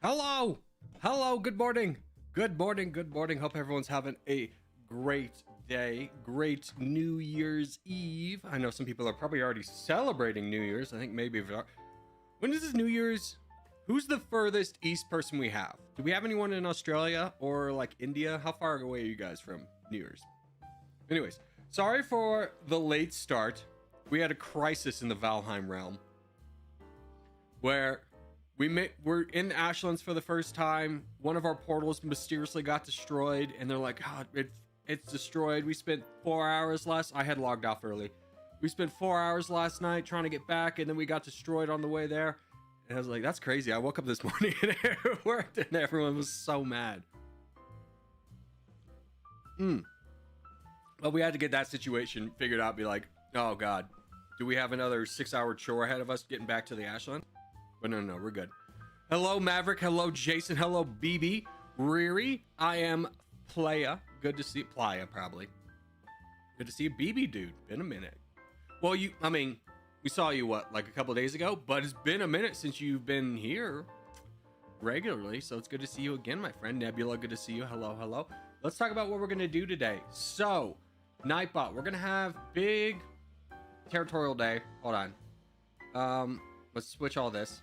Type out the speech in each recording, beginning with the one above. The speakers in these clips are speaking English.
Hello. Hello. Good morning. Good morning. Good morning. Hope everyone's having a great day. Great New Year's Eve. I know some people are probably already celebrating New Year's. I think maybe when is this New Year's? Who's the furthest east person we have? Do we have anyone in Australia or like India? How far away are you guys from New Year's? Anyways, sorry for the late start. We had a crisis in the Valheim realm where we're in the Ashlands for the first time. One of our portals mysteriously got destroyed, and they're like, "God, it's destroyed." We spent 4 hours I had logged off early. We spent 4 hours last night trying to get back, and then we got destroyed on the way there. And I was like, "That's crazy." I woke up this morning and it worked, and everyone was so mad. But we had to get that situation figured out. Be like, "Oh God, do we have another 6-hour chore ahead of us getting back to the Ashland?" But no, we're good. Hello, Maverick. Hello, Jason. Hello, BB. Riri. I am Playa. Good to see you. Playa, probably. Good to see you, BB, dude. Been a minute. Well, we saw you, like a couple days ago, but it's been a minute since you've been here regularly, so it's good to see you again, my friend. Nebula, good to see you. Hello. Let's talk about what we're going to do today. So, Nightbot, we're going to have big territorial day. Hold on. Let's switch all this.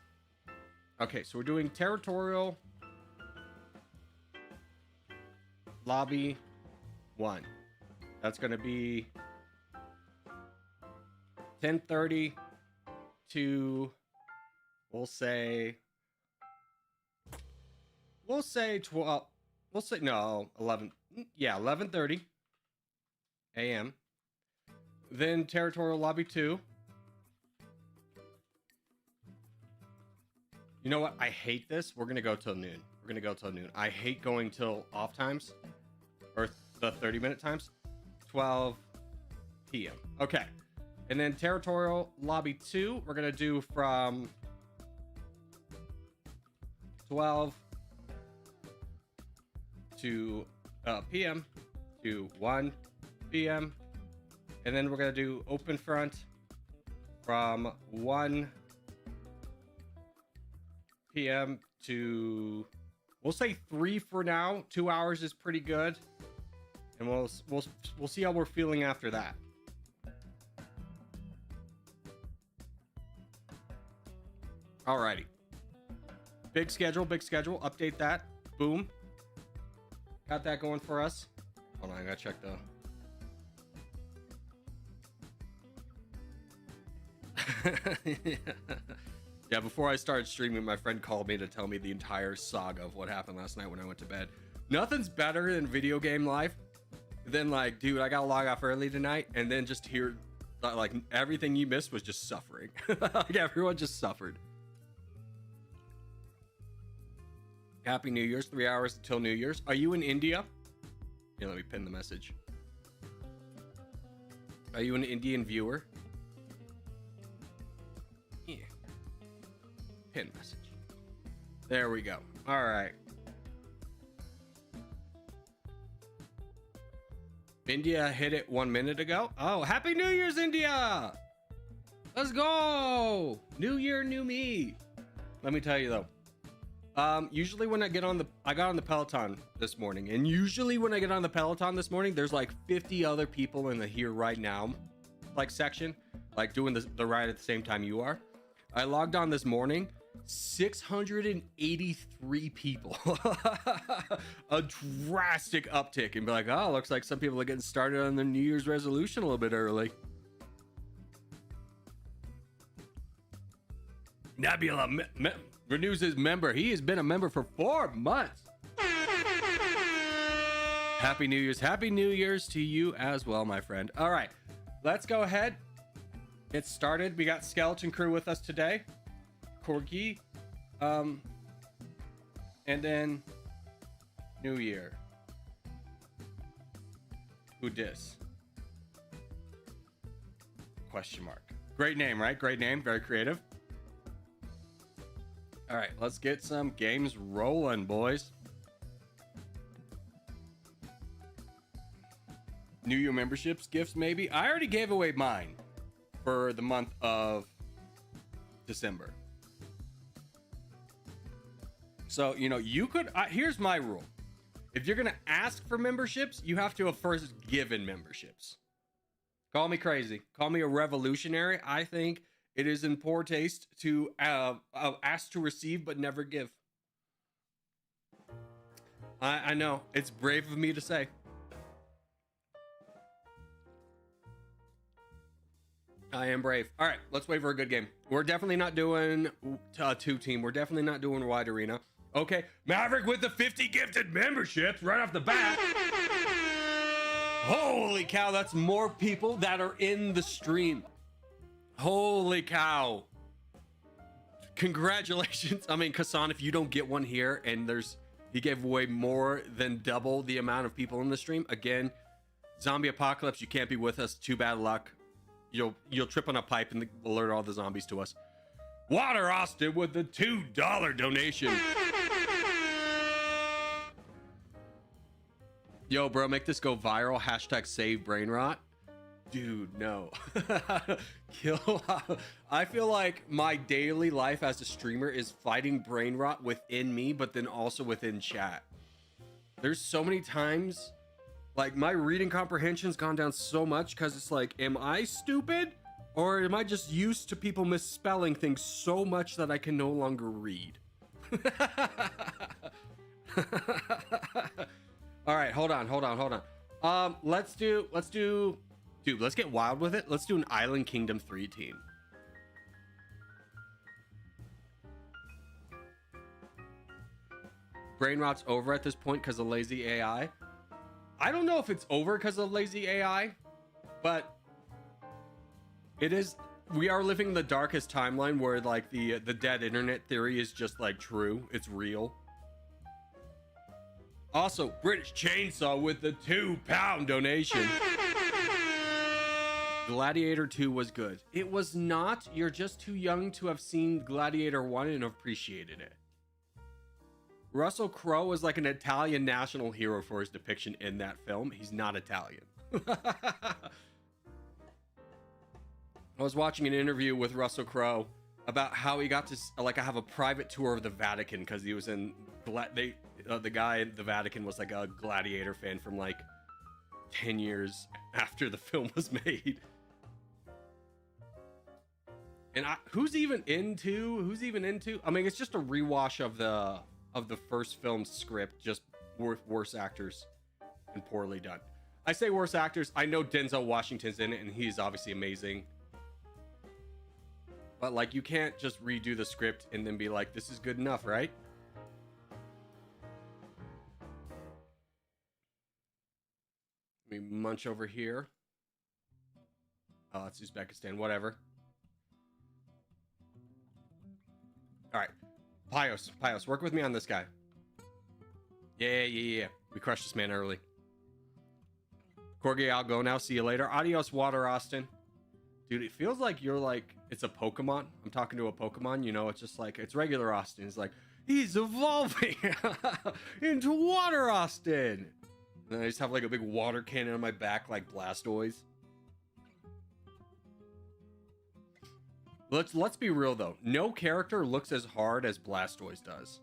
Okay, so we're doing territorial lobby 1. That's going to be 10:30 to we'll say 12. We'll say no, 11. Yeah, 11:30 a.m. Then territorial lobby 2. You know what? I hate this. We're going to go till noon. I hate going till off times or the 30-minute times. 12 p.m. Okay. And then territorial lobby 2, we're going to do from 12 to p.m. to 1 p.m. And then we're going to do open front from 1 p.m. to, we'll say 3 for now. 2 hours is pretty good, and we'll see how we're feeling after that. Alrighty, big schedule. Update that. Boom, got that going for us. Hold on, I gotta check the Yeah, before I started streaming, my friend called me to tell me the entire saga of what happened last night when I went to bed. Nothing's better than video game life than like, dude, I gotta log off early tonight, and then just hear like everything you missed was just suffering. Like everyone just suffered. Happy New Year's. 3 hours until New Year's. Are you in India? Yeah, let me pin the message. Are you an Indian viewer? Yeah. Pin message. There we go. All right. India hit it 1 minute ago. Oh, Happy New Year's, India! Let's go! New year, new me. Let me tell you though. Usually when I got on the Peloton this morning, and usually when I get on the Peloton this morning, there's like 50 other people in the here right now like section, like doing the ride at the same time you are. I logged on this morning. 683 people. A drastic uptick, and be like, oh, looks like some people are getting started on their New Year's resolution a little bit early. Nebula renews his member. He has been a member for 4 months. Happy New Year's to you as well, my friend. All right, let's go ahead, get started. We got Skeleton Crew with us today. Corgi, and then New Year. Who dis? Question mark. Great name, right? Great name. Very creative. All right, let's get some games rolling, boys. New Year memberships, gifts, maybe. I already gave away mine for the month of December. So, you know, you could, here's my rule. If you're going to ask for memberships, you have to have first given memberships. Call me crazy. Call me a revolutionary. I think it is in poor taste to ask to receive but never give. I know. It's brave of me to say. I am brave. All right, let's wait for a good game. We're definitely not doing two team. We're definitely not doing wide arena. Okay, Maverick with the 50 gifted memberships right off the bat. Holy cow, that's more people that are in the stream. Holy cow. Congratulations. I mean, Kassan, if you don't get one here and he gave away more than double the amount of people in the stream. Again, zombie apocalypse, you can't be with us. Too bad luck. You'll trip on a pipe and alert all the zombies to us. Water Austin with the $2 donation. Yo, bro, make this go viral. Hashtag save brain rot. Dude, no. I feel like my daily life as a streamer is fighting brain rot within me, but then also within chat. There's so many times, like, my reading comprehension's gone down so much because it's like, am I stupid? Or am I just used to people misspelling things so much that I can no longer read? All right, hold on. Let's get wild with it. Let's do an Island Kingdom 3 team. Brain rot's over at this point because of lazy AI. I don't know if it's over because of lazy AI, but it is. We are living in the darkest timeline where like the dead internet theory is just like true. It's real. Also, British Chainsaw with the £2 donation. Gladiator 2 was good. It was not. You're just too young to have seen Gladiator 1 and appreciated it. Russell Crowe was like an Italian national hero for his depiction in that film. He's not Italian. I was watching an interview with Russell Crowe about how he got to have a private tour of the Vatican because he was in the guy in the Vatican was like a Gladiator fan from like 10 years after the film was made. And who's even into? I mean, it's just a rewash of the first film's script, just worse actors and poorly done. I say worse actors. I know Denzel Washington's in it, and he's obviously amazing. But like, you can't just redo the script and then be like, "This is good enough," right? Let me munch over here. Oh, it's Uzbekistan. Whatever. All right, Pios, work with me on this guy. Yeah. We crushed this man early. Corgi, I'll go now. See you later. Adios, Water Austin. Dude, it feels like it's a Pokemon. I'm talking to a Pokemon, you know, it's just like, it's regular Austin. It's like, he's evolving into Water Austin. And then I just have like a big water cannon on my back like Blastoise. Let's be real though. No character looks as hard as Blastoise does.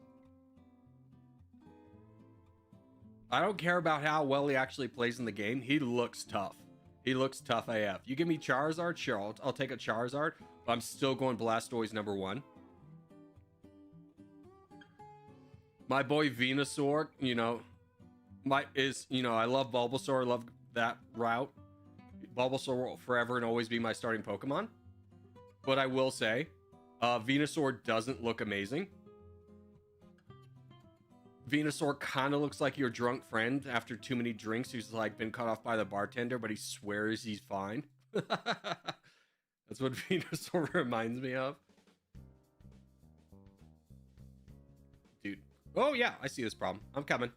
I don't care about how well he actually plays in the game. He looks tough. He looks tough AF. You give me Charizard, sure, I'll take a Charizard, but I'm still going Blastoise number 1. My boy Venusaur, you know, I love Bulbasaur. I love that route. Bulbasaur will forever and always be my starting Pokemon. But I will say, Venusaur doesn't look amazing. Venusaur kind of looks like your drunk friend after too many drinks who's like been cut off by the bartender, but he swears he's fine. That's what Venusaur reminds me of. Dude. Oh yeah, I see this problem. I'm coming.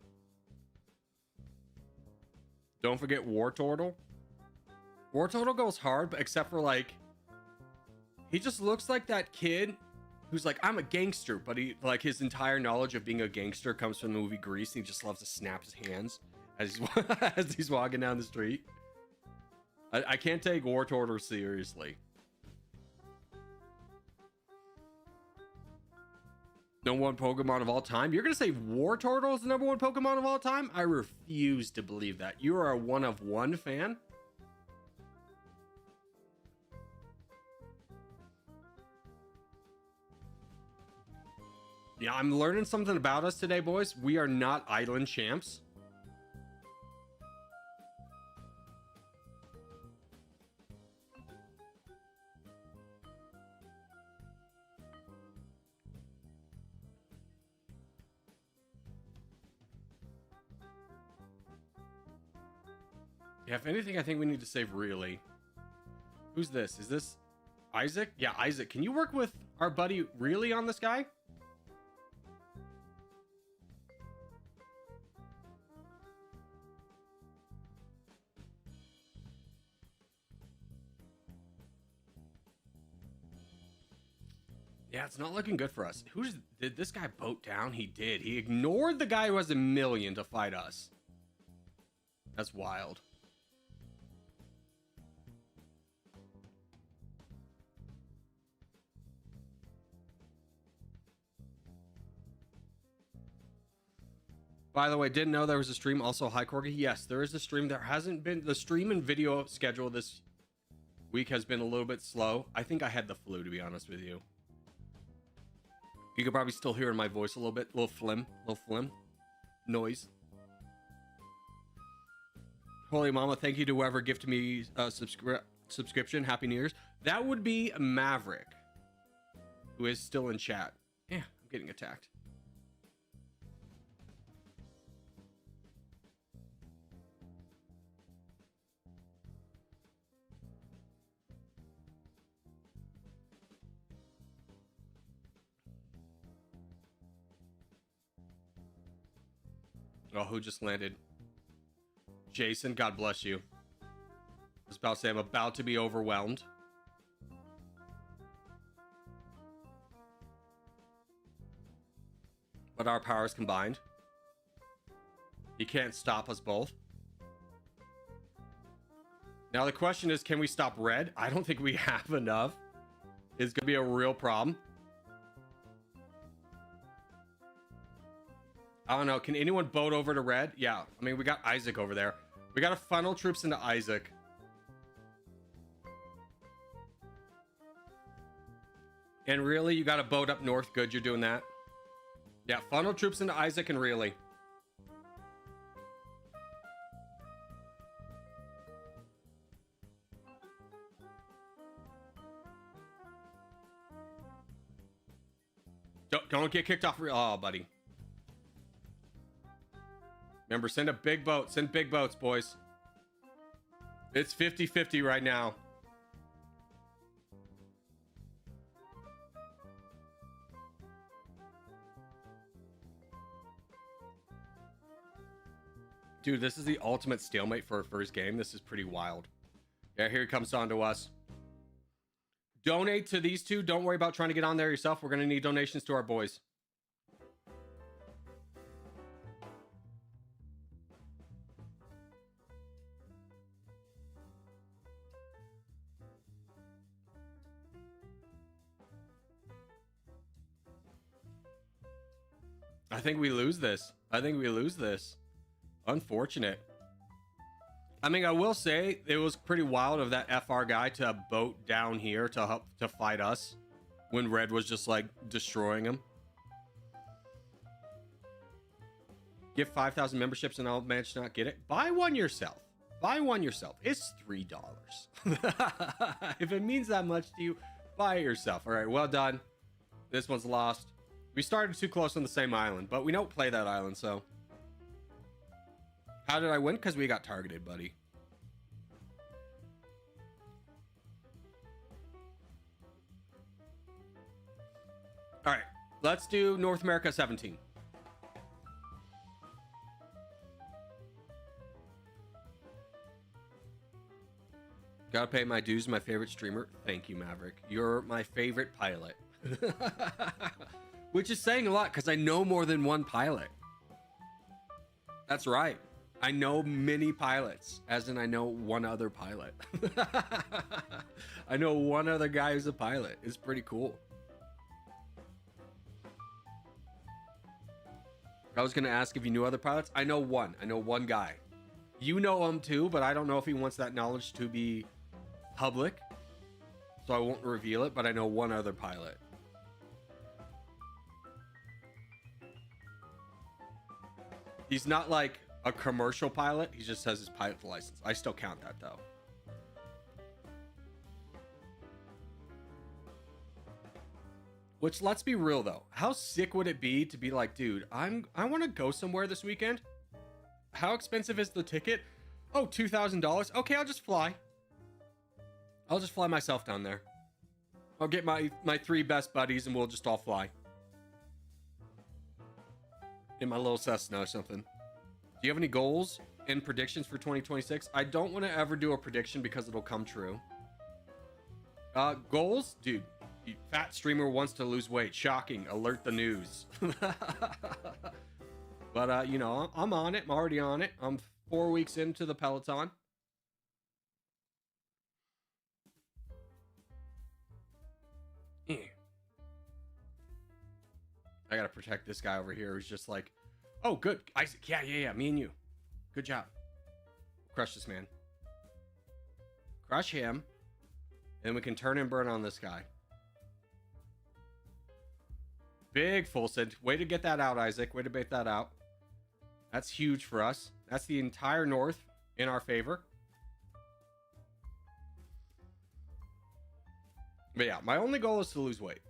Don't forget Wartortle. Wartortle goes hard, but except for like, he just looks like that kid who's like, I'm a gangster, but he like his entire knowledge of being a gangster comes from the movie Grease, and he just loves to snap his hands as he's walking down the street. I can't take Wartortle seriously. Number one Pokemon of all time? You're gonna say Wartortle is the number one Pokemon of all time? I refuse to believe that. You are a one of one fan? Yeah, I'm learning something about us today, boys. We are not island champs. Yeah, if anything, I think we need to save really. Who's this? Is this Isaac? Yeah, Isaac. Can you work with our buddy really on this guy? Yeah, it's not looking good for us. Did this guy boat down? He did. He ignored the guy who has 1,000,000 to fight us. That's wild. By the way, didn't know there was a stream. Also, hi Corgi. Yes, there is a stream. There hasn't been the stream and video schedule this week has been a little bit slow. I think I had the flu, to be honest with you. You could probably still hear in my voice a little bit, little phlegm noise. Holy Mama, thank you to whoever gifted me a subscription. Happy New Year's. That would be Maverick, who is still in chat. Yeah, I'm getting attacked. Oh, who just landed? Jason, God bless you. I was about to say I'm about to be overwhelmed. But our powers combined. He can't stop us both. Now the question is, can we stop Red? I don't think we have enough. It's gonna be a real problem. I don't know. Can anyone boat over to Red? Yeah. I mean, we got Isaac over there. We got to funnel troops into Isaac. And really, you got to boat up north. Good, you're doing that. Yeah, funnel troops into Isaac and really. Don't get kicked off. Oh, buddy. Remember, send a big boat. Send big boats, boys. It's 50-50 right now. Dude, this is the ultimate stalemate for a first game. This is pretty wild. Yeah, here he comes on to us. Donate to these two. Don't worry about trying to get on there yourself. We're going to need donations to our boys. I think we lose this. Unfortunate. I mean, I will say it was pretty wild of that FR guy to boat down here to help to fight us when Red was just like destroying him. Give 5,000 memberships and I'll manage to not get it. Buy one yourself. It's $3. If it means that much to you, buy it yourself. All right, well done. This one's lost. We started too close on the same island, but we don't play that island, so. How did I win? Because we got targeted, buddy. All right, let's do North America 17. Gotta pay my dues, my favorite streamer. Thank you, Maverick. You're my favorite pilot. Which is saying a lot because I know more than one pilot. That's right. I know many pilots, as in I know one other pilot. I know one other guy who's a pilot. It's pretty cool. I was going to ask if you knew other pilots. I know one. I know one guy. You know him too, but I don't know if he wants that knowledge to be public. So I won't reveal it, but I know one other pilot. He's not like a commercial pilot. He just has his pilot license. I still count that though. Which, let's be real though. How sick would it be to be like, dude, I want to go somewhere this weekend. How expensive is the ticket? Oh, $2,000. Okay, I'll just fly. I'll just fly myself down there. I'll get my 3 best buddies and we'll just all fly. In my little Cessna or something. Do you have any goals and predictions for 2026? I don't want to ever do a prediction because it'll come true. Goals? Dude, fat streamer wants to lose weight. Shocking. Alert the news. But, you know, I'm on it. I'm already on it. I'm 4 weeks into the Peloton. I gotta protect this guy over here who's just like, oh, good. Isaac, yeah, me and you. Good job. Crush this man. Crush him. And we can turn and burn on this guy. Big full send. Way to get that out, Isaac. Way to bait that out. That's huge for us. That's the entire north in our favor. But yeah, my only goal is to lose weight.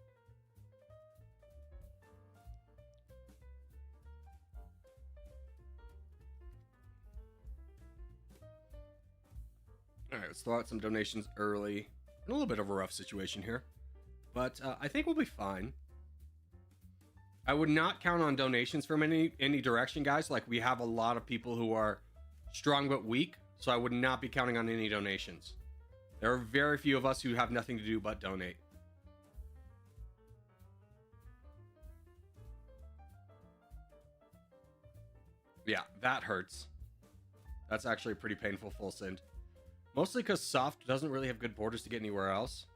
All right, let's throw out some donations early. In a little bit of a rough situation here. But I think we'll be fine. I would not count on donations from any direction, guys. Like, we have a lot of people who are strong but weak, so I would not be counting on any donations. There are very few of us who have nothing to do but donate. Yeah, that hurts. That's actually a pretty painful full send. Mostly because Soft doesn't really have good borders to get anywhere else.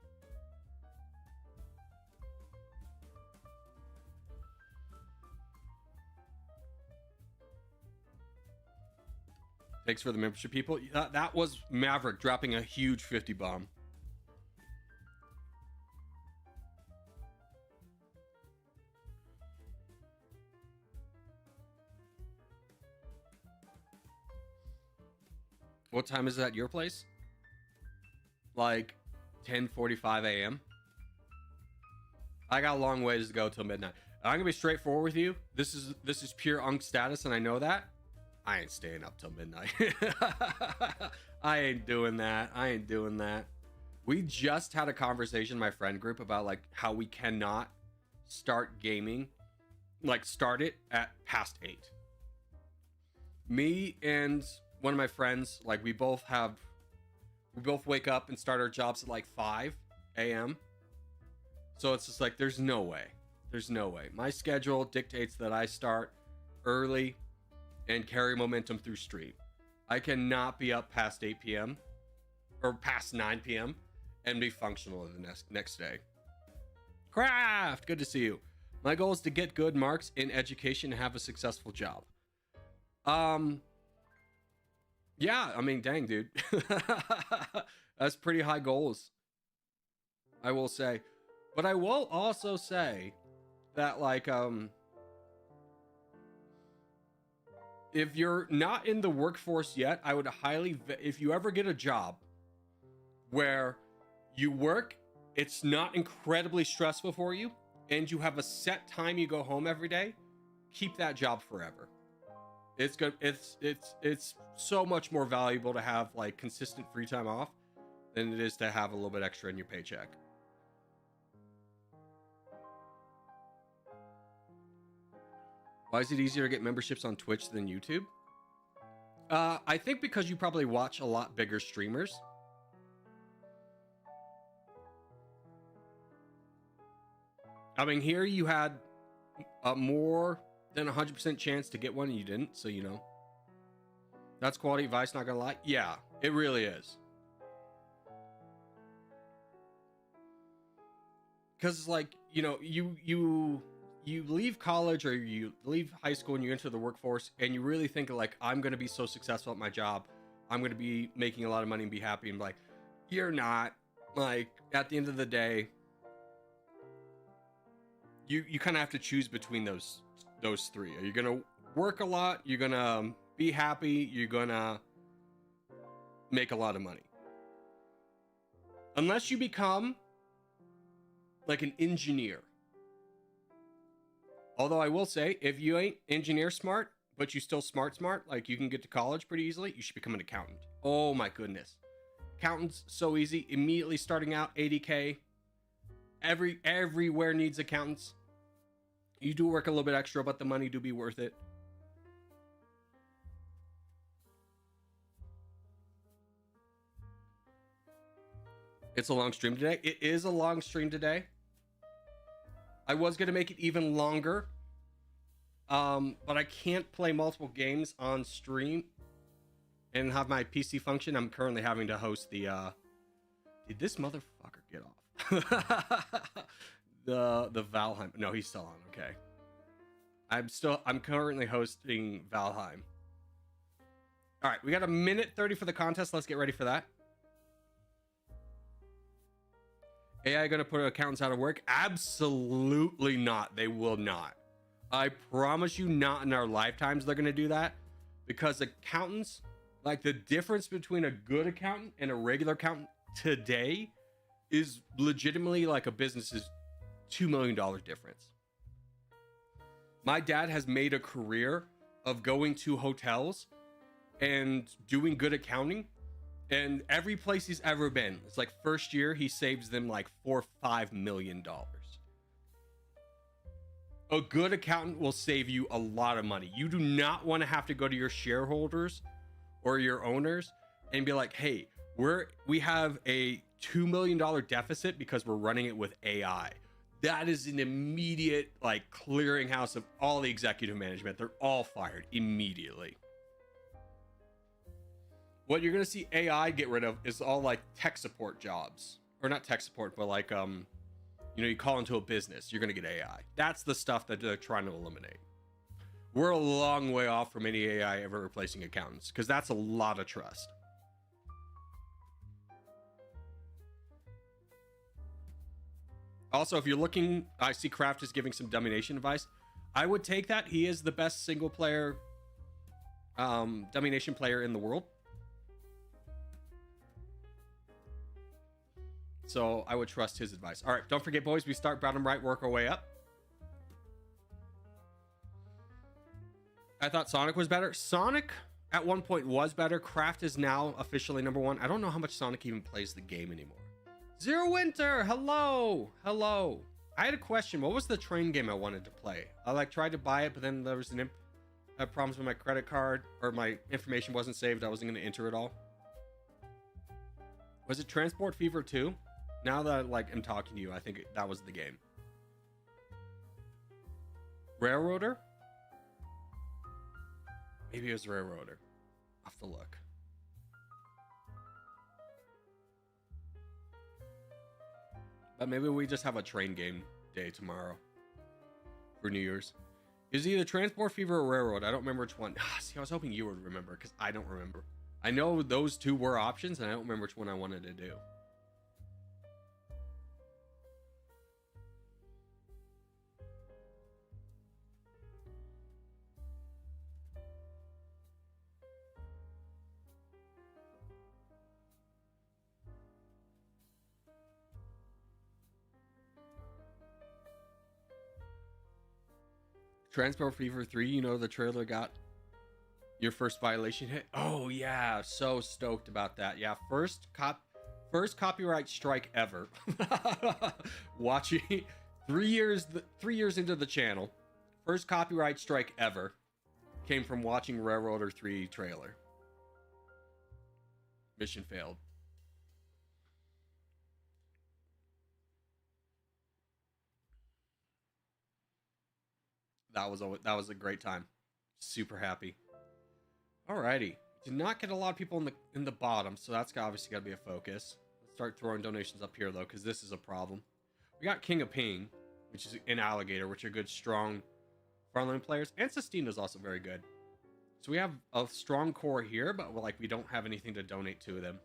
Thanks for the membership, people. That was Maverick dropping a huge 50 bomb. What time is it at your place? Like 10:45 a.m. I got a long ways to go till midnight. I'm gonna be straightforward with you. This is pure unk status, and I know that. I ain't staying up till midnight. I ain't doing that. I ain't doing that. We just had a conversation in my friend group about like how we cannot start gaming, like start it at past 8. Me and one of my friends, like we both wake up and start our jobs at like 5 a.m. So it's just like, there's no way. There's no way. My schedule dictates that I start early and carry momentum through stream. I cannot be up past 8 p.m. or past 9 p.m. and be functional the next day. Craft, good to see you. My goal is to get good marks in education and have a successful job. Yeah, I mean, dang, dude. That's pretty high goals, I will say. But I will also say that, like, if you're not in the workforce yet, I would highly, if you ever get a job where you work, it's not incredibly stressful for you, and you have a set time you go home every day, keep that job forever. It's good. It's so much more valuable to have like consistent free time off than it is to have a little bit extra in your paycheck. Why is it easier to get memberships on Twitch than YouTube? I think because you probably watch a lot bigger streamers. I mean, here you had a more than 100% chance to get one and you didn't, so you know. That's quality advice, not gonna lie. Yeah, it really is. Because it's like, you know, you you leave college or you leave high school and you enter the workforce and you really think like, I'm going to be so successful at my job, I'm going to be making a lot of money and be happy, and like, you're not. Like, at the end of the day, you kind of have to choose between those three. Are you going to work a lot? You're going to be happy? You're going to make a lot of money? Unless you become like an engineer. Although I will say, if you ain't engineer smart, but you still smart, like you can get to college pretty easily, you should become an accountant. Oh my goodness. Accountants, so easy. Immediately starting out, 80K. Everywhere needs accountants. You do work a little bit extra, but the money do be worth it. It's a long stream today. It is a long stream today. I was going to make it even longer. But I can't play multiple games on stream and have my PC function. I'm currently having to host the, did this motherfucker get off? the Valheim. No, he's still on. Okay. I'm currently hosting Valheim. All right. We got a minute 30 for the contest. Let's get ready for that. AI going to put accountants out of work? Absolutely not. They will not. I promise you, not in our lifetimes they're going to do that, because accountants, like, the difference between a good accountant and a regular accountant today is legitimately like a business's $2 million difference. My dad has made a career of going to hotels and doing good accounting. And every place he's ever been, it's like first year, he saves them like $4-5 million. A good accountant will save you a lot of money. You do not want to have to go to your shareholders or your owners and be like, hey, we have a $2 million deficit because we're running it with AI. That is an immediate like clearinghouse of all the executive management. They're all fired immediately. What you're going to see AI get rid of is all like tech support jobs, or not tech support, but like, you call into a business, you're going to get AI. That's the stuff that they're trying to eliminate. We're a long way off from any AI ever replacing accountants, because that's a lot of trust. Also, if you're looking, I see Kraft is giving some domination advice. I would take that. He is the best single player domination player in the world. So I would trust his advice. All right, don't forget, boys, we start bottom right, work our way up. I thought Sonic was better. Sonic at one point was better. Kraft is now officially number one. I don't know how much Sonic even plays the game anymore. Zero Winter, hello. I had a question. What was the train game I wanted to play? I tried to buy it, but then there was problems with my credit card, or my information wasn't saved. I wasn't going to enter it all. Was it Transport Fever 2? Now that I am talking to you, I think that was the game. Railroader? Maybe it was Railroader. I'll have to look. But maybe we just have a train game day tomorrow for New Year's. Is either Transport Fever or Railroad? I don't remember which one. See, I was hoping you would remember, because I don't remember. I know those two were options, and I don't remember which one I wanted to do. Transport Fever 3, the trailer got your first violation hit. Oh yeah, so stoked about that. Yeah, first copyright strike ever. Watching 3 years into the channel, first copyright strike ever came from watching Railroader 3 trailer. Mission failed. That was a great time. Super happy. Alrighty. Did not get a lot of people in the bottom, so that's obviously got to be a focus. Let's start throwing donations up here though, because this is a problem. We got King of Ping. which is an Alligator, which are good, strong frontline players. And Sistine is also very good. So we have a strong core here, but like we don't have anything to donate to them.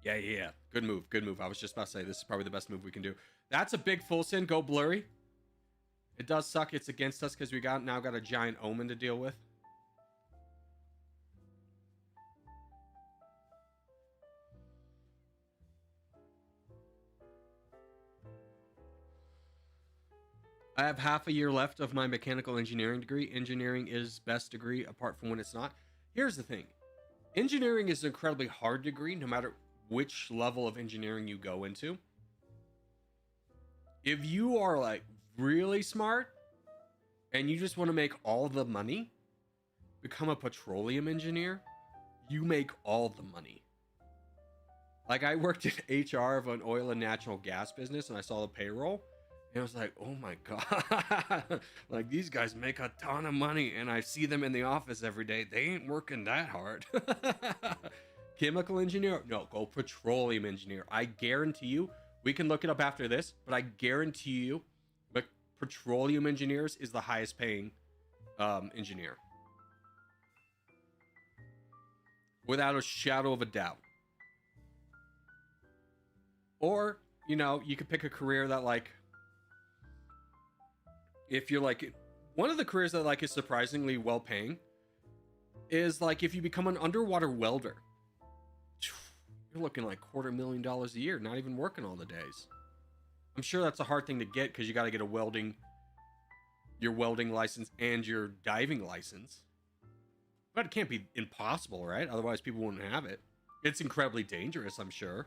Yeah. Good move. I was just about to say this is probably the best move we can do. That's a big full send. Go blurry. It does suck. It's against us because we now got a giant omen to deal with. I have half a year left of my mechanical engineering degree. Engineering is best degree apart from when it's not. Here's the thing. Engineering is an incredibly hard degree no matter which level of engineering you go into. If you are like really smart and you just want to make all the money, become a petroleum engineer, you make all the money. Like I worked in HR of an oil and natural gas business and I saw the payroll and I was like, oh my God, like these guys make a ton of money and I see them in the office every day. They ain't working that hard. Chemical engineer? No, go petroleum engineer. I guarantee you, we can look it up after this, but I guarantee you, but petroleum engineers is the highest paying engineer. Without a shadow of a doubt. Or, you know, you could pick a career that like, if you're like, one of the careers that like is surprisingly well paying is like if you become an underwater welder. You're looking like $250,000 a year, not even working all the days. I'm sure that's a hard thing to get because you got to get your welding license and your diving license. But it can't be impossible, right? Otherwise people wouldn't have it. It's incredibly dangerous, I'm sure.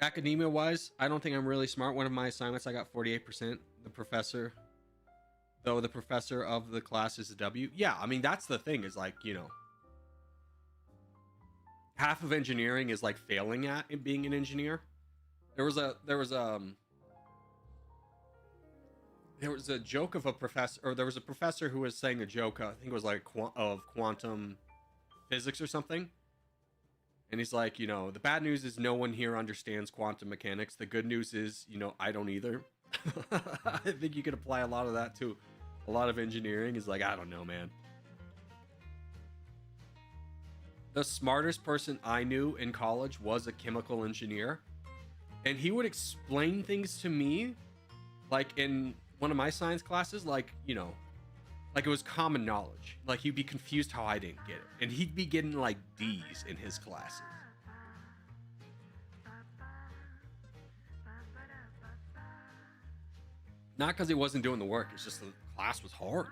Academia wise, I don't think I'm really smart. One of my assignments, I got 48%. The professor of the class is a W. Yeah, I mean, that's the thing is like, you know, half of engineering is like failing at being an engineer. There was a joke of a professor, or there was a professor who was saying a joke, I think it was like of quantum physics or something. And he's like, you know, the bad news is no one here understands quantum mechanics. The good news is, you know, I don't either. I think you could apply a lot of that to a lot of engineering. Is like, I don't know, man. The smartest person I knew in college was a chemical engineer. And he would explain things to me, like in one of my science classes, like, you know, like it was common knowledge. Like he'd be confused how I didn't get it. And he'd be getting like D's in his classes. Not because he wasn't doing the work. It's just the class was hard.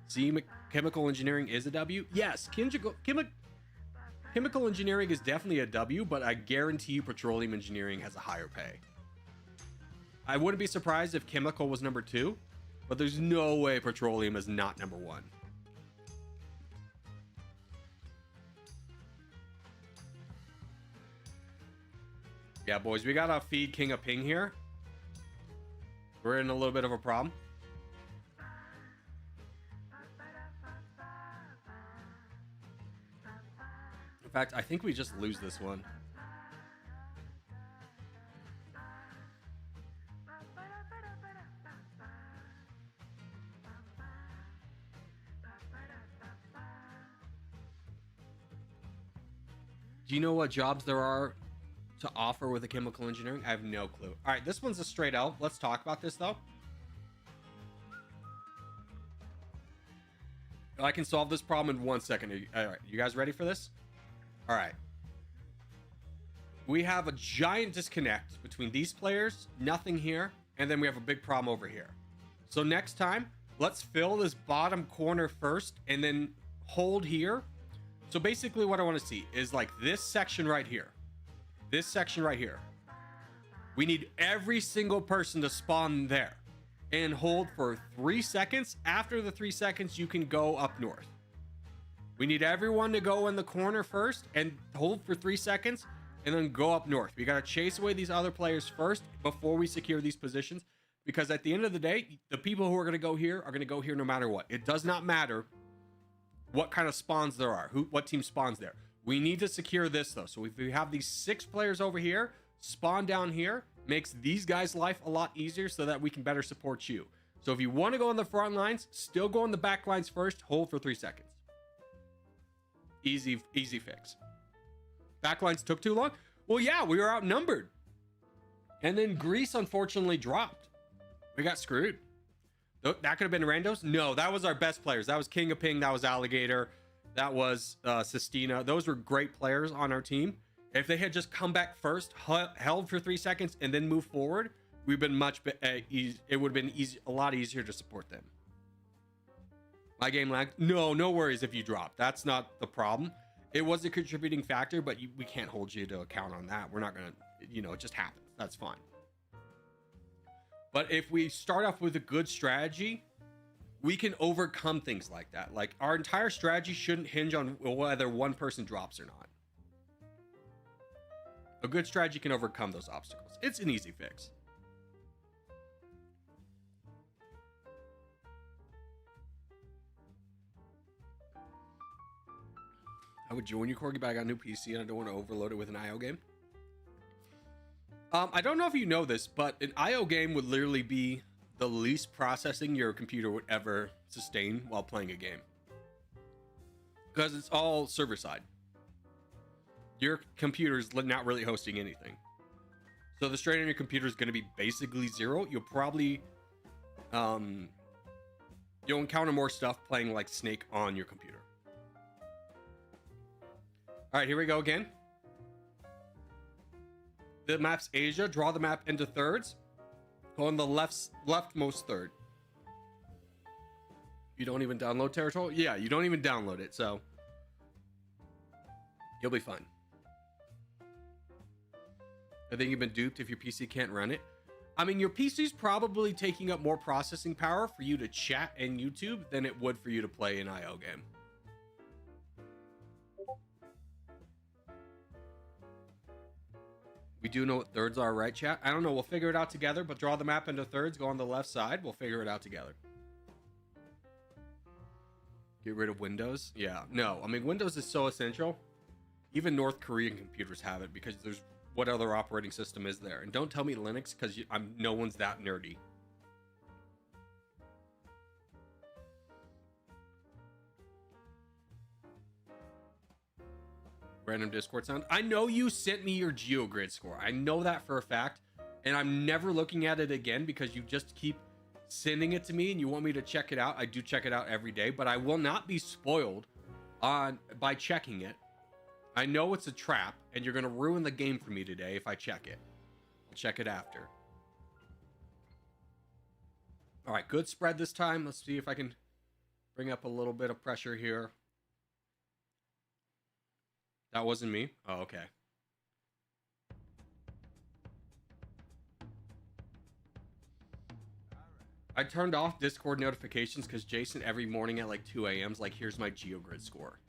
See, chemical engineering is a W? Yes, chemical engineering is definitely a W, but I guarantee you petroleum engineering has a higher pay. I wouldn't be surprised if chemical was number 2, but there's no way petroleum is not number 1. Yeah, boys, we gotta feed King of Ping here. We're in a little bit of a problem. In fact, I think we just lose this one. Do you know what jobs there are to offer with a chemical engineering? I have no clue. All right, this one's a straight out. Let's talk about this though. I can solve this problem in 1 second. All right, you guys ready for this? All right. We have a giant disconnect between these players, nothing here, and then we have a big problem over here. So next time, let's fill this bottom corner first and then hold here. So basically what I want to see is like this section right here. This section right here. We need every single person to spawn there and hold for 3 seconds. After the 3 seconds, you can go up north. We need everyone to go in the corner first and hold for 3 seconds and then go up north. We got to chase away these other players first before we secure these positions, because at the end of the day, the people who are going to go here are going to go here no matter what. It does not matter what kind of spawns there are, what team spawns there. We need to secure this though. So if we have these 6 players over here spawn down here, makes these guys' life a lot easier so that we can better support you. So if you want to go on the front lines, still go on the back lines first, hold for 3 seconds. Easy fix. Back lines took too long? Well, yeah, we were outnumbered. And then Greece unfortunately dropped. We got screwed. That could have been randos. No, that was our best players. That was King of Ping. That was Alligator. That was Sistina. Those were great players on our team. If they had just come back first, held for 3 seconds, and then moved forward, we've been it would have been a lot easier to support them. My game lagged. No worries if you drop. That's not the problem. It was a contributing factor, but we can't hold you to account on that. We're not gonna, it just happens. That's fine. But if we start off with a good strategy, we can overcome things like that. Like, our entire strategy shouldn't hinge on whether one person drops or not. A good strategy can overcome those obstacles. It's an easy fix. I would join you, Corgi, but I got a new PC and I don't want to overload it with an IO game. I don't know if you know this, but an IO game would literally be the least processing your computer would ever sustain while playing a game. Because it's all server side. Your computer's not really hosting anything. So the strain on your computer is going to be basically 0. You'll probably... you'll encounter more stuff playing like Snake on your computer. All right, here we go again. The map's Asia. Draw the map into thirds. Go on the leftmost third. You don't even download Territory? Yeah, you don't even download it, so you'll be fine. I think you've been duped if your PC can't run it. I mean, your PC's probably taking up more processing power for you to chat and YouTube than it would for you to play an IO game. We do know what thirds are, right, chat? I don't know. We'll figure it out together, but draw the map into thirds. Go on the left side. We'll figure it out together. Get rid of Windows? Yeah. No. I mean, Windows is so essential. Even North Korean computers have it because there's... What other operating system is there? And don't tell me Linux because no one's that nerdy. Random Discord sound. I know you sent me your GeoGrid score. I know that for a fact. And I'm never looking at it again because you just keep sending it to me and you want me to check it out. I do check it out every day, but I will not be spoiled by checking it. I know it's a trap and you're going to ruin the game for me today if I check it. I'll check it after. All right, good spread this time. Let's see if I can bring up a little bit of pressure here. That wasn't me? Oh, okay. I turned off Discord notifications because Jason every morning at like 2 a.m. is like, here's my GeoGrid score.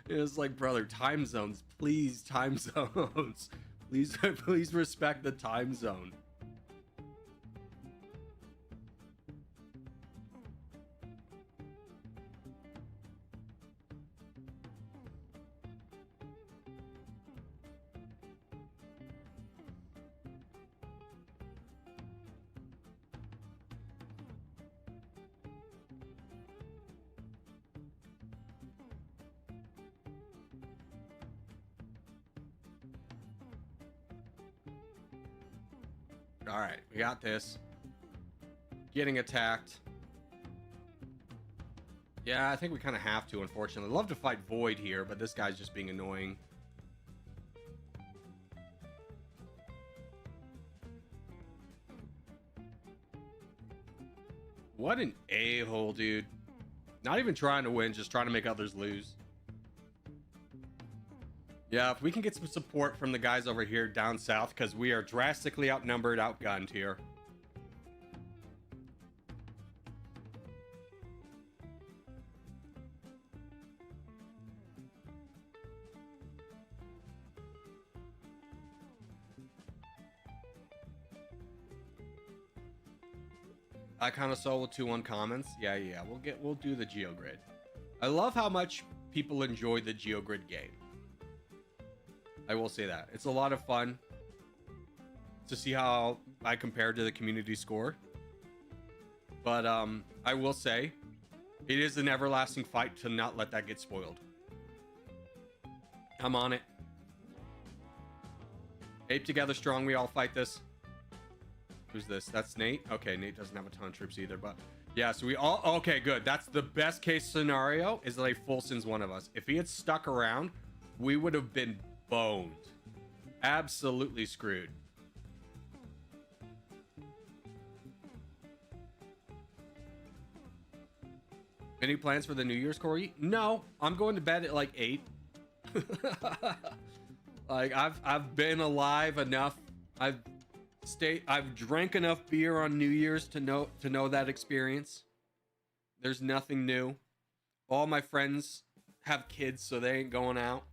It was like, brother, time zones. Please, time zones. Please respect the time zone. All right, we got this. Getting attacked. Yeah, I think we kind of have to, unfortunately. I'd love to fight Void here, but this guy's just being annoying. What an a-hole, dude. Not even trying to win, just trying to make others lose. Yeah, if we can get some support from the guys over here down south, because we are drastically outnumbered, outgunned here. I kind of saw with 2 comments. Yeah. We'll do the GeoGrid. I love how much people enjoy the GeoGrid game. I will say that. It's a lot of fun to see how I compare to the community score. But I will say, it is an everlasting fight to not let that get spoiled. I'm on it. Ape together strong, we all fight this. Who's this? That's Nate? Okay, Nate doesn't have a ton of troops either, but... Yeah, so we all... Okay, good. That's the best case scenario, is that he full sends one of us. If he had stuck around, we would have been boned. Absolutely screwed. Any plans for the New Year's, Corey? No, I'm going to bed at like 8. Like, I've been alive enough. I've drank enough beer on New Year's to know that experience. There's nothing new. All my friends have kids, so they ain't going out.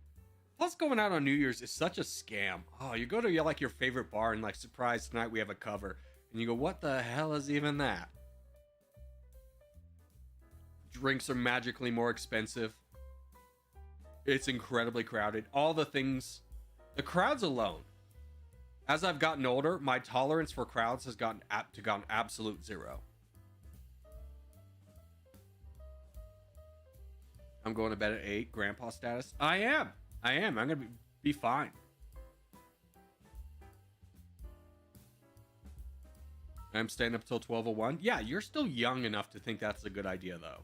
Plus, going out on New Year's is such a scam. Oh, you go to like your favorite bar and like, surprise, tonight we have a cover, and you go, what the hell is even that? Drinks are magically more expensive. It's incredibly crowded. All the things, the crowds alone. As I've gotten older, my tolerance for crowds has gone absolute 0. I'm going to bed at 8. Grandpa status. I am. I'm going to be fine. I'm staying up till 12:01. Yeah, you're still young enough to think that's a good idea, though.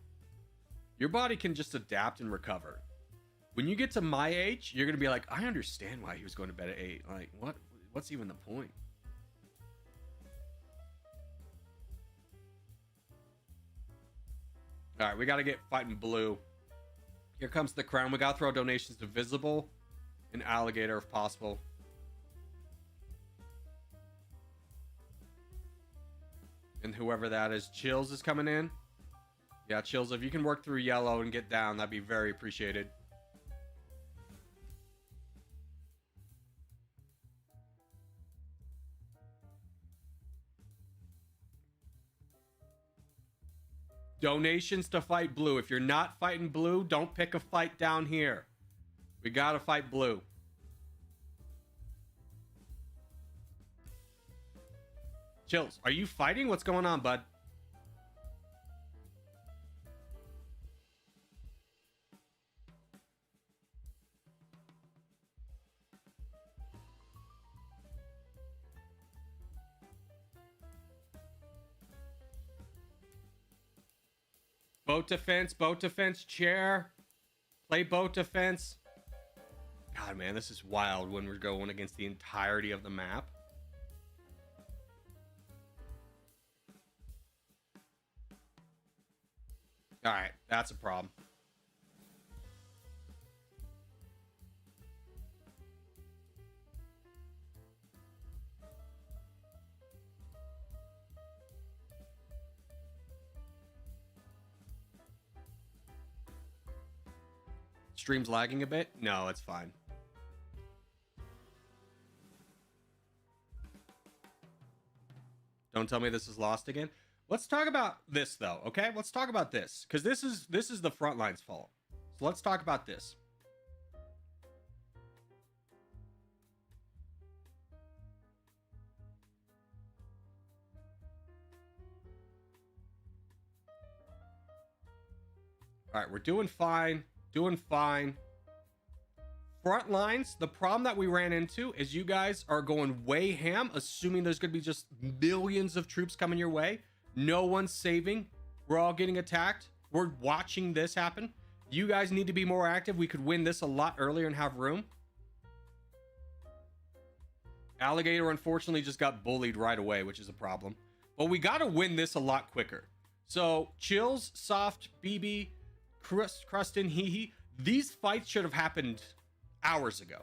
Your body can just adapt and recover. When you get to my age, you're going to be like, I understand why he was going to bed at 8. Like, what's even the point? All right, we got to get fighting blue. Here comes the crown. We got to throw donations to Visible and Alligator if possible. And whoever that is, Chills is coming in. Yeah, Chills, if you can work through yellow and get down, that'd be very appreciated. Donations to fight blue. If you're not fighting blue, don't pick a fight down here. We gotta fight blue. Chills, are you fighting? What's going on, bud? Boat defense, chair. Play boat defense. God, man, this is wild when we're going against the entirety of the map. All right, that's a problem. Stream's lagging a bit? No, it's fine. Don't tell me this is lost again. Let's talk about this though, okay? Let's talk about this, because this is the front line's fault. So let's talk about this. All right, we're doing fine. Doing fine. Front lines, the problem that we ran into is you guys are going way ham, assuming there's going to be just millions of troops coming your way. No one's saving. We're all getting attacked. We're watching this happen. You guys need to be more active. We could win this a lot earlier and have room. Alligator, unfortunately, just got bullied right away, which is a problem. But we got to win this a lot quicker. So, Chills, Soft, BB... Crustin, Hee, these fights should have happened hours ago.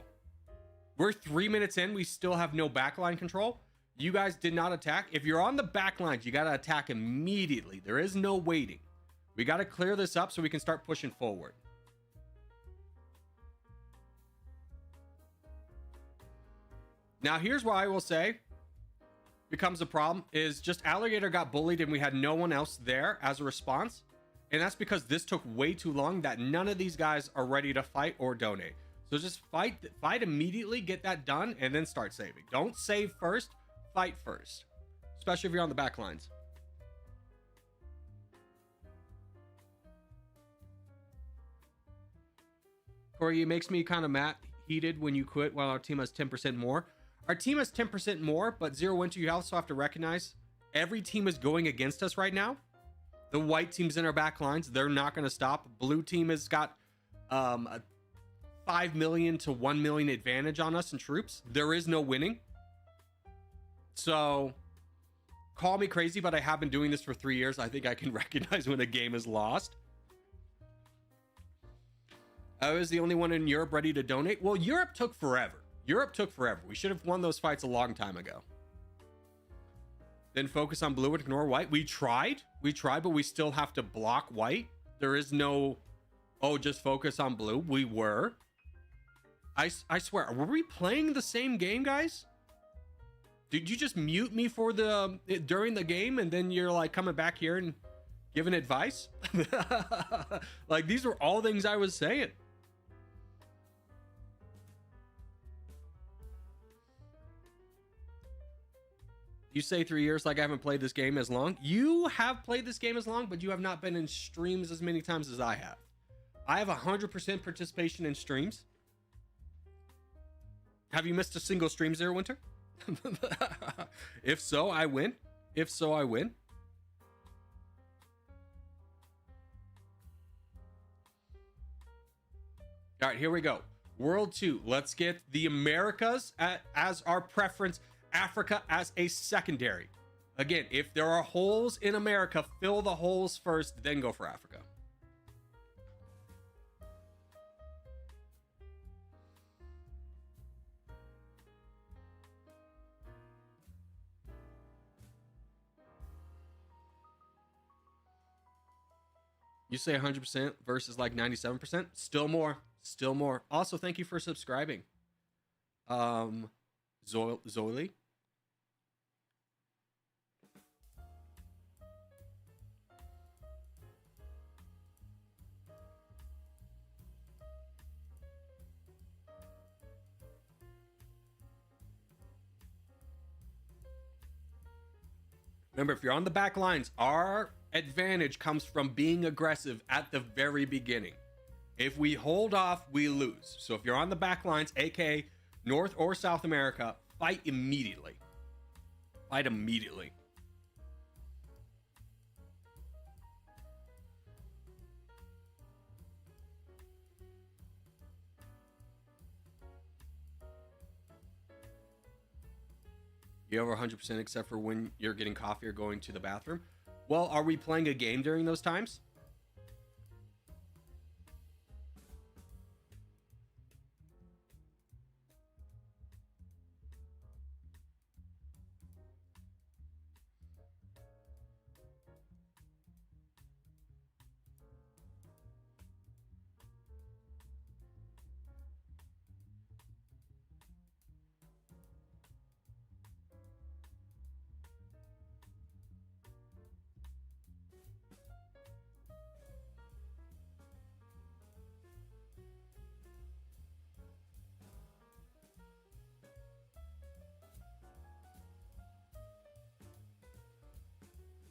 We're 3 minutes in. We still have no backline control. You guys did not attack. If you're on the backlines, you got to attack immediately. There is no waiting. We got to clear this up so we can start pushing forward. Now, here's what I will say. becomes a problem is just Alligator got bullied and we had no one else there as a response. And that's because this took way too long that none of these guys are ready to fight or donate. So just fight immediately, get that done, and then start saving. Don't save first, fight first. Especially if you're on the back lines. Corey, it makes me kind of heated when you quit while our team has 10% more. Our team has 10% more, but Zero Winter, you also have to recognize every team is going against us right now. The white team's in our back lines. They're not going to stop. Blue team has got a 5 million to 1 million advantage on us in troops. There is no winning. So call me crazy, but I have been doing this for 3 years. I think I can recognize when a game is lost. I was the only one in Europe ready to donate. Well, Europe took forever. We should have won those fights a long time ago. Then focus on blue and ignore white. We tried, but we still have to block white. There is no, oh, just focus on blue. We were. I swear, were we playing the same game, guys? Did you just mute me for during the game and then you're like coming back here and giving advice? Like, these were all things I was saying. You say 3 years like I haven't played this game as long. You have played this game as long, but you have not been in streams as many times as I have. I have 100% participation in streams. Have you missed a single stream, Zero Winter? If so, I win. All right, here we go. World 2. Let's get the Americas as our preference. Africa as a secondary. Again, if there are holes in America, fill the holes first, then go for Africa. You say 100% versus like 97%. Still more. Also, thank you for subscribing. Zoily. Remember, if you're on the back lines, our advantage comes from being aggressive at the very beginning. If we hold off, we lose. So if you're on the back lines, aka North or South America, fight immediately. You over 100% except for when you're getting coffee or going to the bathroom. Well, are we playing a game during those times?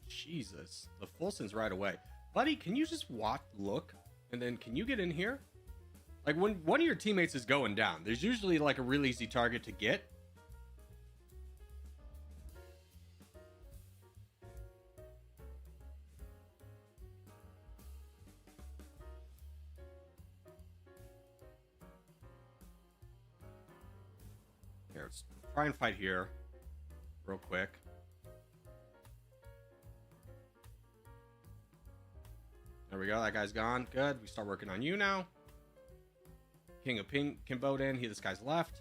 Jesus, the Fulson's right away. Buddy, can you just look, and then can you get in here? Like, when one of your teammates is going down, there's usually like a really easy target to get. Here, let's try and fight here real quick. There we go. That guy's gone. Good. We start working on you now. King of Pink can vote in. This guy's left.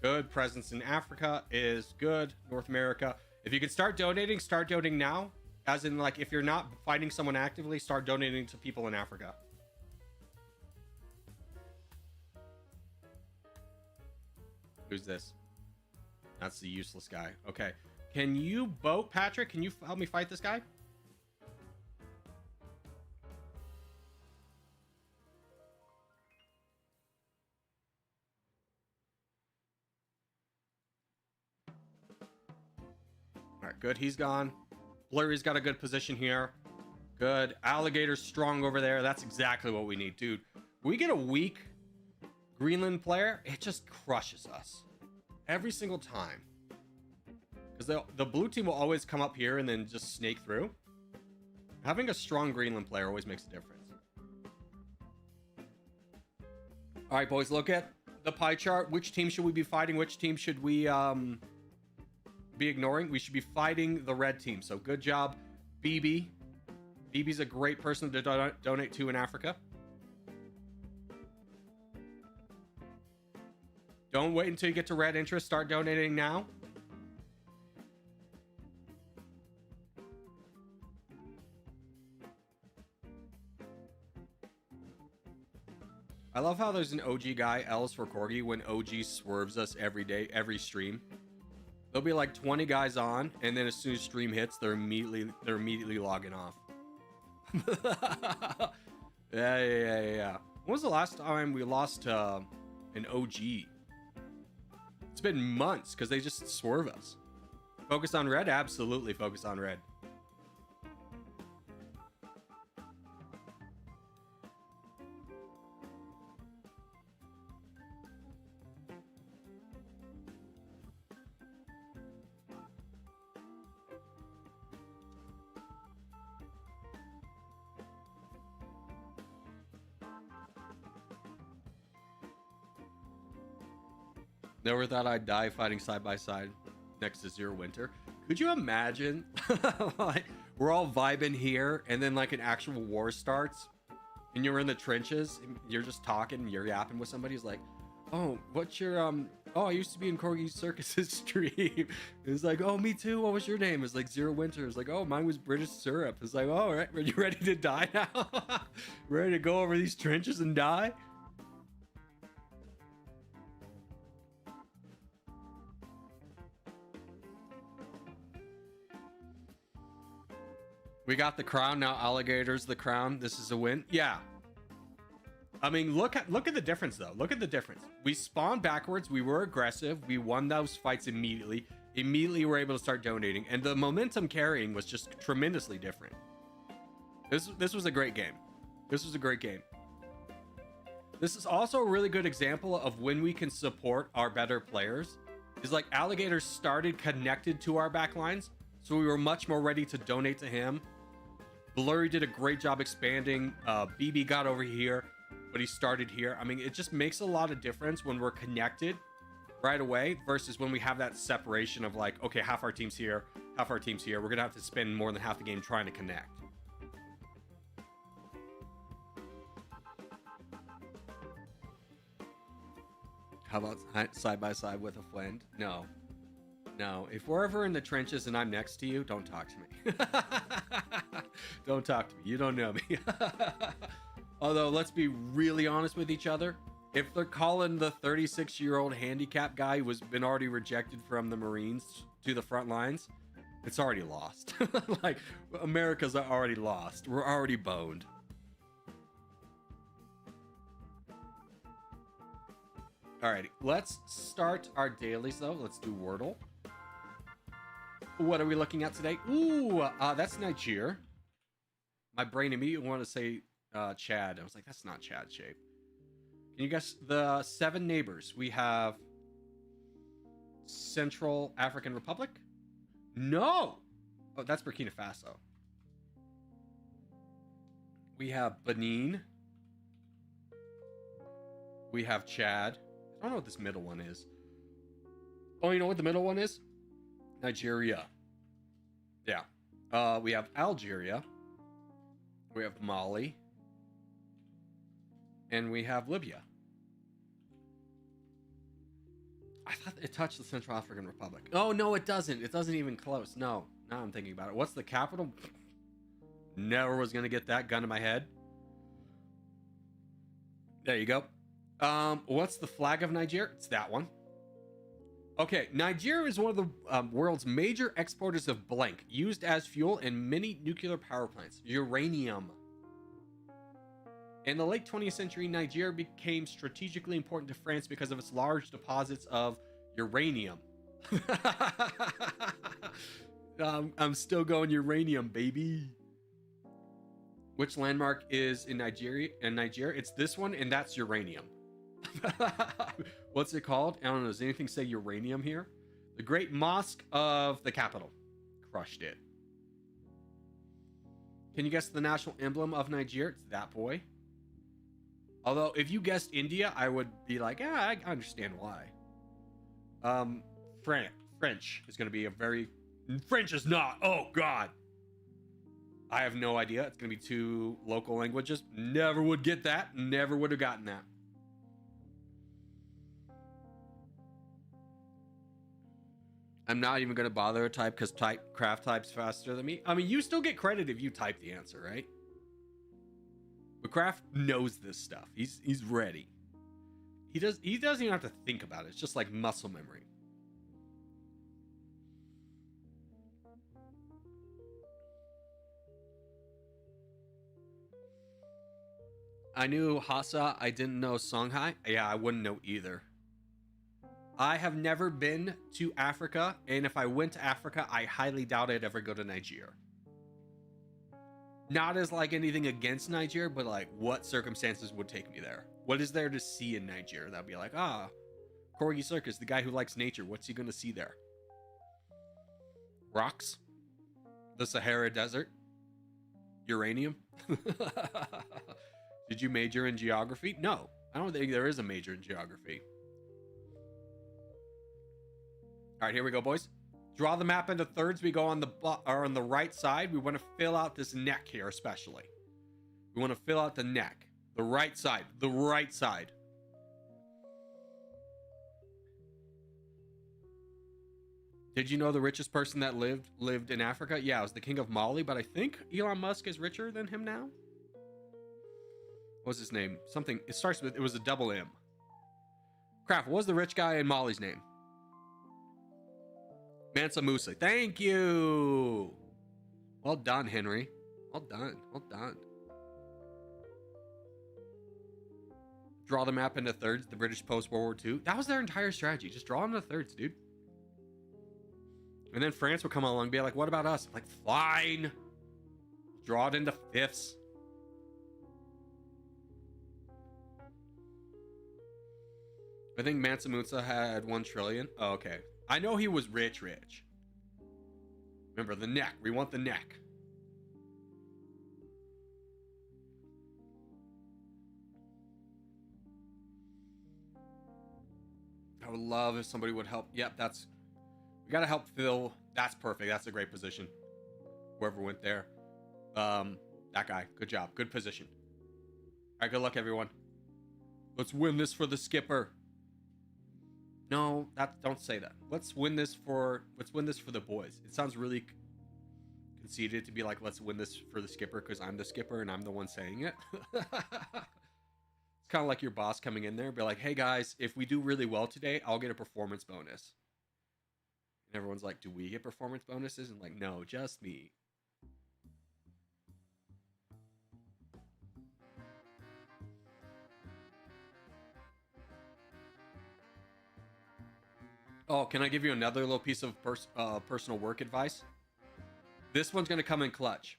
Good. Presence in Africa is good. North America. If you can start donating now. As in, like, if you're not fighting someone actively, start donating to people in Africa. Who's this? That's the useless guy. Okay. Can you boat, Patrick? Can you help me fight this guy? All right, good. He's gone. Blurry's got a good position here. Good. Alligator's strong over there. That's exactly what we need, dude. We get a weak Greenland player, it just crushes us every single time. Because the blue team will always come up here and then just snake through. Having a strong Greenland player always makes a difference. All right, boys, look at the pie chart. Which team should we be fighting? Which team should we be ignoring? We should be fighting the red team. So good job, BB. BB's a great person to donate to in Africa. Don't wait until you get to red interest. Start donating now. I love how there's an OG guy, L's for Corgi, when OG swerves us every day, every stream. There'll be like 20 guys on, and then as soon as stream hits, they're immediately logging off. Yeah. When was the last time we lost an OG? It's been months because they just swerve us. Focus on red? Absolutely focus on red. Never thought I'd die fighting side by side next to Zero Winter. Could you imagine? Like, we're all vibing here, and then like an actual war starts, and you're in the trenches, and you're just talking, you're yapping with somebody who's like, "Oh, what's your Oh, I used to be in Corgi Circus's stream." It's like, "Oh, me too. What was your name?" It's like Zero Winter. It's like, "Oh, mine was British Syrup." It's like, "Oh, right, are you ready to die now? Ready to go over these trenches and die?" We got the crown now. Alligator's the crown. This is a win. Yeah. I mean, look at the difference though. Look at the difference. We spawned backwards. We were aggressive. We won those fights immediately. Immediately we're able to start donating, and the momentum carrying was just tremendously different. This was a great game. This was a great game. This is also a really good example of when we can support our better players. Is like Alligator started connected to our backlines, so we were much more ready to donate to him. Blurry did a great job expanding. BB got over here, but he started here. I mean, it just makes a lot of difference when we're connected right away versus when we have that separation of like, okay, half our team's here, half our team's here. We're gonna have to spend more than half the game trying to connect. How about side by side with a friend? No. No, if we're ever in the trenches and I'm next to you, don't talk to me. Don't talk to me. You don't know me. Although, let's be really honest with each other. If they're calling the 36-year-old handicap guy who's been already rejected from the Marines to the front lines, it's already lost. Like, America's already lost. We're already boned. Alrighty, let's start our dailies though. Let's do Wordle. What are we looking at today? Ooh, that's Niger. My brain immediately wanted to say Chad. I was like, that's not Chad shape. Can you guess the 7 neighbors? We have Central African Republic. No. Oh, that's Burkina Faso. We have Benin. We have Chad. I don't know what this middle one is. Oh, you know what the middle one is? Nigeria. Yeah. We have Algeria. We have Mali. And we have Libya. I thought it touched the Central African Republic. Oh, no, it doesn't. It doesn't even close. No. Now I'm thinking about it. What's the capital? Never was going to get that gun in my head. There you go. What's the flag of Niger? It's that one. Okay, Nigeria is one of the world's major exporters of blank, used as fuel in many nuclear power plants. Uranium. In the late 20th century, Nigeria became strategically important to France because of its large deposits of uranium. I'm still going uranium, baby. Which landmark is in Nigeria? It's this one, and that's uranium. What's it called? I don't know. Does anything say uranium here? The Great Mosque of the capital. Crushed it. Can you guess the national emblem of Nigeria? It's that boy. Although, if you guessed India, I would be like, yeah, I understand why. French is going to be a very... French is not. Oh, God. I have no idea. It's going to be 2 local languages. Never would get that. Never would have gotten that. I'm not even going to bother to type because Craft types faster than me. I mean, you still get credit if you type the answer, right? But Craft knows this stuff. He's ready. He doesn't even have to think about it. It's just like muscle memory. I knew Hassa. I didn't know Songhai. Yeah, I wouldn't know either. I have never been to Africa, and if I went to Africa, I highly doubt I'd ever go to Nigeria. Not as like anything against Nigeria, but like what circumstances would take me there? What is there to see in Nigeria? That'd be like, Corgi Circus, the guy who likes nature. What's he going to see there? Rocks? The Sahara Desert? Uranium? Did you major in geography? No, I don't think there is a major in geography. All right, here we go, boys. Draw the map into thirds. We go on the right side. We want to fill out this neck here, especially. We want to fill out the neck. The right side. The right side. Did you know the richest person that lived in Africa? Yeah, it was the king of Mali, but I think Elon Musk is richer than him now. What's his name? Something. It starts with, it was a double M. Crap, what was the rich guy in Mali's name? Mansa Musa. Thank you. Well done, Henry. Well done. Well done. Draw the map into thirds. The British post-World War II. That was their entire strategy. Just draw them into thirds, dude. And then France would come along and be like, what about us? I'm like, fine. Draw it into fifths. I think Mansa Musa had 1 trillion. Oh, okay. I know he was rich. Remember the neck. We want the neck. I would love if somebody would help. Yep, we gotta help Phil. That's perfect. That's a great position. Whoever went there. That guy. Good job. Good position. All right, good luck, everyone. Let's win this for the skipper. No, don't say that. Let's win this for the boys. It sounds really conceited to be like, let's win this for the skipper because I'm the skipper and I'm the one saying it. It's kind of like your boss coming in there and be like, hey guys, if we do really well today, I'll get a performance bonus. And everyone's like, do we get performance bonuses? And like, no, just me. Oh, can I give you another little piece of personal work advice? This one's going to come in clutch.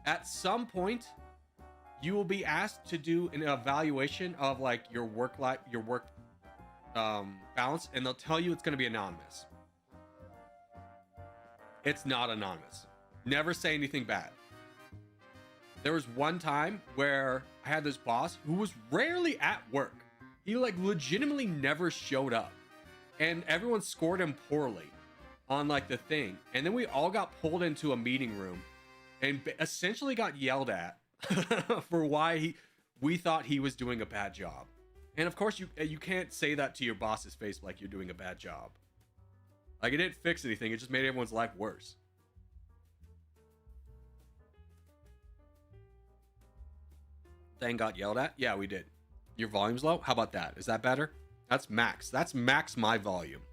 At some point, you will be asked to do an evaluation of like your work balance, and they'll tell you it's going to be anonymous. It's not anonymous. Never say anything bad. There was one time where I had this boss who was rarely at work. He like legitimately never showed up. And everyone scored him poorly on like the thing. And then we all got pulled into a meeting room and essentially got yelled at for why we thought he was doing a bad job. And of course you can't say that to your boss's face like you're doing a bad job. Like it didn't fix anything. It just made everyone's life worse. Thing got yelled at? Yeah, we did. Your volume's low? How about that? Is that better? That's max. That's max my volume.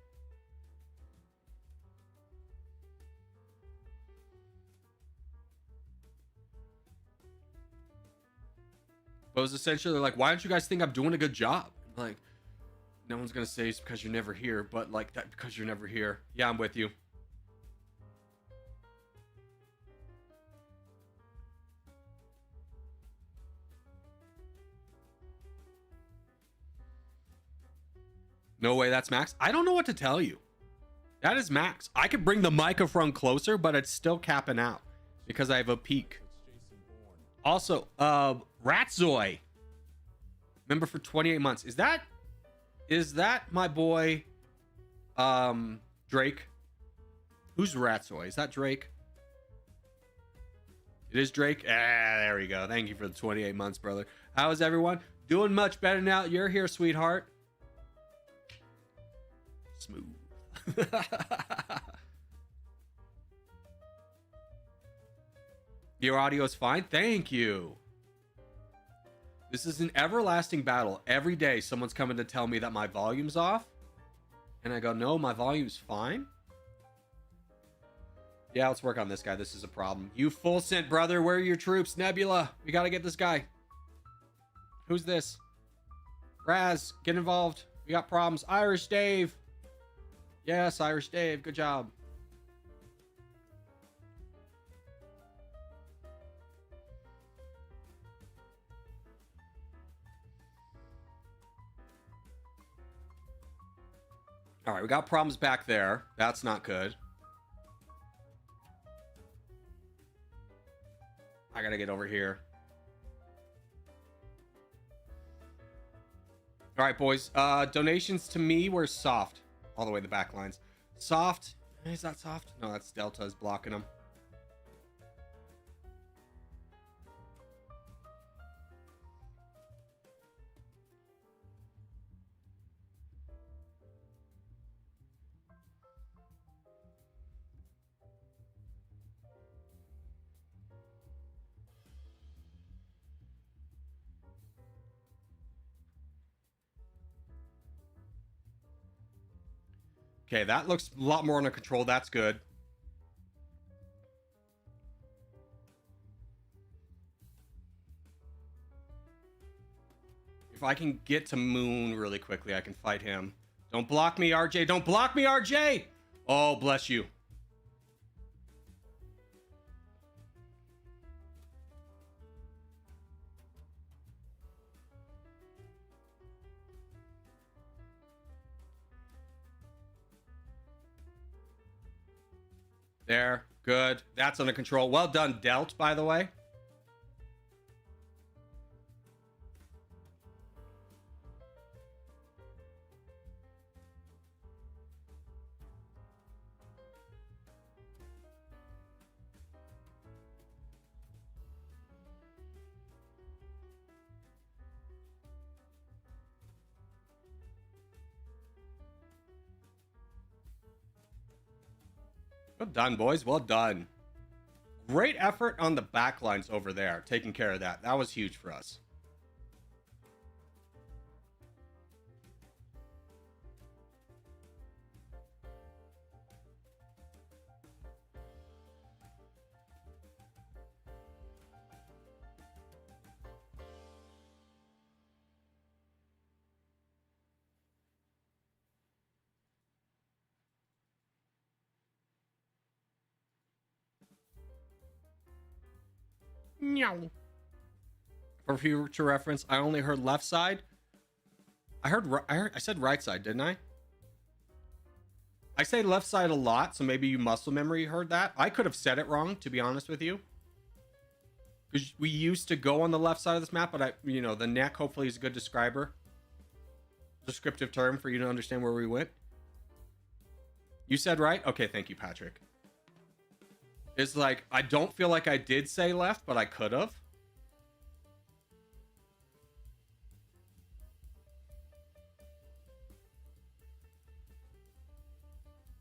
But it was essentially like, why don't you guys think I'm doing a good job? Like, no one's gonna say it's because you're never here, but like that because you're never here. Yeah, I'm with you. No way, that's Max. I don't know what to tell you. That is Max. I could bring the microphone closer, but it's still capping out because I have a peak. Also, Ratzoy. Member for 28 months. Is that my boy Drake? Who's Ratzoy? Is that Drake? It is Drake. Ah, there we go. Thank you for the 28 months, brother. How is everyone? Doing much better now. You're here, sweetheart. Smooth. Your audio is fine. Thank you. This is an everlasting battle. Every day someone's coming to tell me that my volume's off. And I go, no, my volume's fine. Yeah, let's work on this guy. This is a problem. You full sent, brother. Where are your troops? Nebula. We got to get this guy. Who's this? Raz, get involved. We got problems. Irish Dave. Yes, Irish Dave. Good job. All right, we got problems back there. That's not good. I gotta get over here. All right, boys. Donations to me were soft. All the way to the back lines. Soft. Is that soft? No, that's Delta is blocking them. Okay, that looks a lot more under control. That's good. If I can get to Moon really quickly, I can fight him. Don't block me, RJ. Don't block me, RJ! Oh, bless you. There. Good. That's under control. Well done, Delt, by the way. Well done, boys. Well done. Great effort on the back lines over there, taking care of that. That was huge for us. No. For future reference, I only heard left side. I said right side, didn't I? I say left side a lot, so maybe you muscle memory heard that. I could have said it wrong, to be honest with you. Because we used to go on the left side of this map, but the neck hopefully is a good descriptive term for you to understand where we went. You said right? Okay, thank you, Patrick. It's like, I don't feel like I did say left, but I could have.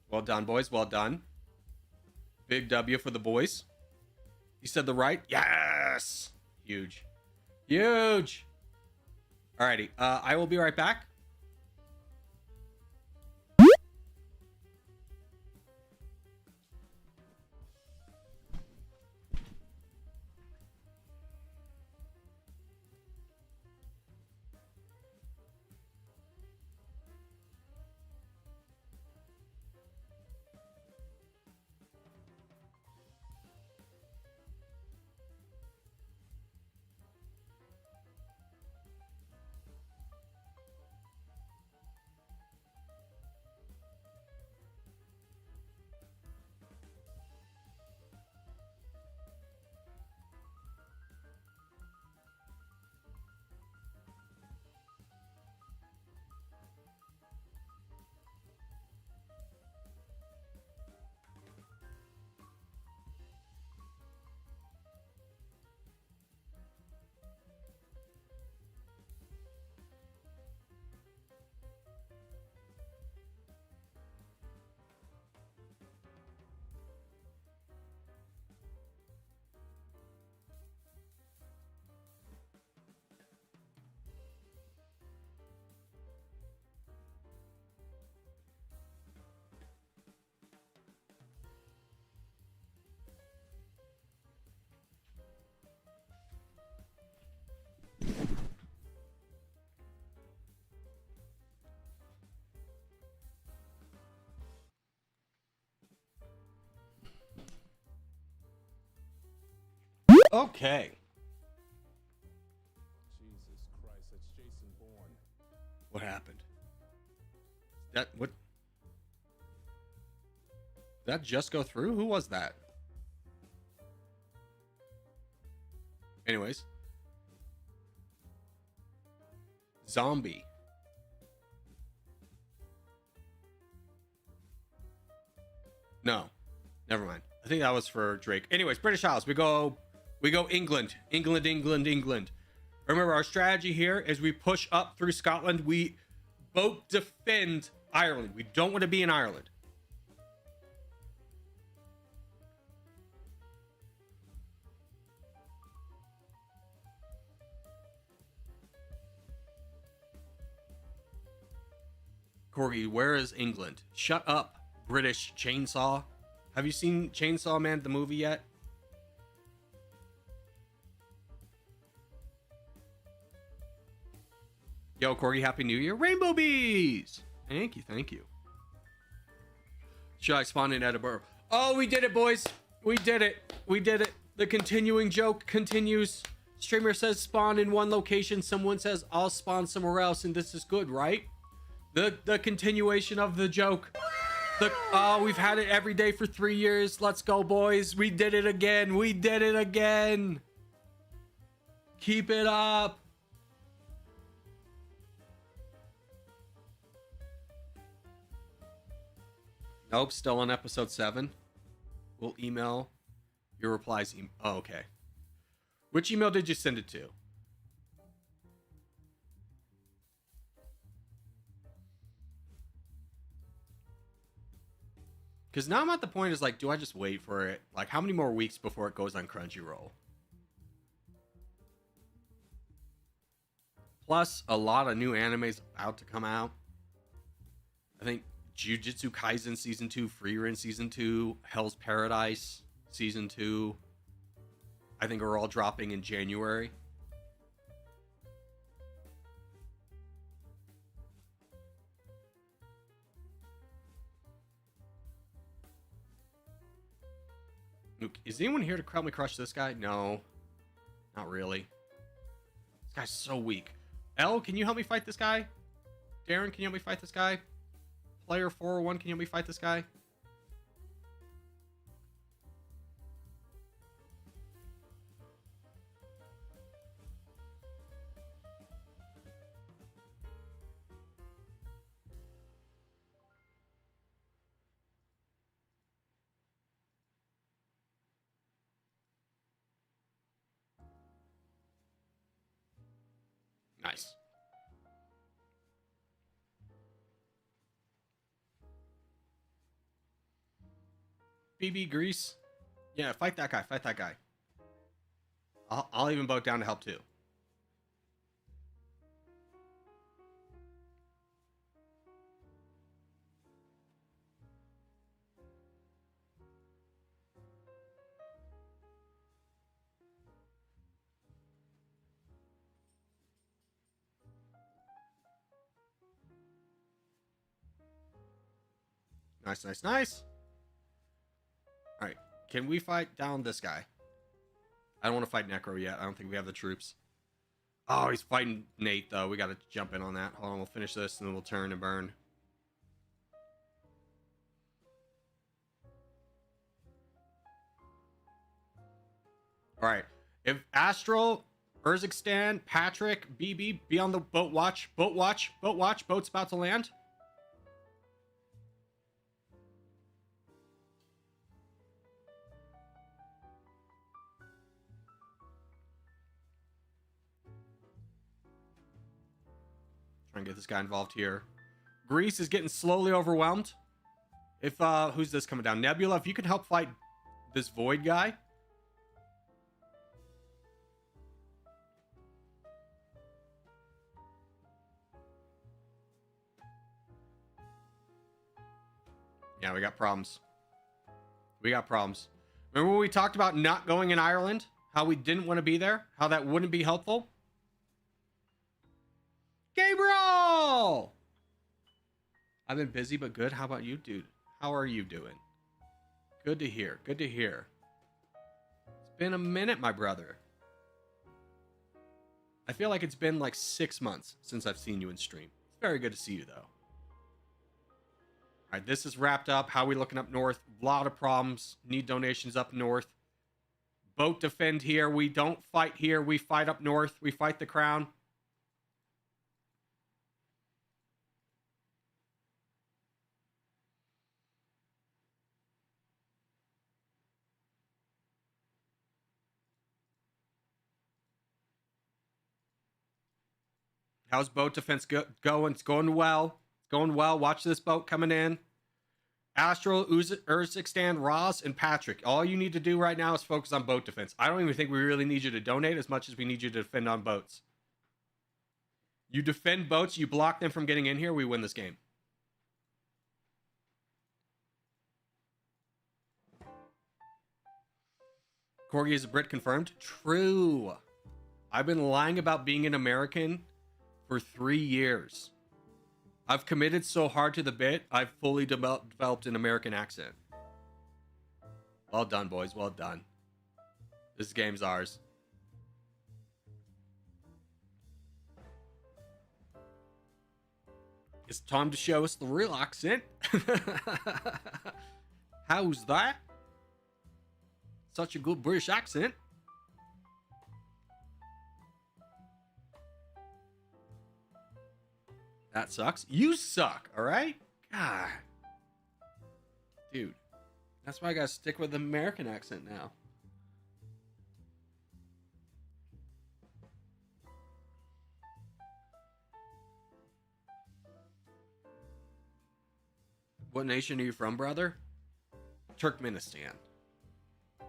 Well done, boys. Well done. Big W for the boys. You said the right? Yes! Huge. Huge! Alrighty. I will be right back. Okay. Jesus Christ, that's Jason Bourne. What happened? That what? Did that just go through? Who was that? Anyways. Zombie. No. Never mind. I think that was for Drake. Anyways, British Isles. We go England. England. Remember, our strategy here is we push up through Scotland. We both defend Ireland. We don't want to be in Ireland. Corgi, where is England? Shut up, British Chainsaw. Have you seen Chainsaw Man, the movie, yet? Yo, Corgi, Happy New Year. Rainbow Bees! Thank you. Should I spawn in Edinburgh? Oh, we did it, boys. We did it. The continuing joke continues. Streamer says spawn in one location. Someone says I'll spawn somewhere else, and this is good, right? The continuation of the joke. We've had it every day for 3 years. Let's go, boys. We did it again. Keep it up. Nope, still on episode 7. We'll email your replies. Oh, okay. Which email did you send it to? Because now I'm at the point is like, do I just wait for it? Like, how many more weeks before it goes on Crunchyroll? Plus, a lot of new animes about to come out. I think Jujutsu Kaisen Season 2, Frieren Season 2, Hell's Paradise Season 2, I think are all dropping in January. Is anyone here to help me crush this guy? No. Not really. This guy's so weak. L, can you help me fight this guy? Darren, can you help me fight this guy? Player 401, can you help me fight this guy? Nice. BB Grease. Yeah, fight that guy. I'll even boat down to help too. Nice. All right, can we fight down this guy? I don't want to fight Necro yet. I don't think we have the troops. Oh, he's fighting Nate, though. We got to jump in on that. Hold on, we'll finish this, and then we'll turn and burn. All right. If Astral, Urzikstan, Patrick, BB, be on the boat watch. Boat's about to land. Try and get this guy involved here. Greece is getting slowly overwhelmed. If who's this coming down? Nebula, if you can help fight this Void guy. Yeah, we got problems. Remember when we talked about not going in Ireland? How we didn't want to be there? How that wouldn't be helpful? Gabriel! I've been busy but good. How about you, dude? How are you doing? Good to hear. It's been a minute, my brother. I feel like it's been like 6 months since I've seen you in stream. It's very good to see you, though. All right, this is wrapped up. How are we looking up north? A lot of problems. Need donations up north. Boat defend here. We don't fight here. We fight up north. We fight the crown. How's boat defense going? It's going well. It's going well. Watch this boat coming in. Astral, Urzikstan, Roz, and Patrick. All you need to do right now is focus on boat defense. I don't even think we really need you to donate as much as we need you to defend on boats. You defend boats, you block them from getting in here, we win this game. Corgi is a Brit confirmed. True. I've been lying about being an American for 3 years. I've committed so hard to the bit, I've fully developed an American accent. Well done, boys. Well done. This game's ours. It's time to show us the real accent. How's that? Such a good British accent. That sucks. You suck, all right? God. Dude. That's why I gotta stick with the American accent now. What nation are you from, brother? Turkmenistan.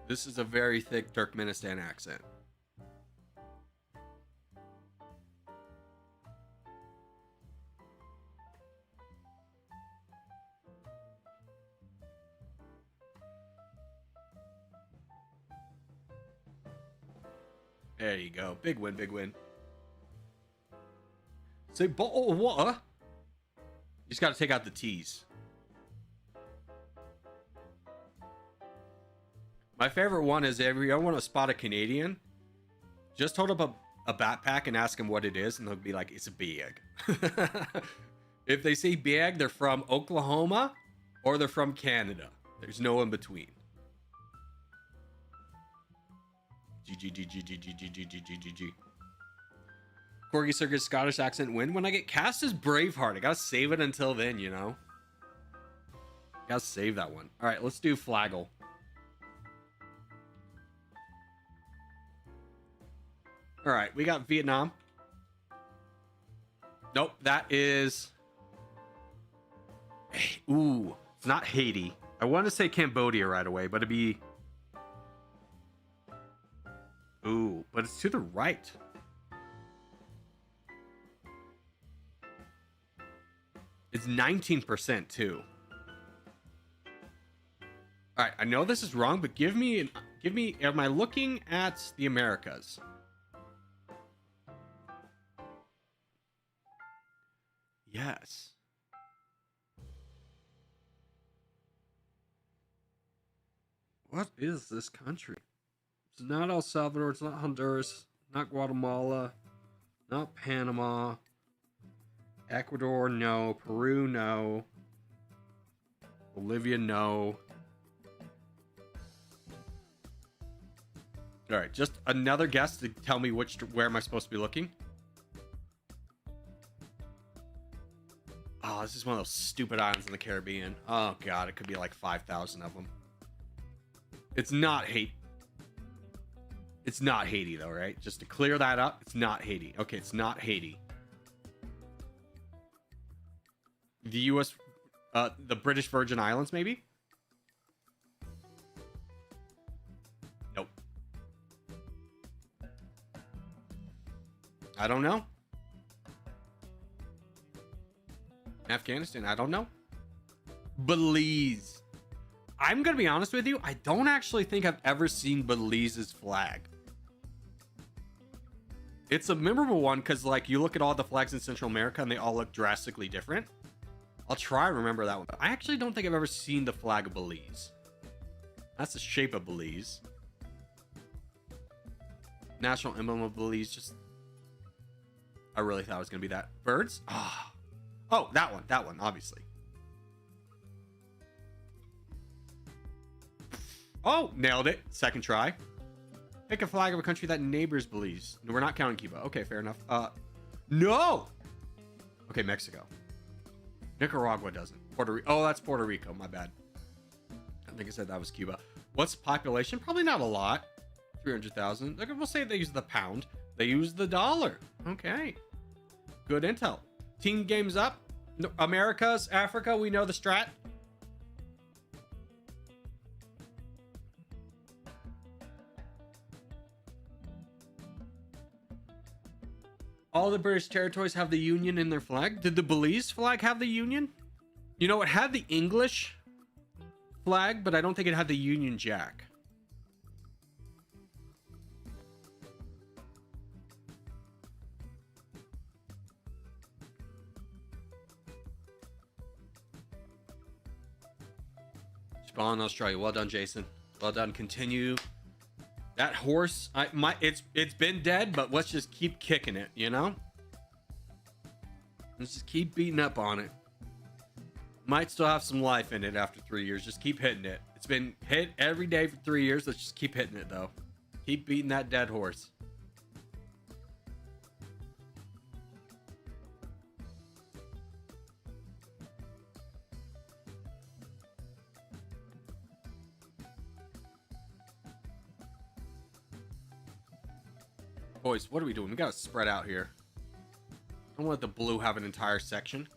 This is a very thick Turkmenistan accent. There you go. Big win, big win. Say bottle of water. You just got to take out the T's. My favorite one is if you want to spot a Canadian, just hold up a backpack and ask them what it is, and they'll be like, it's a bag. If they say bag, they're from Oklahoma or they're from Canada. There's no in between. GG. Corgi Circus Scottish accent win. When I get cast as Braveheart, I gotta save it until then, you know? Gotta save that one. Alright, let's do Flagel. Alright, we got Vietnam. Nope, that is... Ooh, it's not Haiti. I wanted to say Cambodia right away, but it'd be... Ooh, but it's to the right. It's 19% too. All right, I know this is wrong, but give me, am I looking at the Americas? Yes. What is this country? It's not El Salvador, it's not Honduras, not Guatemala, not Panama, Ecuador, no, Peru, no, Bolivia, no. All right, just another guess to tell me where am I supposed to be looking? Oh, this is one of those stupid islands in the Caribbean. Oh god, it could be like 5,000 of them. It's not Haiti. It's not Haiti, though, right? Just to clear that up, it's not Haiti. Okay, it's not Haiti. The U.S., the British Virgin Islands, maybe? Nope. I don't know. Afghanistan, I don't know. Belize. I'm going to be honest with you, I don't actually think I've ever seen Belize's flag. It's a memorable one because, like, you look at all the flags in Central America and they all look drastically different. I'll try to remember that one. But I actually don't think I've ever seen the flag of Belize. That's the shape of Belize. National emblem of Belize. Just, I really thought it was gonna be that. Birds? Ah. Oh, that one, obviously. Oh, nailed it. Second try. Pick a flag of a country that neighbors Belize. No, we're not counting Cuba. Okay, fair enough. No. Okay, Mexico. Nicaragua doesn't. Puerto Rico. Oh, that's Puerto Rico. My bad. I think I said that was Cuba. What's population? Probably not a lot. 300,000. Like, we'll say they use the pound. They use the dollar. Okay. Good intel. Team games up. Americas, Africa. We know the strat. All the British territories have the Union in their flag. Did the Belize flag have the Union? You know, it had the English flag, but I don't think it had the Union Jack. Spawn, Australia. Well done, Jason. Well done. Continue. That horse, it's been dead, but let's just keep kicking it, you know? Let's just keep beating up on it. Might still have some life in it after 3 years. Just keep hitting it. It's been hit every day for 3 years. Let's just keep hitting it, though. Keep beating that dead horse. Boys, what are we doing? We gotta spread out here. Don't let the blue have an entire section.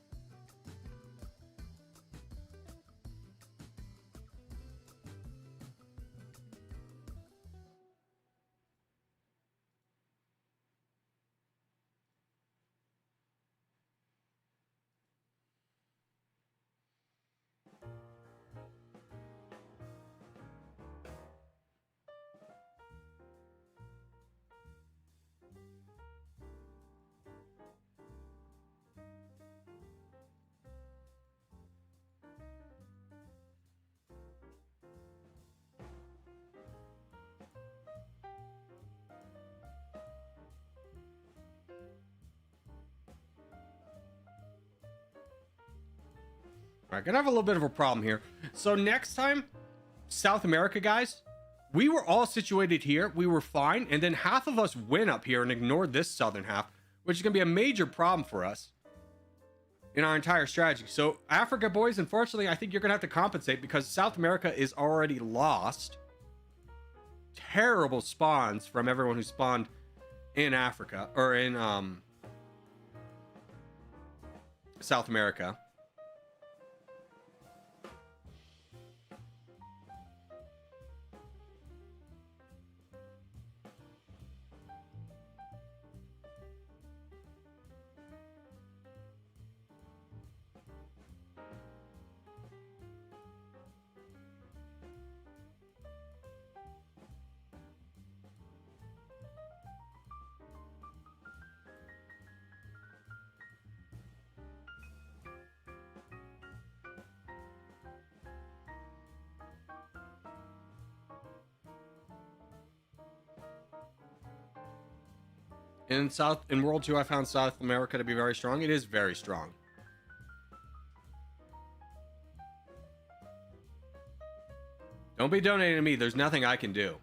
All right, gonna have a little bit of a problem here. So next time, South America, guys, we were all situated here. We were fine. And then half of us went up here and ignored this southern half, which is gonna be a major problem for us in our entire strategy. So Africa, boys, unfortunately, I think you're gonna have to compensate because South America is already lost. Terrible spawns from everyone who spawned in Africa or in South America. In World 2, I found South America to be very strong. It is very strong. Don't be donating to me. There's nothing I can do.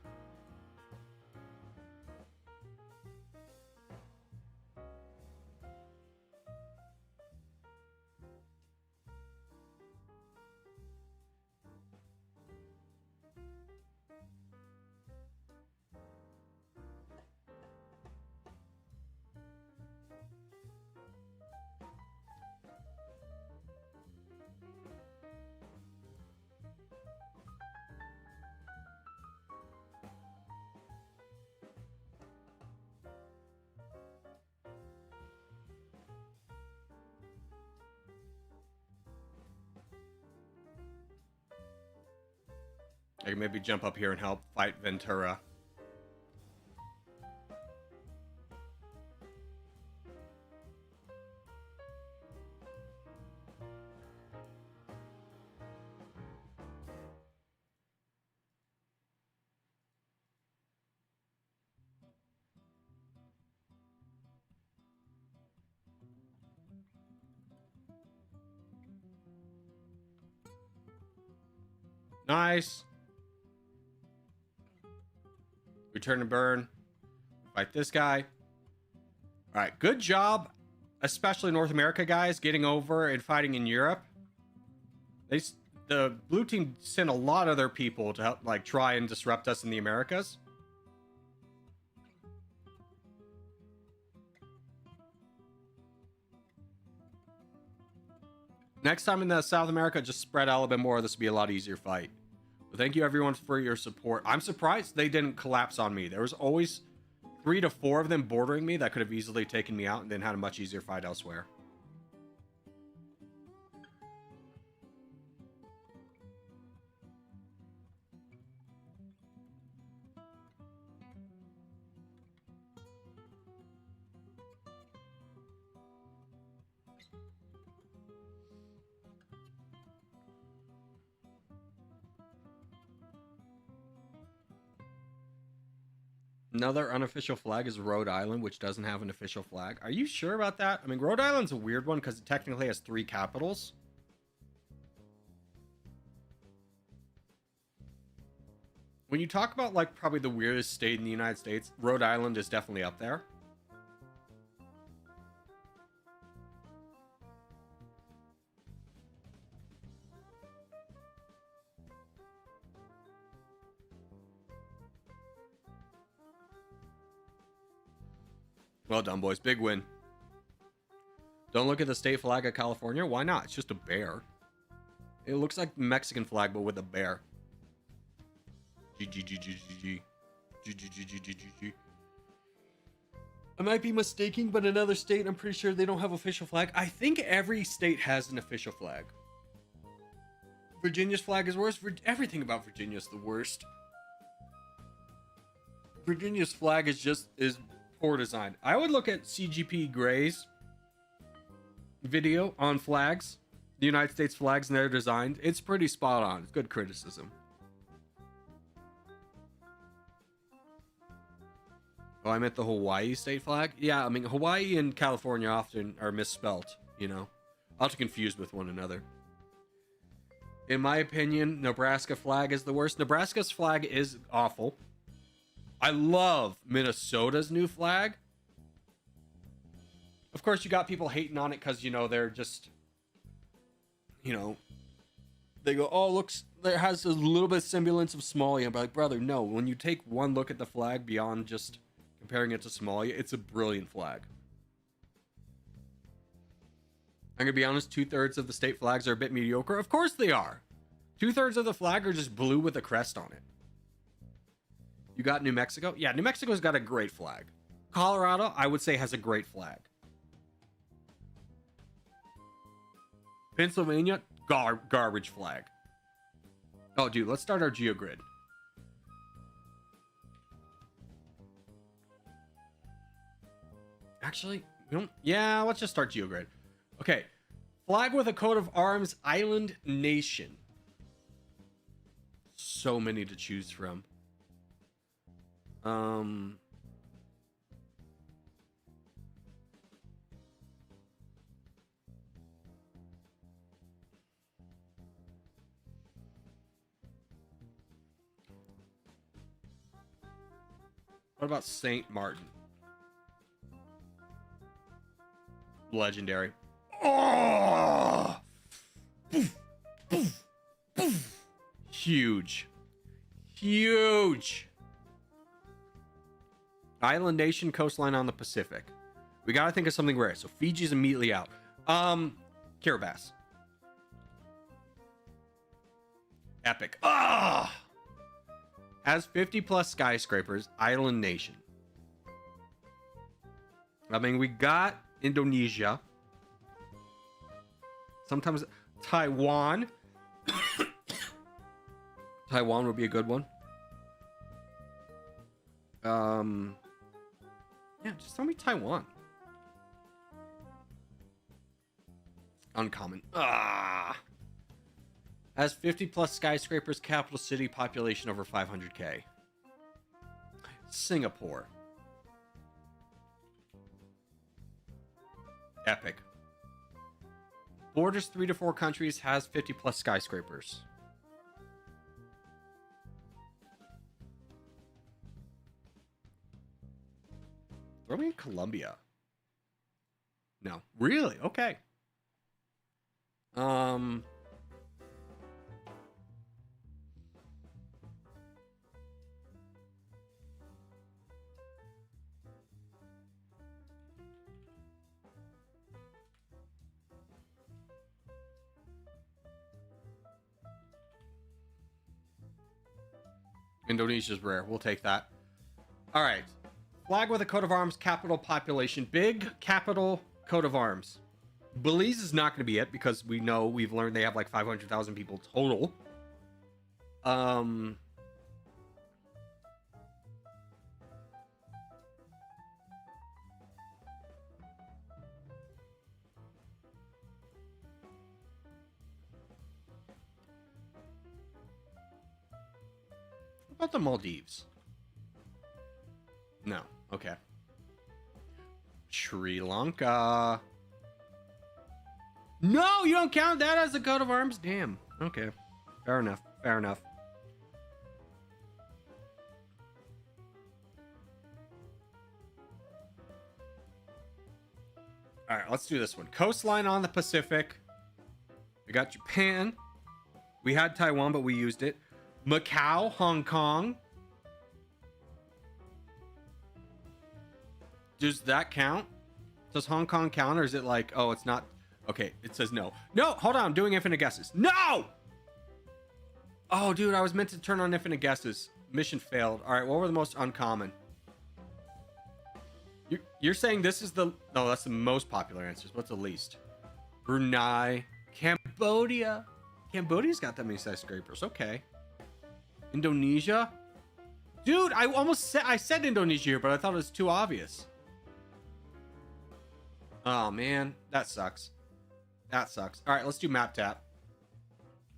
I can maybe jump up here and help fight Ventura. Nice. Return to burn. Fight this guy. All right, good job, especially North America guys, getting over and fighting in Europe. The blue team sent a lot of their people to help, like, try and disrupt us in the Americas. Next time in the South America, just spread out a little bit more. This will be a lot easier fight. But thank you everyone for your support. I'm surprised they didn't collapse on me. There was always 3 to 4 of them bordering me that could have easily taken me out and then had a much easier fight elsewhere. Another unofficial flag is Rhode Island, which doesn't have an official flag. Are you sure about that? I mean, Rhode Island's a weird one because it technically has 3 capitals. When you talk about, like, probably the weirdest state in the United States, Rhode Island is definitely up there. Well done, boys. Big win. Don't look at the state flag of California. Why not? It's just a bear. It looks like the Mexican flag, but with a bear. GG. I might be mistaken, but another state, I'm pretty sure they don't have official flag. I think every state has an official flag. Virginia's flag is worse. Everything about Virginia is the worst. Virginia's flag is poor design. I would look at CGP Gray's video on flags, the United States flags and their design. It's pretty spot on. It's good criticism. Oh, I meant the Hawaii state flag. Yeah, I mean, Hawaii and California often are misspelt, you know, often confused with one another. In my opinion, Nebraska flag is the worst. Nebraska's flag is awful. I love Minnesota's new flag. Of course, you got people hating on it because, you know, they're just, you know, they go, oh, looks, there has a little bit of semblance of Somalia. I'm like, brother, no. When you take one look at the flag beyond just comparing it to Somalia, it's a brilliant flag. I'm going to be honest, 2/3 of the state flags are a bit mediocre. Of course they are. 2/3 of the flag are just blue with a crest on it. You got New Mexico? Yeah, New Mexico's got a great flag. Colorado, I would say, has a great flag. Pennsylvania, garbage flag. Oh, dude, let's start our GeoGrid. Actually, we don't... Yeah, let's just start GeoGrid. Okay. Flag with a coat of arms, island nation. So many to choose from. What about Saint Martin? Legendary. Oh! Poof, poof, poof. Huge. Huge. Island nation, coastline on the Pacific. We gotta think of something rare. So Fiji's immediately out. Kiribati. Epic. Ah! Has 50 plus skyscrapers. Island nation. I mean, we got Indonesia. Sometimes Taiwan. Taiwan would be a good one. Yeah, just tell me Taiwan. Uncommon. Ah. Has 50 plus skyscrapers, capital city, population over 500k. Singapore. Epic. Borders 3 to 4 countries, has 50 plus skyscrapers. Throw me in Colombia. No. Really? Okay. Indonesia's rare. We'll take that. All right. Flag with a coat of arms, capital, population. Big capital, coat of arms. Belize is not going to be it because we've learned they have like 500,000 people total. What about the Maldives? No. Okay. Sri Lanka. No, you don't count that as a coat of arms? Damn. Okay. Fair enough. Fair enough. All right, let's do this one. Coastline on the Pacific. We got Japan. We had Taiwan, but we used it. Macau, Hong Kong. Does that count? Does Hong Kong count, or is it like, oh, it's not? Okay, it says no. No, hold on, I'm doing infinite guesses. No! Oh, dude, I was meant to turn on infinite guesses. Mission failed. All right, what were the most uncommon? You're saying this is the... No, that's the most popular answers. What's the least? Brunei. Cambodia. Cambodia's got that many skyscrapers. Okay. Indonesia. Dude, I said Indonesia here, but I thought it was too obvious. Oh, man. That sucks. That sucks. All right, let's do map tap.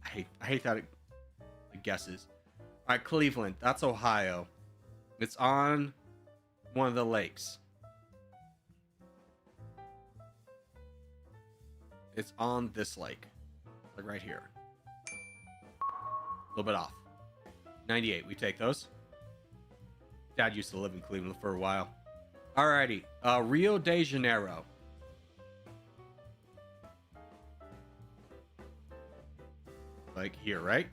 I hate that it guesses. All right, Cleveland. That's Ohio. It's on one of the lakes. It's on this lake. Like right here. A little bit off. 98. We take those. Dad used to live in Cleveland for a while. Alrighty. Rio de Janeiro. Like here, right?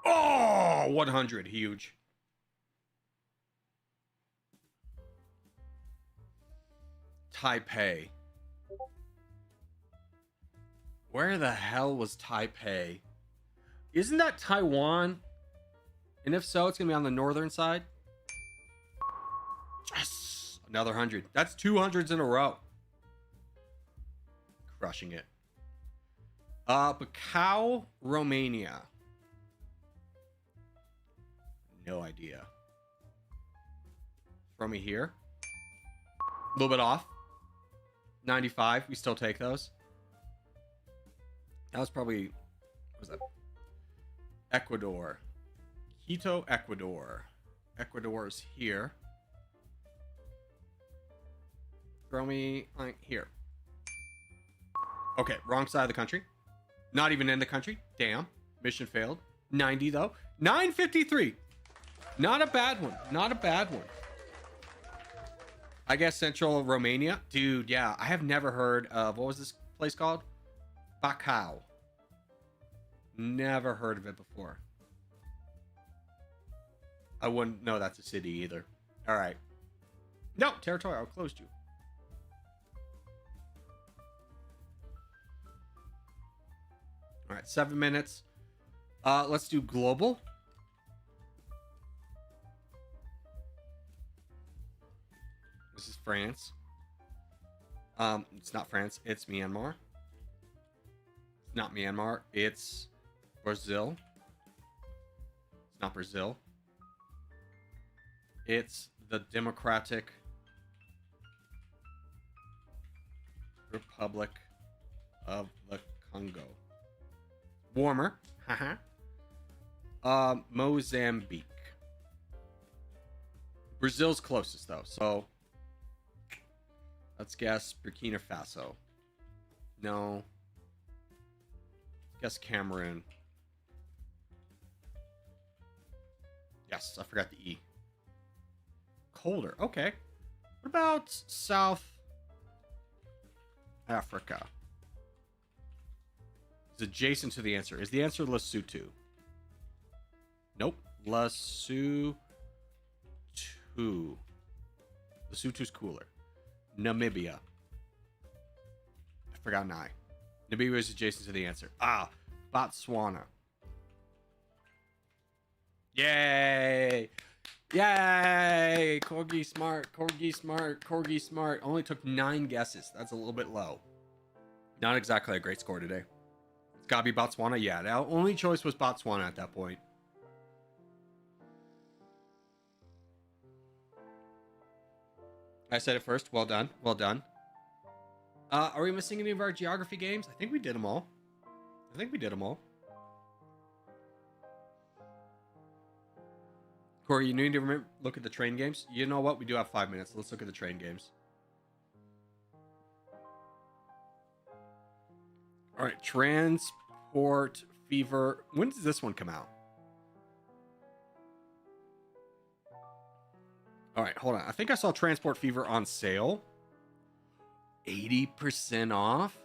Oh, 100. Huge. Taipei. Where the hell was Taipei? Isn't that Taiwan? And if so, it's going to be on the northern side. Yes! Another 100. That's 200s in a row. Crushing it. Bacau, Romania. No idea. Throw me here. A little bit off. 95. We still take those. That was probably... What was that? Ecuador. Quito, Ecuador. Ecuador is here. Throw me like here. Okay, wrong side of the country. Not even in the country. Damn. Mission failed. 90 though. 953. Not a bad one. Not a bad one. I guess Central Romania. Dude, yeah. I have never heard of... What was this place called? Bacau. Never heard of it before. I wouldn't know that's a city either. All right. No, territorial. Closed you. All right, 7 minutes. Let's do global. This is France. It's not France. It's Myanmar. It's not Myanmar. It's Brazil. It's not Brazil. It's the Democratic Republic of the Congo. Warmer. Haha. Mozambique. Brazil's closest though, so let's guess Burkina Faso. No. Guess Cameroon. Yes, I forgot the E. Colder. Okay. What about South Africa? It's adjacent to the answer. Is the answer Lesotho? Nope. Lesotho. Lesotho's cooler. Namibia. I forgot an I. Namibia is adjacent to the answer. Ah, Botswana. Yay! Yay! Corgi smart, Corgi smart, Corgi smart. Only took 9 guesses. That's a little bit low. Not exactly a great score today. It's gotta be Botswana. Yeah, the only choice was Botswana at that point. I said it first. Well done. Well done. Are we missing any of our geography games? I think we did them all. Corey, you need to look at the train games. You know what? We do have 5 minutes. Let's look at the train games. All right. Transport Fever. When does this one come out? All right. Hold on. I think I saw Transport Fever on sale. 80% off.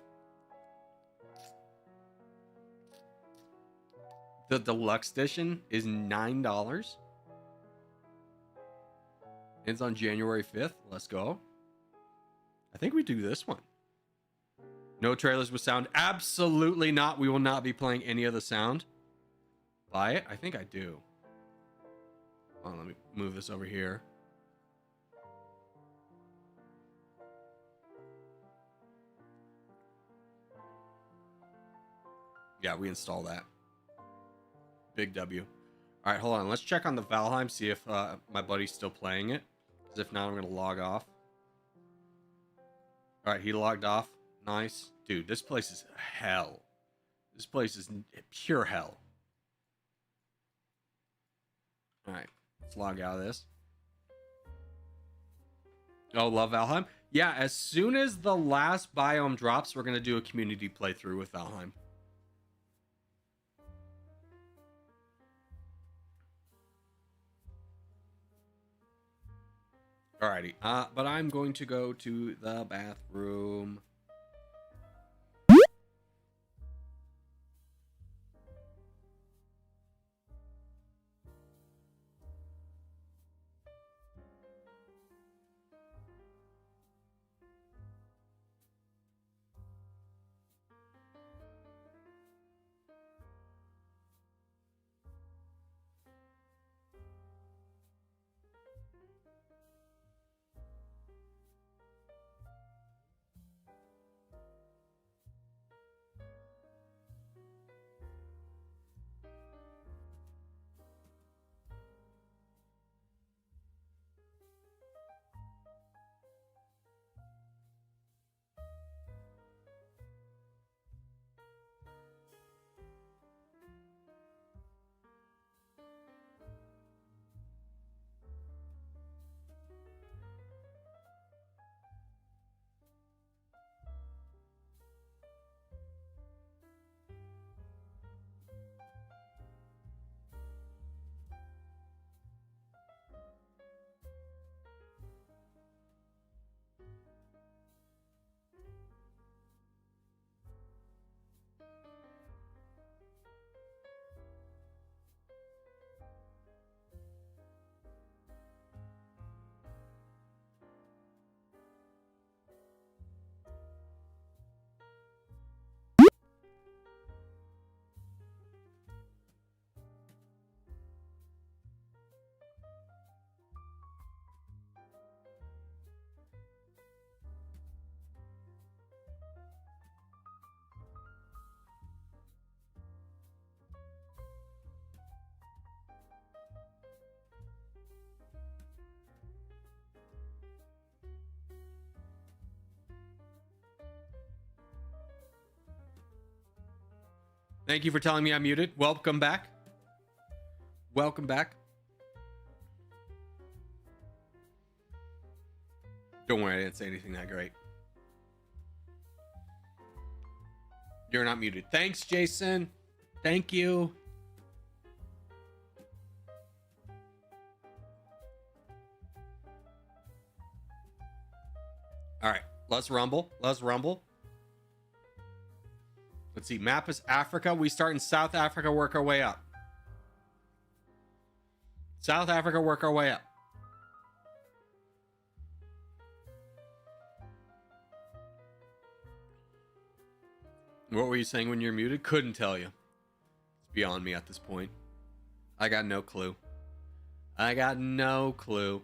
The deluxe edition is $9. Ends on January 5th. Let's go. I think we do this one. No trailers with sound. Absolutely not. We will not be playing any of the sound. Buy it? I think I do. Hold on, let me move this over here. Yeah, we install that. Big W. All right, hold on. Let's check on the Valheim, see if my buddy's still playing it. Because if not, I'm going to log off. All right, he logged off. Nice. Dude, this place is hell. This place is pure hell. All right, let's log out of this. Oh, love Valheim? Yeah, as soon as the last biome drops, we're going to do a community playthrough with Valheim. Alrighty, but I'm going to go to the bathroom. Thank you for telling me I'm muted. Welcome back. Welcome back. Don't worry, I didn't say anything that great. You're not muted. Thanks, Jason. Thank you. All right, let's rumble. Let's rumble. Let's see. Map is Africa. We start in South Africa, work our way up. South Africa, work our way up. What were you saying when you're muted? Couldn't tell you. It's beyond me at this point. I got no clue. I got no clue.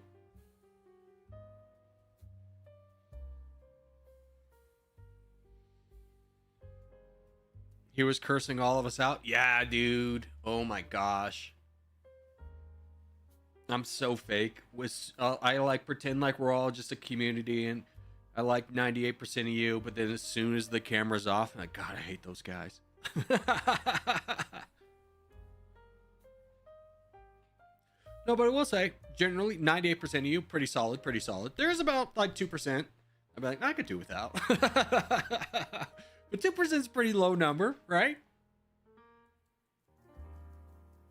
He was cursing all of us out? Yeah, dude. Oh my gosh. I'm so fake. I like pretend like we're all just a community, and I like 98% of you, but then as soon as the camera's off, I'm like, God, I hate those guys. No, but I will say, generally, 98% of you, pretty solid, pretty solid. There's about like 2%. I'd be like, I could do without. But 2% is a pretty low number, right?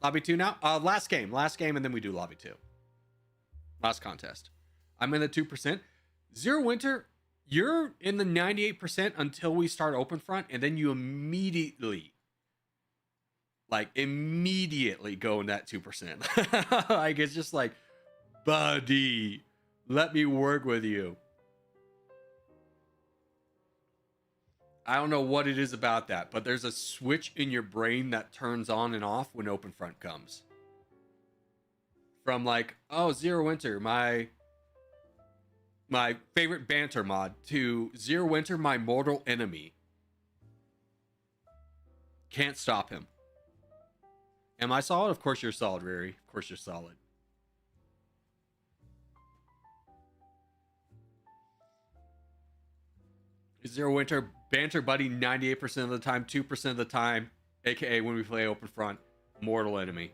Lobby 2 now? Last game, and then we do Lobby 2. Last contest. I'm in the 2%. Zero Winter, you're in the 98% until we start open front, and then you immediately go in that 2%. Like, it's just like, buddy, let me work with you. I don't know what it is about that, but there's a switch in your brain that turns on and off when open front comes. From like, oh, Zero Winter, my favorite banter mod, to Zero Winter, my mortal enemy. Can't stop him. Am I solid? Of course you're solid, Riri. Of course you're solid. Zero Winter, banter buddy 98% of the time, 2% of the time, aka when we play open front, mortal enemy.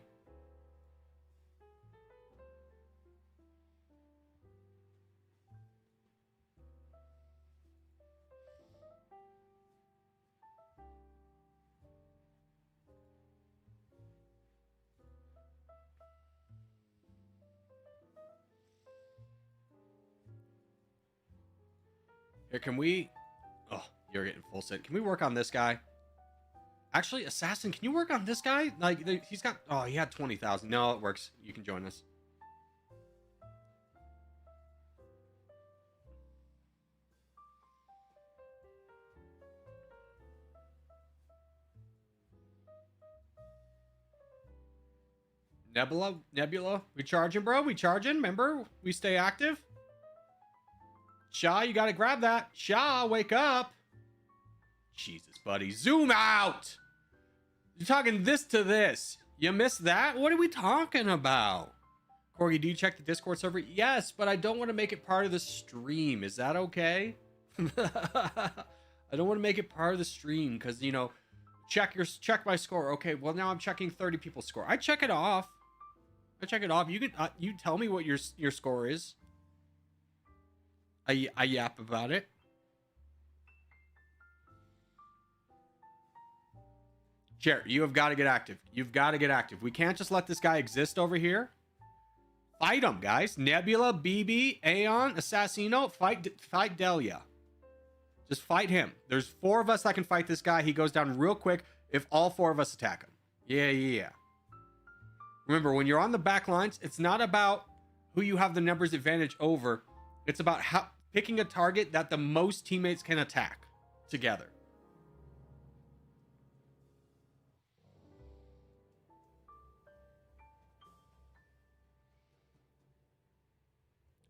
Here, can we... Oh, you're getting full set. Can we work on this guy? Actually, Assassin, can you work on this guy? Like, he's got... Oh, he had 20,000. No, it works. You can join us. Nebula, we charging, bro? We charging? Remember, we stay active. Shaw, you gotta grab that. Shaw, wake up. Jesus, buddy, zoom out. You're talking this to this. You missed that? What are we talking about? Corgi, do you check the Discord server? Yes, but I don't want to make it part of the stream. Is that okay? I don't want to make it part of the stream because, you know, check my score. Okay, well, now I'm checking 30 people's score. I check it off. You tell me what your score is. I yap about it. Jared, you have got to get active. You've got to get active. We can't just let this guy exist over here. Fight him, guys. Nebula, BB, Aeon, Assassino, fight Delia. Just fight him. There's 4 of us that can fight this guy. He goes down real quick if all 4 of us attack him. Yeah. Remember, when you're on the back lines, it's not about who you have the numbers advantage over. It's about picking a target that the most teammates can attack together.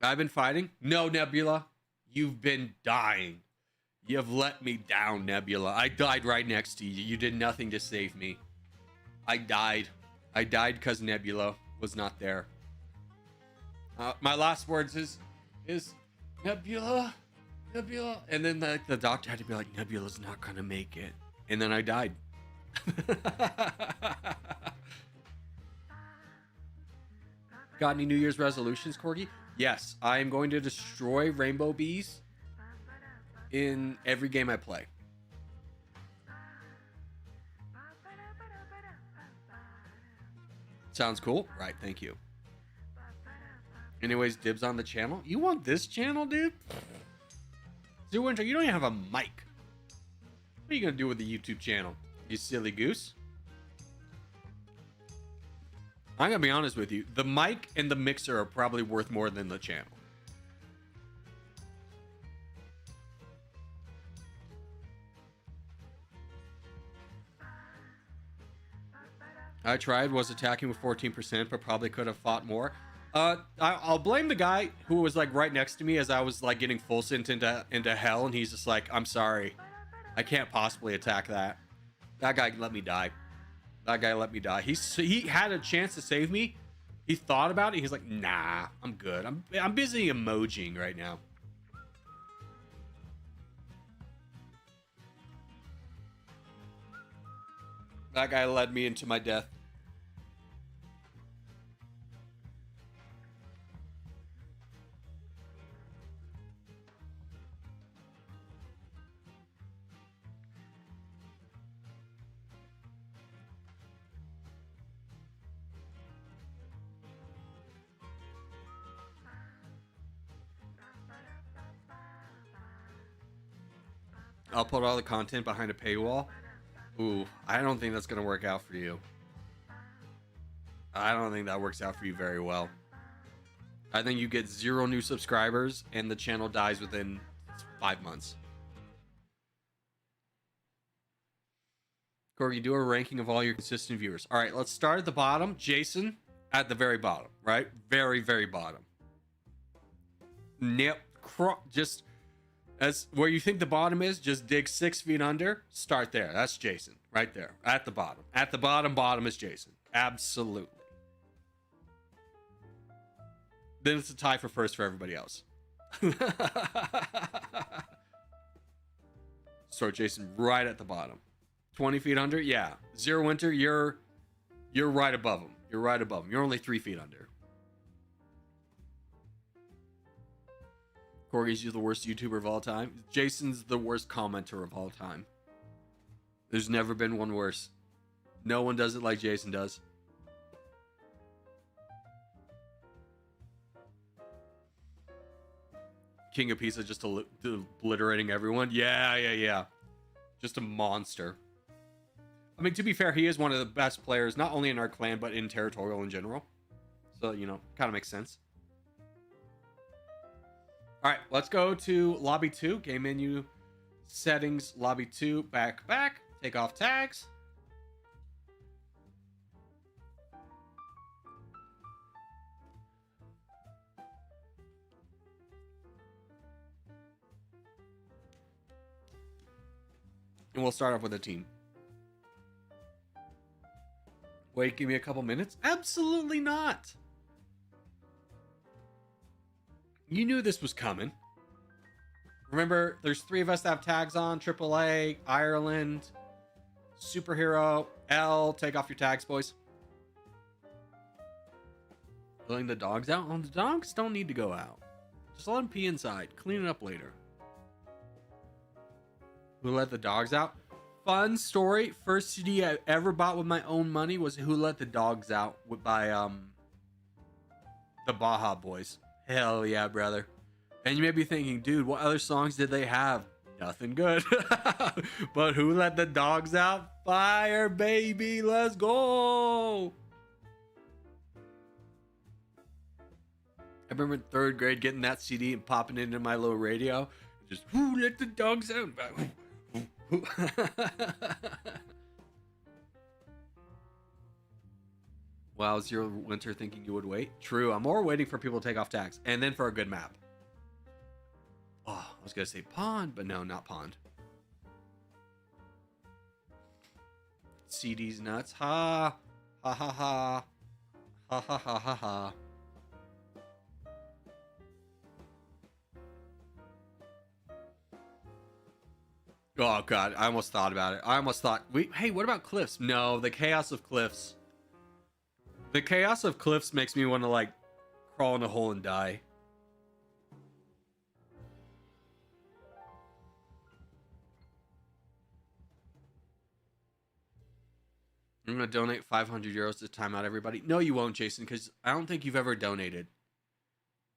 I've been fighting? No, Nebula. You've been dying. You've let me down, Nebula. I died right next to you. You did nothing to save me. I died. I died because Nebula was not there. My last words is Nebula, and then the doctor had to be like, Nebula's not gonna make it, and then I died. Got any New Year's resolutions, Corgi? Yes, I am going to destroy rainbow bees in every game I play. Sounds cool, right? Thank you. Anyways, dibs on the channel. You want this channel, dude? Sue Winter, you don't even have a mic. What are you gonna do with the YouTube channel? You silly goose. I'm gonna be honest with you. The mic and the mixer are probably worth more than the channel. I tried, was attacking with 14%, but probably could have fought more. I'll blame the guy who was like right next to me as I was like getting full sent into hell, and he's just like, I'm sorry, I can't possibly attack that. That guy let me die. That guy let me die. He had a chance to save me. He thought about it. He's like, nah, I'm good. I'm busy emojiing right now. That guy led me into my death. I'll put all the content behind a paywall. Ooh, I don't think that's going to work out for you. I don't think that works out for you very well. I think you get 0 new subscribers and the channel dies within 5 months. Corgi, do a ranking of all your consistent viewers. All right, let's start at the bottom. Jason at the very bottom, right? Very, very bottom. Yep. Just as where you think the bottom is, just dig 6 feet under. Start there. That's Jason right there at the bottom. At the bottom is Jason. Absolutely. Then it's a tie for first for everybody else. Start Jason right at the bottom. 20 feet under, yeah. Zero Winter, you're right above him. You're right above him. You're only 3 feet under. Corgi's the worst YouTuber of all time. Jason's the worst commenter of all time. There's never been one worse. No one does it like Jason does. King of Pizza just obliterating everyone. Yeah. Just a monster. I mean, to be fair, he is one of the best players, not only in our clan, but in territorial in general. So, you know, kind of makes sense. All right, let's go to lobby 2, game menu, settings, lobby 2, back, take off tags. And we'll start off with a team. Wait, give me a couple minutes? Absolutely not. You knew this was coming. Remember, there's 3 of us that have tags on. AAA, Ireland, Superhero, L. Take off your tags, boys. Letting the dogs out? Oh, the dogs don't need to go out. Just let them pee inside. Clean it up later. Who Let the Dogs Out? Fun story. First CD I ever bought with my own money was Who Let the Dogs Out by the Baja Boys. Hell yeah, brother. And you may be thinking, dude, what other songs did they have? Nothing good. But Who Let the Dogs Out? Fire, baby, let's go. I remember in 3rd grade getting that CD and popping it into my little radio. Just, who let the dogs out? Wow, Zero Winter thinking you would wait? True, I'm more waiting for people to take off tags. And then for a good map. Oh, I was going to say pond, but no, not pond. CD's nuts. Ha. Ha ha ha. Ha ha ha ha ha. Oh god, I almost thought about it. I almost thought, hey, what about cliffs? No, the chaos of cliffs. The chaos of cliffs makes me want to like crawl in a hole and die. I'm gonna donate 500 euros to time out everybody. No, you won't, Jason, because I don't think you've ever donated.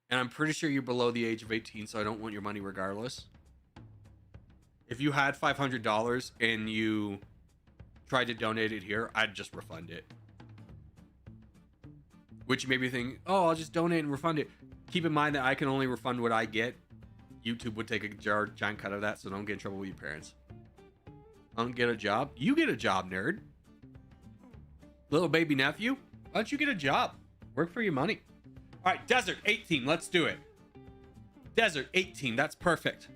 And I'm pretty sure you're below the age of 18, so I don't want your money regardless. If you had $500 and you tried to donate it here, I'd just refund it. Which made me think, oh, I'll just donate and refund it. Keep in mind that I can only refund what I get. YouTube would take a giant cut of that, so don't get in trouble with your parents. Don't get a job. You get a job, nerd. Little baby nephew, why don't you get a job? Work for your money. All right, Desert 18, let's do it. Desert 18, that's perfect.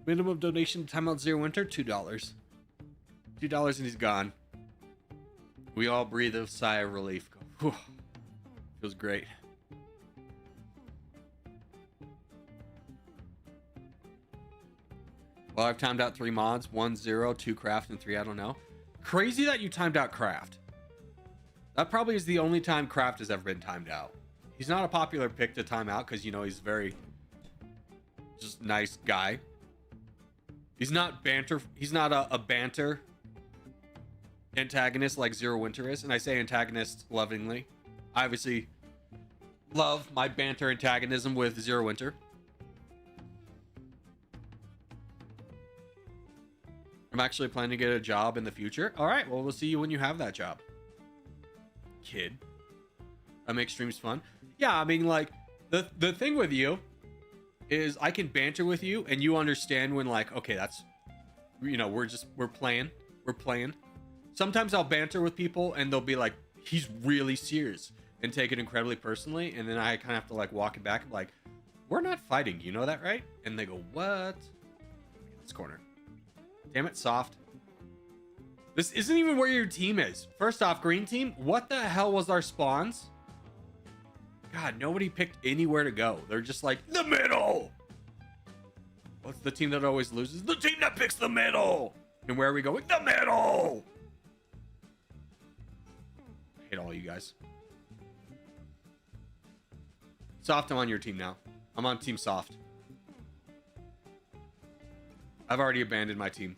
Minimum donation to Timeout Zero Winter, $2. $2 and he's gone. We all breathe a sigh of relief. Go, whew. Feels great. Well, I've timed out 3 mods, 1, 0, 2 craft, and 3 I don't know. Crazy that you timed out craft. That probably is the only time craft has ever been timed out. He's not a popular pick to time out because, you know, he's very just nice guy. He's not banter. He's not a banter antagonist like Zero Winter is. And I say antagonist lovingly. I obviously love my banter antagonism with Zero Winter. I'm actually planning to get a job in the future. All right, well, we'll see you when you have that job. Kid. That makes streams fun. Yeah, I mean, like, the thing with you is I can banter with you and you understand when, like, okay, that's, you know, we're playing. Sometimes I'll banter with people and they'll be like, he's really serious and take it incredibly personally. And then I kind of have to, like, walk it back and be like, we're not fighting. You know that, right? And they go, what? This corner. Damn it, soft. This isn't even where your team is. First off, green team, what the hell was our spawns? God, nobody picked anywhere to go. They're just like, the middle. What's the team that always loses? The team that picks the middle. And where are we going? The middle. I hate all you guys. Soft, I'm on your team now. I'm on team soft. I've already abandoned my team.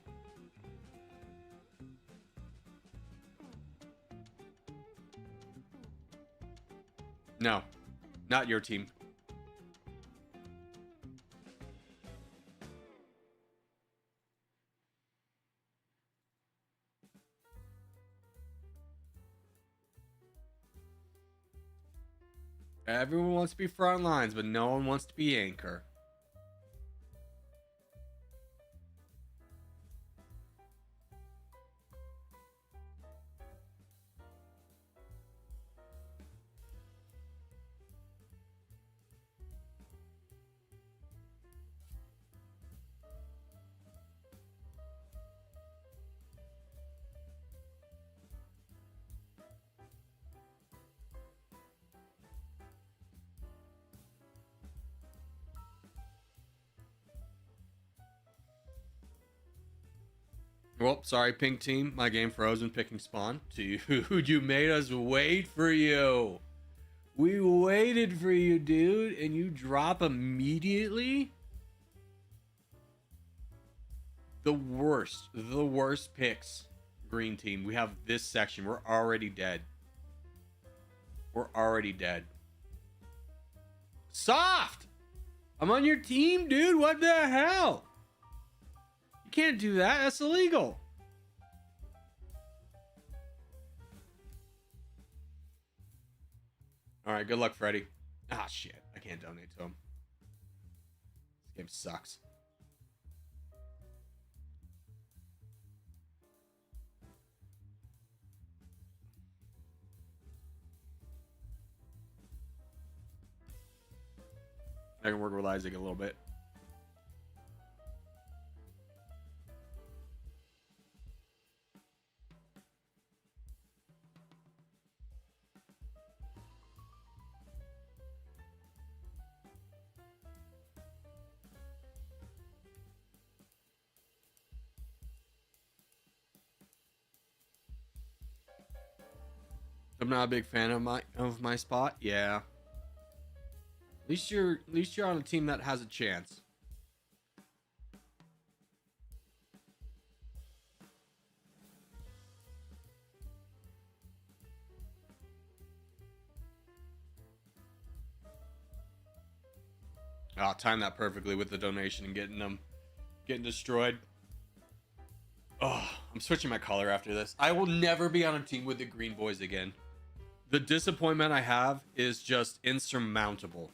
No, not your team. Everyone wants to be front lines, but no one wants to be anchor. Well, sorry, pink team. My game frozen picking spawn. Dude, you made us wait for you. We waited for you, dude, and you drop immediately? The worst picks, green team. We have this section. We're already dead. We're already dead. Soft! I'm on your team, dude. What the hell? You can't do that. That's illegal. All right, good luck, Freddy. Ah, shit. I can't donate to him. This game sucks. I can work with Isaac a little bit. I'm not a big fan of my spot. Yeah. At least you're on a team that has a chance. Oh, timed that perfectly with the donation and getting destroyed. Oh, I'm switching my color after this. I will never be on a team with the Green Boys again. The disappointment I have is just insurmountable.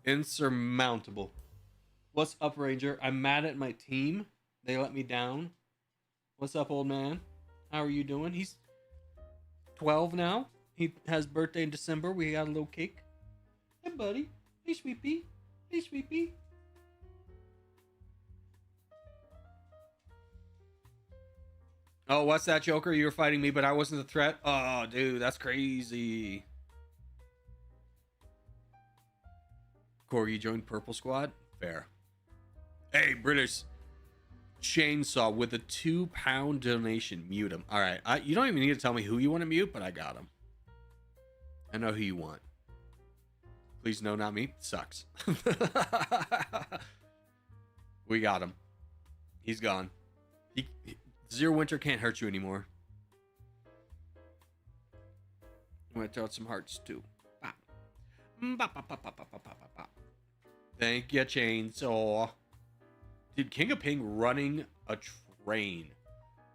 Insurmountable. What's up, Ranger? I'm mad at my team. They let me down. What's up, old man? How are you doing? He's 12 now. He has birthday in December. We got a little cake. Hey, buddy. Hey, sweet pea. Hey, sweet pea. Oh, what's that, Joker? You were fighting me, but I wasn't the threat? Oh, dude, that's crazy. Corgi joined Purple Squad? Fair. Hey, British Chainsaw with a £2 donation. Mute him. All right. You don't even need to tell me who you want to mute, but I got him. I know who you want. Please, no, not me. Sucks. We got him. He's gone. Zero Winter can't hurt you anymore. I'm going to throw out some hearts, too. Thank you, Chainsaw. Dude, King of Ping running a train.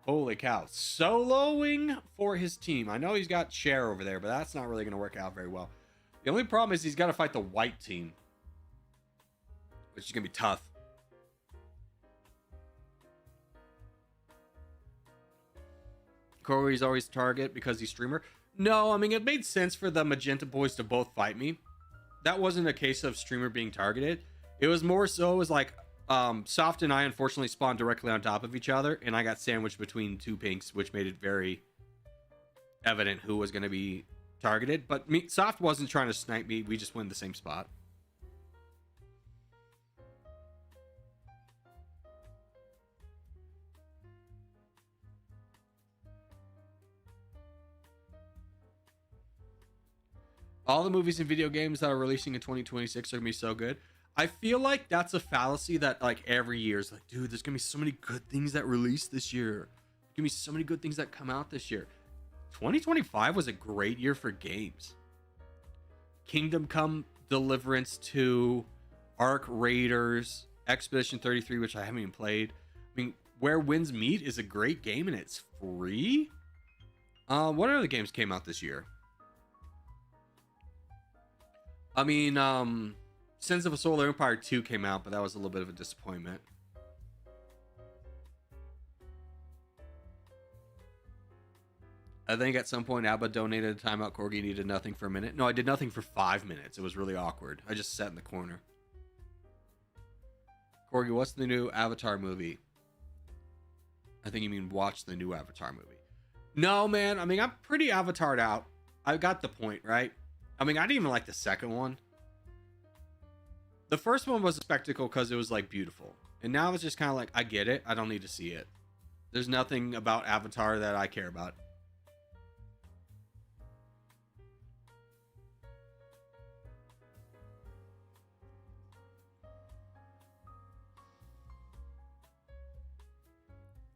Holy cow. Soloing for his team. I know he's got Cher over there, but that's not really going to work out very well. The only problem is he's got to fight the white team, which is going to be tough. Corey's always target because he's streamer. No, I mean, it made sense for the Magenta Boys to both fight me. That wasn't a case of streamer being targeted. It was more so, it was like, Soft and I unfortunately spawned directly on top of each other, and I got sandwiched between two pinks, which made it very evident who was going to be targeted. But Soft wasn't trying to snipe me. We just went in the same spot. All the movies and video games that are releasing in 2026 are going to be so good. I feel like that's a fallacy that like every year is like, dude, there's going to be so many good things that release this year. There's going to be so many good things that come out this year. 2025 was a great year for games. Kingdom Come Deliverance 2, Ark Raiders, Expedition 33, which I haven't even played. I mean, Where Winds Meet is a great game and it's free. What other games came out this year? I mean, Sins of a Solar Empire 2 came out, but that was a little bit of a disappointment. I think at some point Abba donated a timeout. Corgi needed nothing for a minute. No, I did nothing for 5 minutes. It was really awkward. I just sat in the corner. Corgi, what's the new Avatar movie? I think you mean watch the new Avatar movie. No, man. I mean, I'm pretty Avatared out. I got the point, right? I mean, I didn't even like the second one. The first one was a spectacle because it was like beautiful. And now it's just kind of like, I get it. I don't need to see it. There's nothing about Avatar that I care about.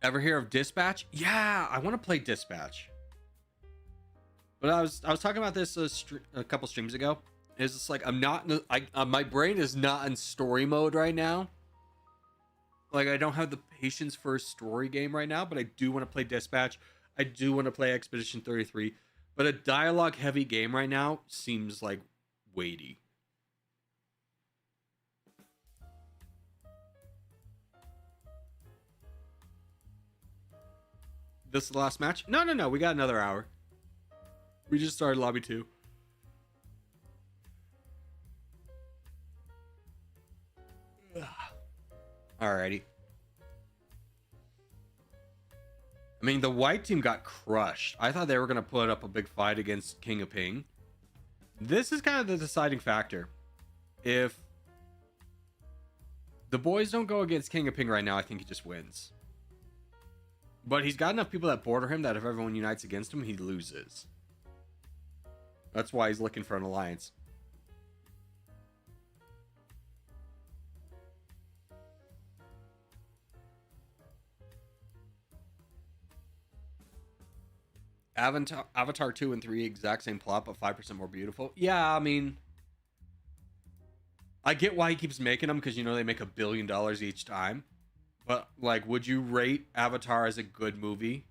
Ever hear of Dispatch? Yeah, I want to play Dispatch. But I was talking about this a couple streams ago. It's just like I'm not. My brain is not in story mode right now. Like I don't have the patience for a story game right now. But I do want to play Dispatch. I do want to play Expedition 33. But a dialogue heavy game right now seems like weighty. This is the last match? No. We got another hour. We just started lobby 2. Alrighty. I mean, the white team got crushed. I thought they were going to put up a big fight against King of Ping. This is kind of the deciding factor. If the boys don't go against King of Ping right now, I think he just wins. But he's got enough people that border him that if everyone unites against him, he loses. That's why he's looking for an alliance. Avatar 2 and 3, exact same plot, but 5% more beautiful. Yeah, I mean... I get why he keeps making them, because, you know, they make $1 billion each time. But, like, would you rate Avatar as a good movie?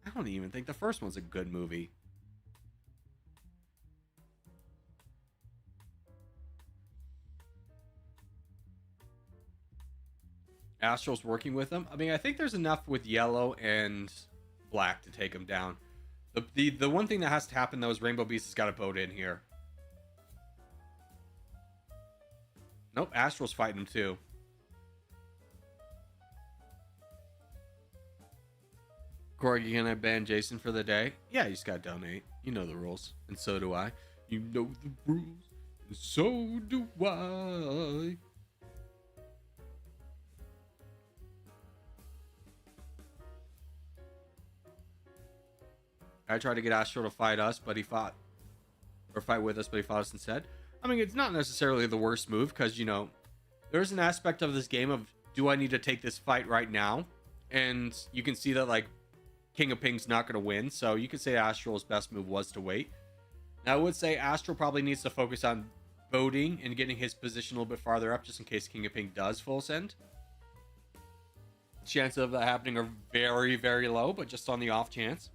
I don't even think the first one's a good movie. Astral's working with him. I mean, I think there's enough with Yellow and Black to take him down. The one thing that has to happen, though, is Rainbow Beast has got a boat in here. Nope, Astral's fighting him, too. Corey, can I ban Jason for the day? Yeah, you just gotta donate. You know the rules. And so do I. You know the rules. And so do I. I tried to get Astro to fight us, but he fought. Or fight with us, but he fought us instead. I mean, it's not necessarily the worst move, because, you know, there's an aspect of this game of, do I need to take this fight right now? And you can see that, like, King of Pink's not going to win, so you could say Astral's best move was to wait. Now, I would say Astral probably needs to focus on boating and getting his position a little bit farther up, just in case King of Pink does full send. Chances of that happening are very, very low, but just on the off chance.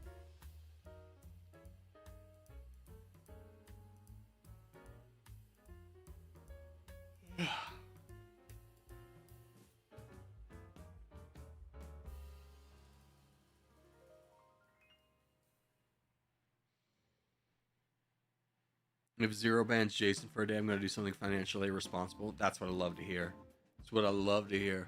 If Zero bans Jason for a day, I'm going to do something financially irresponsible. That's what I love to hear. That's what I love to hear.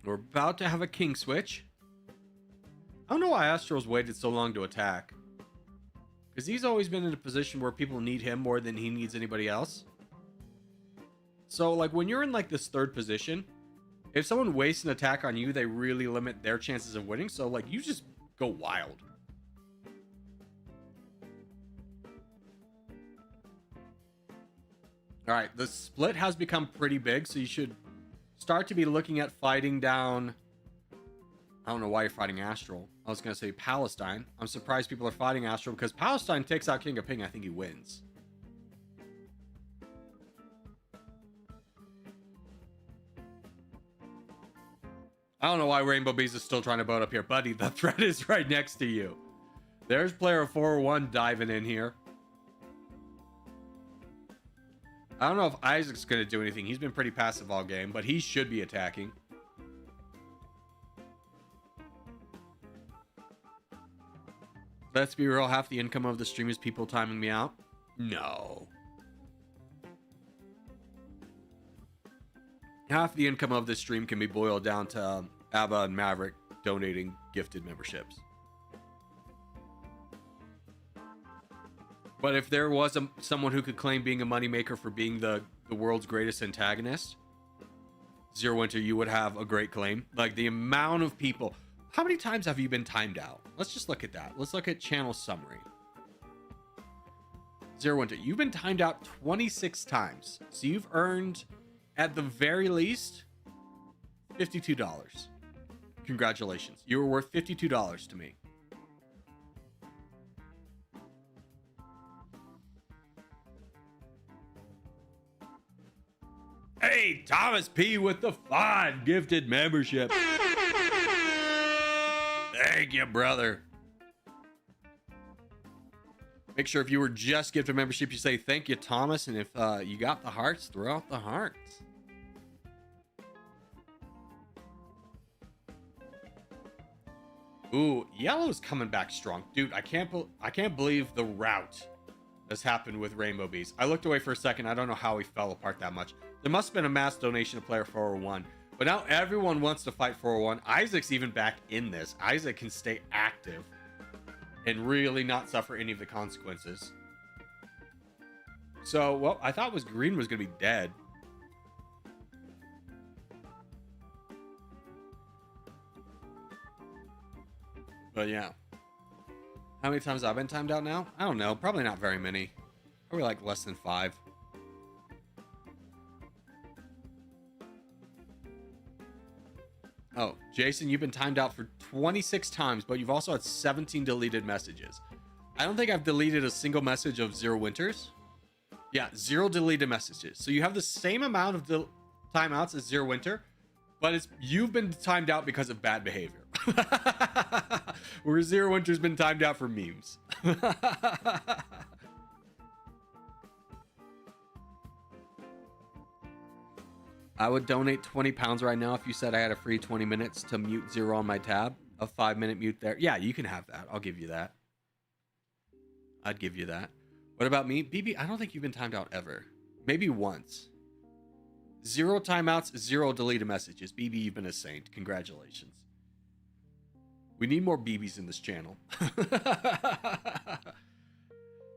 We're about to have a king switch. I don't know why Astro's waited so long to attack. Because he's always been in a position where people need him more than he needs anybody else. So, like, when you're in, like, this third position, if someone wastes an attack on you, they really limit their chances of winning. So, like, you just go wild. Alright, the split has become pretty big, so you should start to be looking at fighting down... I don't know why you're fighting Astral. I was going to say Palestine. I'm surprised people are fighting Astral, because Palestine takes out King of Ping. I think he wins. I don't know why Rainbow Bees is still trying to boat up here. Buddy, the threat is right next to you. There's player 401 diving in here. I don't know if Isaac's going to do anything. He's been pretty passive all game, but he should be attacking. Let's be real, half the income of the stream is people timing me out. No. Half the income of this stream can be boiled down to Abba and Maverick donating gifted memberships. But if there was someone who could claim being a moneymaker for being the world's greatest antagonist, Zero Winter, you would have a great claim. Like, the amount of people... How many times have you been timed out? Let's just look at that. Let's look at channel summary. Zero Winter, you've been timed out 26 times. So you've earned, at the very least, $52. Congratulations. You were worth $52 to me. Hey, Thomas P with the 5 gifted membership. Thank you, brother. Make sure if you were just gifted membership, you say thank you, Thomas. And if you got the hearts, throw out the hearts. Ooh, Yellow's coming back strong. Dude, I can't believe the rout has happened with Rainbow Beast. I looked away for a second. I don't know how he fell apart that much. There must have been a mass donation to player 401. But now everyone wants to fight 401. Isaac's even back in this. Isaac can stay active and really not suffer any of the consequences. So, well, I thought Green was going to be dead. But yeah. How many times have I been timed out now? I don't know. Probably not very many. Probably like less than 5. Oh, Jason, you've been timed out for 26 times, but you've also had 17 deleted messages. I don't think I've deleted a single message of Zero Winters. Yeah, 0 deleted messages. So you have the same amount of timeouts as Zero Winter, but you've been timed out because of bad behavior. Where Zero Winter's been timed out for memes. I would donate 20 pounds right now if you said I had a free 20 minutes to mute Zero on my tab. A 5-minute mute there. Yeah, you can have that. I'll give you that. I'd give you that. What about me? BB, I don't think you've been timed out ever. Maybe once. 0 timeouts, 0 deleted messages. BB, you've been a saint. Congratulations. We need more BBs in this channel.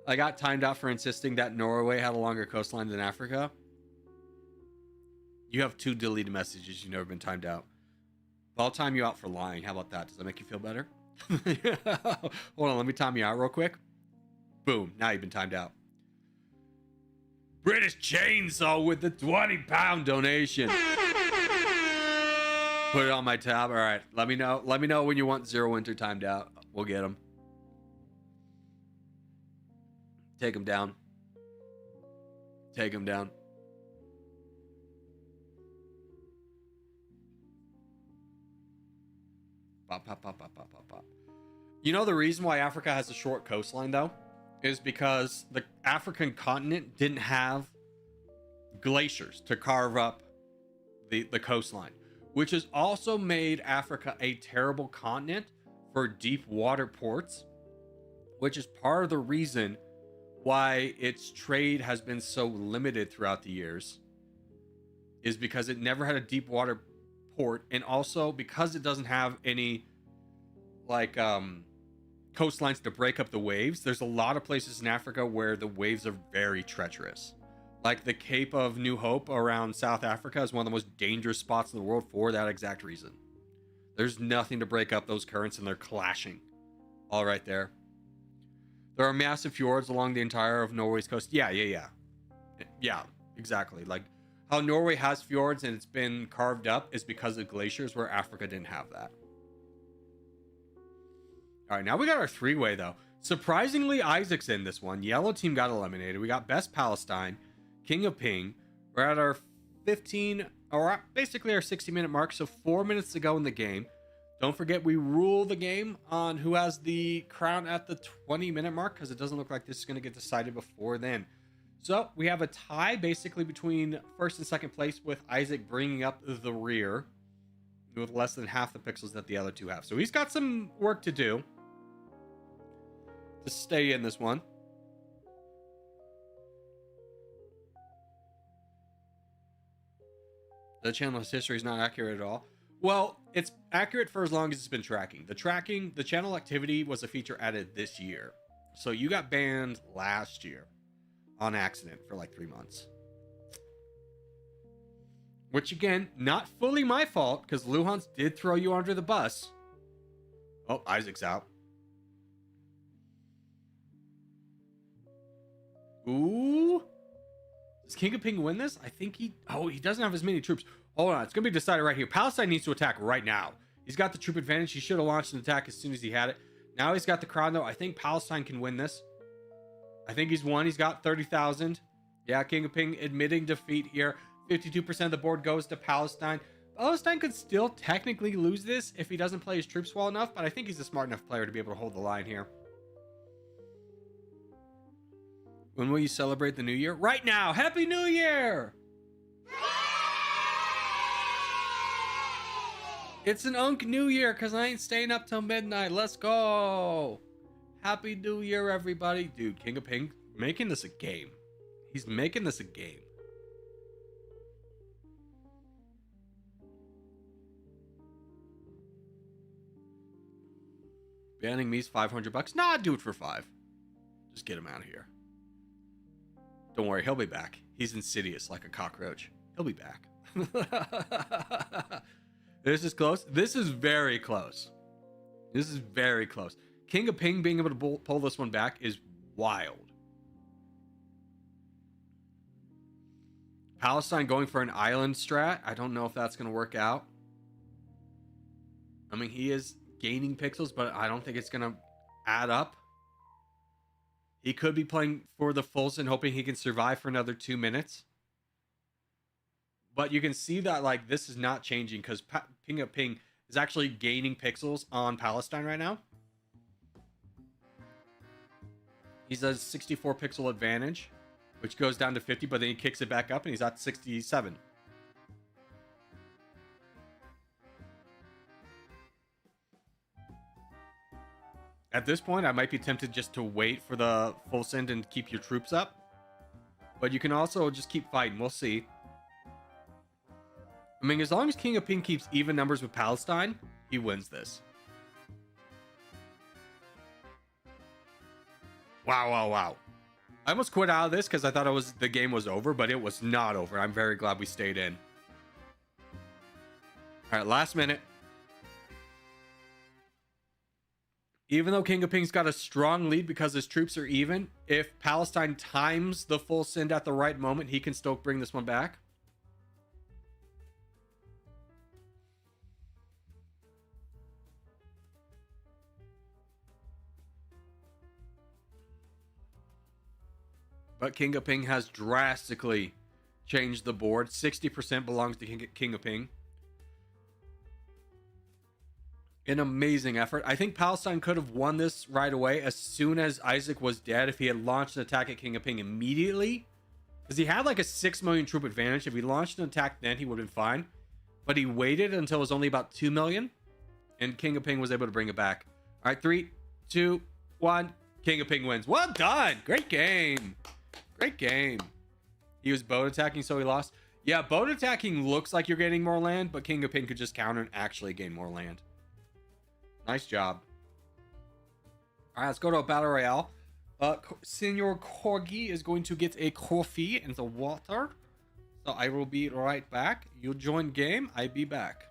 I got timed out for insisting that Norway had a longer coastline than Africa. You have 2 deleted messages. You've never been timed out. But I'll time you out for lying. How about that? Does that make you feel better? Hold on. Let me time you out real quick. Boom. Now you've been timed out. British Chainsaw with the 20-pound donation. Put it on my tab. All right. Let me know. Let me know when you want Zero Winter timed out. We'll get him. Take him down. Take him down. Pop, pop, pop, pop, pop, pop, pop. You know the reason why Africa has a short coastline, though, is because the African continent didn't have glaciers to carve up the coastline, which has also made Africa a terrible continent for deep water ports, which is part of the reason why its trade has been so limited throughout the years, is because it never had a deep water port, and also because it doesn't have any like coastlines to break up the waves. There's a lot of places in Africa where the waves are very treacherous, like the Cape of New Hope around South Africa is one of the most dangerous spots in the world for that exact reason. There's nothing to break up those currents, and they're clashing all right there. There are massive fjords along the entire of Norway's coast. Yeah, exactly. Like how Norway has fjords and it's been carved up is because of glaciers, where Africa didn't have that. All right, now we got our 3-way, though. Surprisingly, Isaac's in this one. Yellow team got eliminated. We got Best Palestine, King of Ping. We're at our 15, or basically our 60-minute mark, so 4 minutes to go in the game. Don't forget, we rule the game on who has the crown at the 20-minute mark, because it doesn't look like this is going to get decided before then. So we have a tie basically between first and second place, with Isaac bringing up the rear with less than half the pixels that the other two have. So he's got some work to do to stay in this one. The channel's history is not accurate at all. Well, it's accurate for as long as it's been tracking. The channel activity was a feature added this year. So you got banned last year on accident for like 3 months. Which, again, not fully my fault, because Luhans did throw you under the bus. Oh, Isaac's out. Ooh. Does King of Ping win this? I think he... Oh, he doesn't have as many troops. Hold on. It's going to be decided right here. Palestine needs to attack right now. He's got the troop advantage. He should have launched an attack as soon as he had it. Now he's got the crown, though. I think Palestine can win this. I think he's won. He's got 30,000. Yeah, King of Ping admitting defeat here. 52% of the board goes to Palestine. Palestine could still technically lose this if he doesn't play his troops well enough, but I think he's a smart enough player to be able to hold the line here. When will you celebrate the new year? Right now! Happy New Year! It's an Unk New Year because I ain't staying up till midnight. Let's go! Happy New Year, everybody. Dude, King of Ping making this a game. He's making this a game. Banning me's $500. Nah, I'd do it for 5. Just get him out of here. Don't worry, he'll be back. He's insidious like a cockroach. He'll be back. This is close. This is very close. This is very close. King of Ping being able to pull this one back is wild. Palestine going for an island strat. I don't know if that's going to work out. I mean, he is gaining pixels, but I don't think it's going to add up. He could be playing for the full send, hoping he can survive for another 2 minutes. But you can see that, like, this is not changing because Ping Up Ping is actually gaining pixels on Palestine right now. He's a 64 pixel advantage, which goes down to 50, but then he kicks it back up and he's at 67. At this point, I might be tempted just to wait for the full send and keep your troops up. But you can also just keep fighting. We'll see. I mean, as long as King of Ping keeps even numbers with Palestine, he wins this. Wow, wow, wow. I almost quit out of this because I thought the game was over, but it was not over. I'm very glad we stayed in. All right, last minute. Even though King of Ping's got a strong lead because his troops are even, if Palestine times the full send at the right moment, he can still bring this one back. But King of Ping has drastically changed the board. 60% belongs to King of Ping. An amazing effort. I think Palestine could have won this right away as soon as Isaac was dead if he had launched an attack at King of Ping immediately. Because he had like a 6 million troop advantage. If he launched an attack then, he would have been fine. But he waited until it was only about 2 million. And King of Ping was able to bring it back. All right, 3, 2, 1. King of Ping wins. Well done. Great game. Great game. He was boat attacking, so he lost. Yeah, boat attacking looks like you're getting more land, but King of Ping could just counter and actually gain more land. Nice job. All right, let's go to a battle royale. Senor Corgi is going to get a coffee and the water. So I will be right back. You join game. I be back.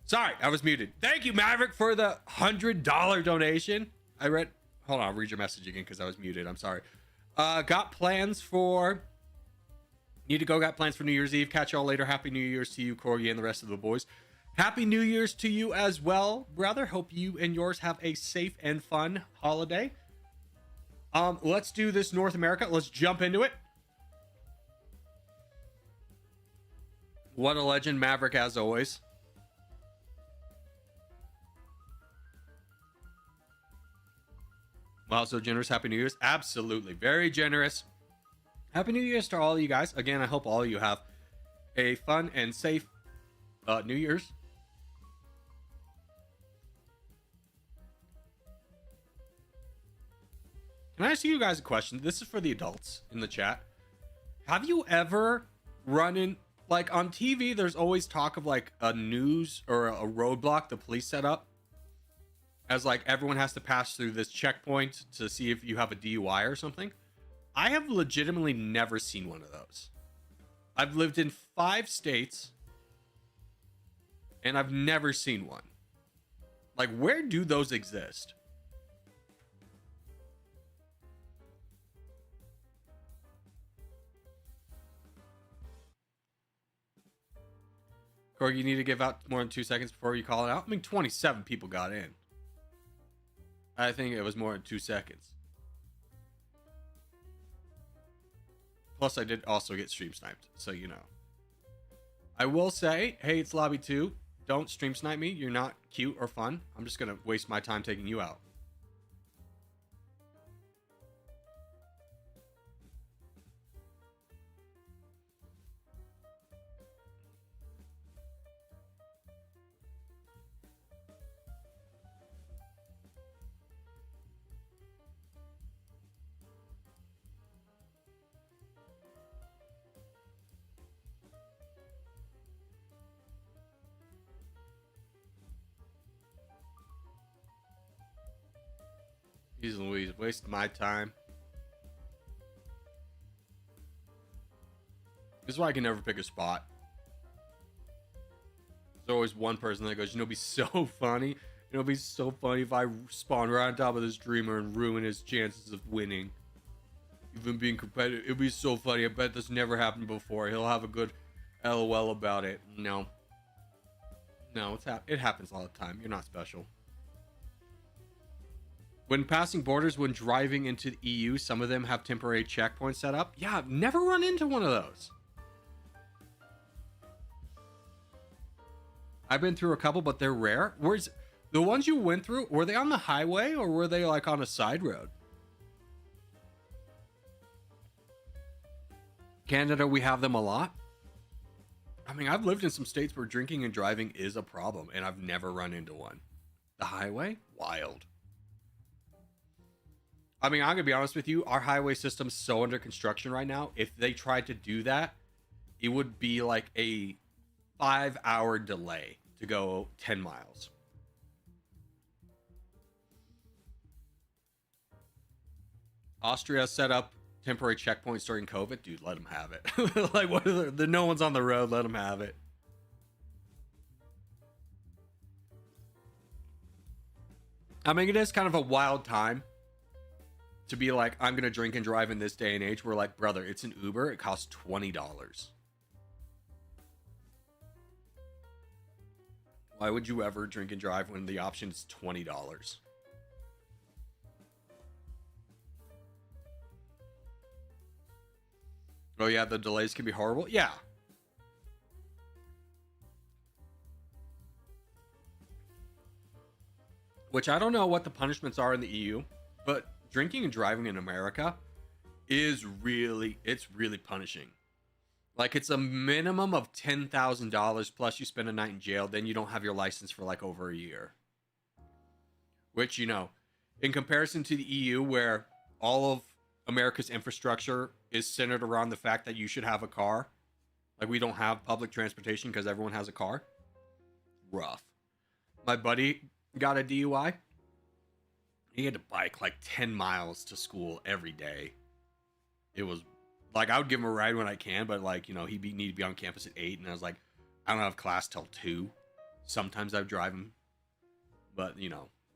Sorry, I was muted. Thank you, Maverick, for the $100 donation. Hold on, I'll read your message again because I was muted. I'm sorry. Got plans for New Year's Eve. Catch y'all later. Happy New Year's to you, Corgi, and the rest of the boys. Happy New Year's to you as well, brother. Hope you and yours have a safe and fun holiday. Let's do this North America. Let's jump into it. What a legend, Maverick, as always. Wow, so generous. Happy New Year's. Absolutely. Very generous. Happy New Year's to all of you guys. Again, I hope all of you have a fun and safe New Year's. Can I ask you guys a question? This is for the adults in the chat. Have you ever run in, like on TV, there's always talk of like a news or a roadblock the police set up as like everyone has to pass through this checkpoint to see if you have a DUI or something. I have legitimately never seen one of those. I've lived in 5 states and I've never seen one. Like, where do those exist? Corey, you need to give out more than 2 seconds before you call it out. I mean, 27 people got in. I think it was more than 2 seconds. Plus, I did also get stream sniped, so you know. I will say, hey, it's Lobby 2. Don't stream snipe me. You're not cute or fun. I'm just going to waste my time taking you out. Jeez Louise, waste my time. This is why I can never pick a spot. There's always one person that goes, you know, it'd be so funny. It'll be so funny if I spawn right on top of this dreamer and ruin his chances of winning. Even being competitive, it'd be so funny. I bet this never happened before. He'll have a good LOL about it. No. No, it happens all the time. You're not special. When passing borders, when driving into the EU, some of them have temporary checkpoints set up. Yeah, I've never run into one of those. I've been through a couple, but they're rare. Where's the ones you went through? Were they on the highway or were they like on a side road? Canada, we have them a lot. I mean, I've lived in some states where drinking and driving is a problem, and I've never run into one. The highway? Wild. I mean, I'm going to be honest with you. Our highway system's so under construction right now. If they tried to do that, it would be like a 5-hour delay to go 10 miles. Austria set up temporary checkpoints during COVID. Dude, let them have it. Like, what are the no one's on the road. Let them have it. I mean, it is kind of a wild time to be like, I'm going to drink and drive in this day and age. We're like, brother, it's an Uber. It costs $20. Why would you ever drink and drive when the option is $20? Oh yeah, the delays can be horrible. Yeah. Which I don't know what the punishments are in the EU, but drinking and driving in America is really punishing. Like, it's a minimum of $10,000 plus you spend a night in jail. Then you don't have your license for like over a year. Which, you know, in comparison to the EU, where all of America's infrastructure is centered around the fact that you should have a car. Like, we don't have public transportation because everyone has a car. Rough. My buddy got a DUI. He had to bike like 10 miles to school every day. It was like, I would give him a ride when I can, but like, you know, he'd need to be on campus at 8, and I was like, I don't have class till 2. Sometimes I'd drive him, but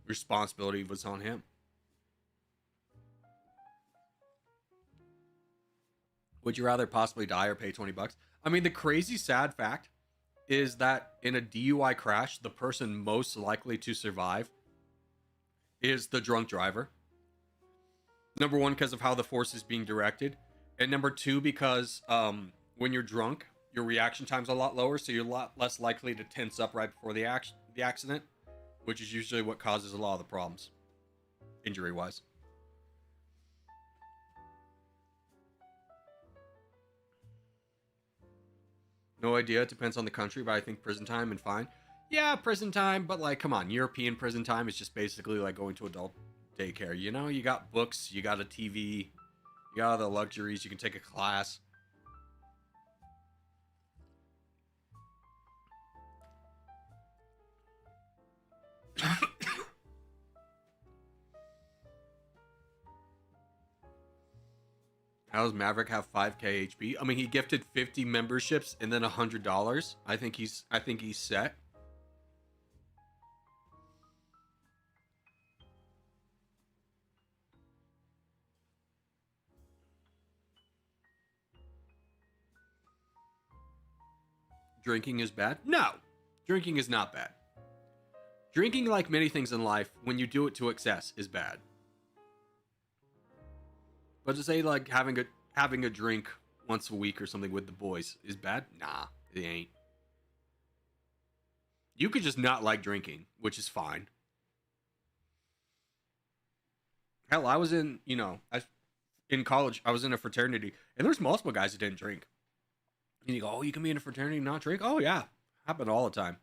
responsibility was on him. Would you rather possibly die or pay $20? I mean, the crazy sad fact is that in a DUI crash, the person most likely to survive is the drunk driver. Number one, because of how the force is being directed. And number two, because when you're drunk, your reaction time's a lot lower, so you're a lot less likely to tense up right before the accident, which is usually what causes a lot of the problems, injury-wise. No idea. It depends on the country, but I think prison time and fine. Yeah, prison time, but like, come on, European prison time is just basically like going to adult daycare. You got books, you got a TV, you got all the luxuries, you can take a class. How does Maverick have 5k HP? I mean, he gifted 50 memberships and then $100. I think he's set. Drinking is bad? No. Drinking is not bad. Drinking, like many things in life, when you do it to excess, is bad. But to say like having a drink once a week or something with the boys is bad? Nah, it ain't. You could just not like drinking, which is fine. Hell, I was in college, I was in a fraternity, and there's multiple guys that didn't drink. And you go, oh, you can be in a fraternity and not drink? Oh yeah, happened all the time.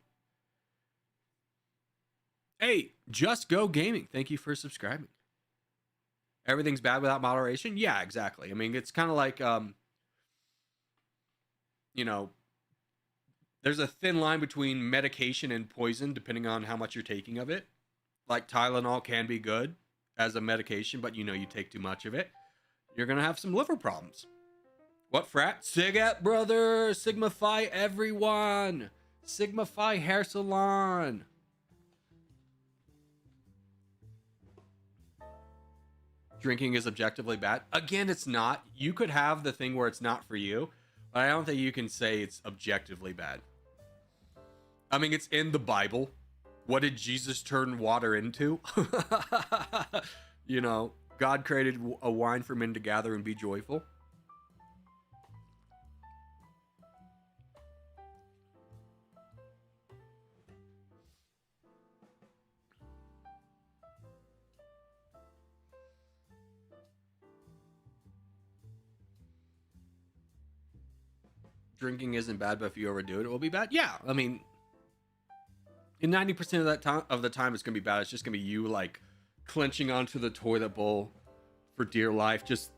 Hey, Just Go Gaming, thank you for subscribing. Everything's bad without moderation? Yeah, exactly. I mean, it's kind of like, there's a thin line between medication and poison depending on how much you're taking of it. Like Tylenol can be good as a medication, but you take too much of it, you're going to have some liver problems. What frat? Sigat, brother! Sigma Phi, everyone! Sigma Phi Hair Salon! Drinking is objectively bad. Again, it's not. You could have the thing where it's not for you, but I don't think you can say it's objectively bad. I mean, it's in the Bible. What did Jesus turn water into? God created a wine for men to gather and be joyful. Drinking isn't bad, but if you overdo it, it will be bad. Yeah, I mean, in 90% of the time, it's gonna be bad. It's just gonna be you like clenching onto the toilet bowl for dear life, just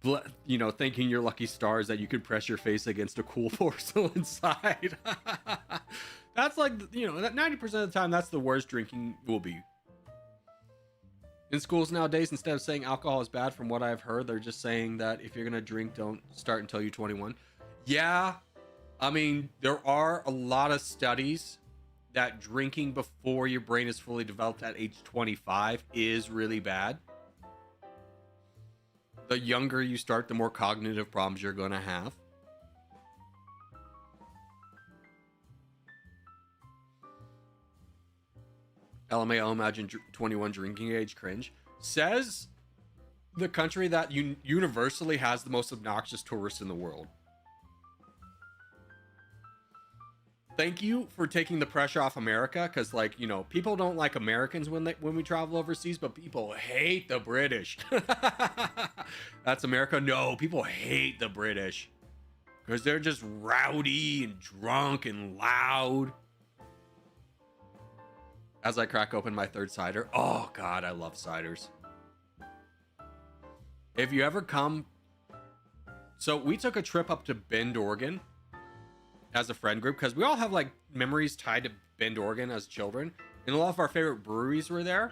thanking your lucky stars that you could press your face against a cool porcelain side. That's like that 90% of the time, that's the worst drinking will be. In schools nowadays, instead of saying alcohol is bad, from what I've heard, they're just saying that if you're gonna drink, don't start until you're 21. Yeah, I mean, there are a lot of studies that drinking before your brain is fully developed at age 25 is really bad. The younger you start, the more cognitive problems you're going to have. LMAO, imagine 21 drinking age, cringe. Says the country that universally has the most obnoxious tourists in the world. Thank you for taking the pressure off America, because people don't like Americans when we travel overseas, but people hate the British. That's America. No, people hate the British because they're just rowdy and drunk and loud. As I crack open my third cider, oh god, I love ciders. If you ever come, so we took a trip up to Bend, Oregon as a friend group, because we all have like memories tied to Bend, Oregon as children, and a lot of our favorite breweries were there.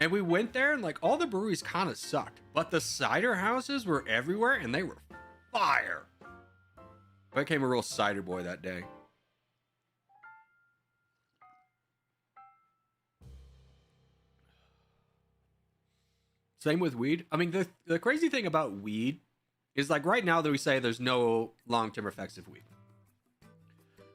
And we went there and like all the breweries kind of sucked, but the cider houses were everywhere and they were fire. I became a real cider boy that day. Same with weed. I mean, the crazy thing about weed is like right now that we say there's no long-term effects of weed.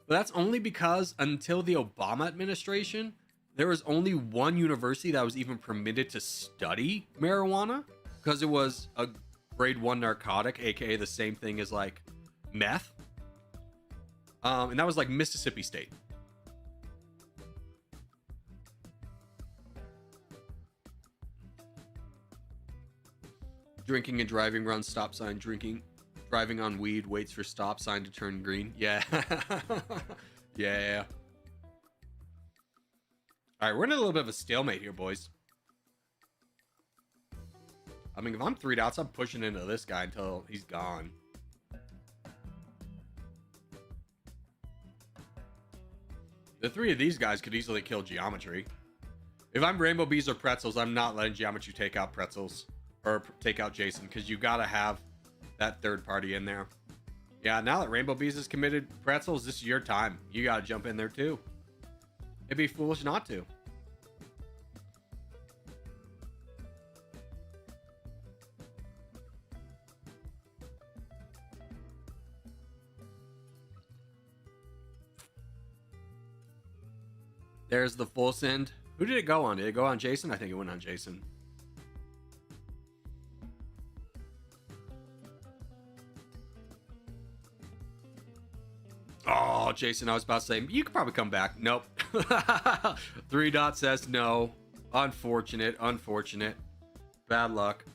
But that's only because until the Obama administration, there was only one university that was even permitted to study marijuana because it was a grade 1 narcotic, aka the same thing as like meth. And that was like Mississippi State. Drinking and driving, runs stop sign. Driving on weed, waits for stop sign to turn green. Yeah. Yeah. All right, we're in a little bit of a stalemate here, boys. I mean, if I'm 3 dots, I'm pushing into this guy until he's gone. The 3 of these guys could easily kill Geometry. If I'm Rainbow Bees or Pretzels, I'm not letting Geometry take out Pretzels. Or take out Jason, because you gotta have that third party in there. Yeah, now that Rainbow Bees is committed, Pretzels, this is your time. You gotta jump in there too. It'd be foolish not to. There's the full send. Who did it go on? Did it go on Jason? I think it went on Jason. Oh, Jason, I was about to say, you could probably come back. Nope. 3 dot says no. Unfortunate. Bad luck.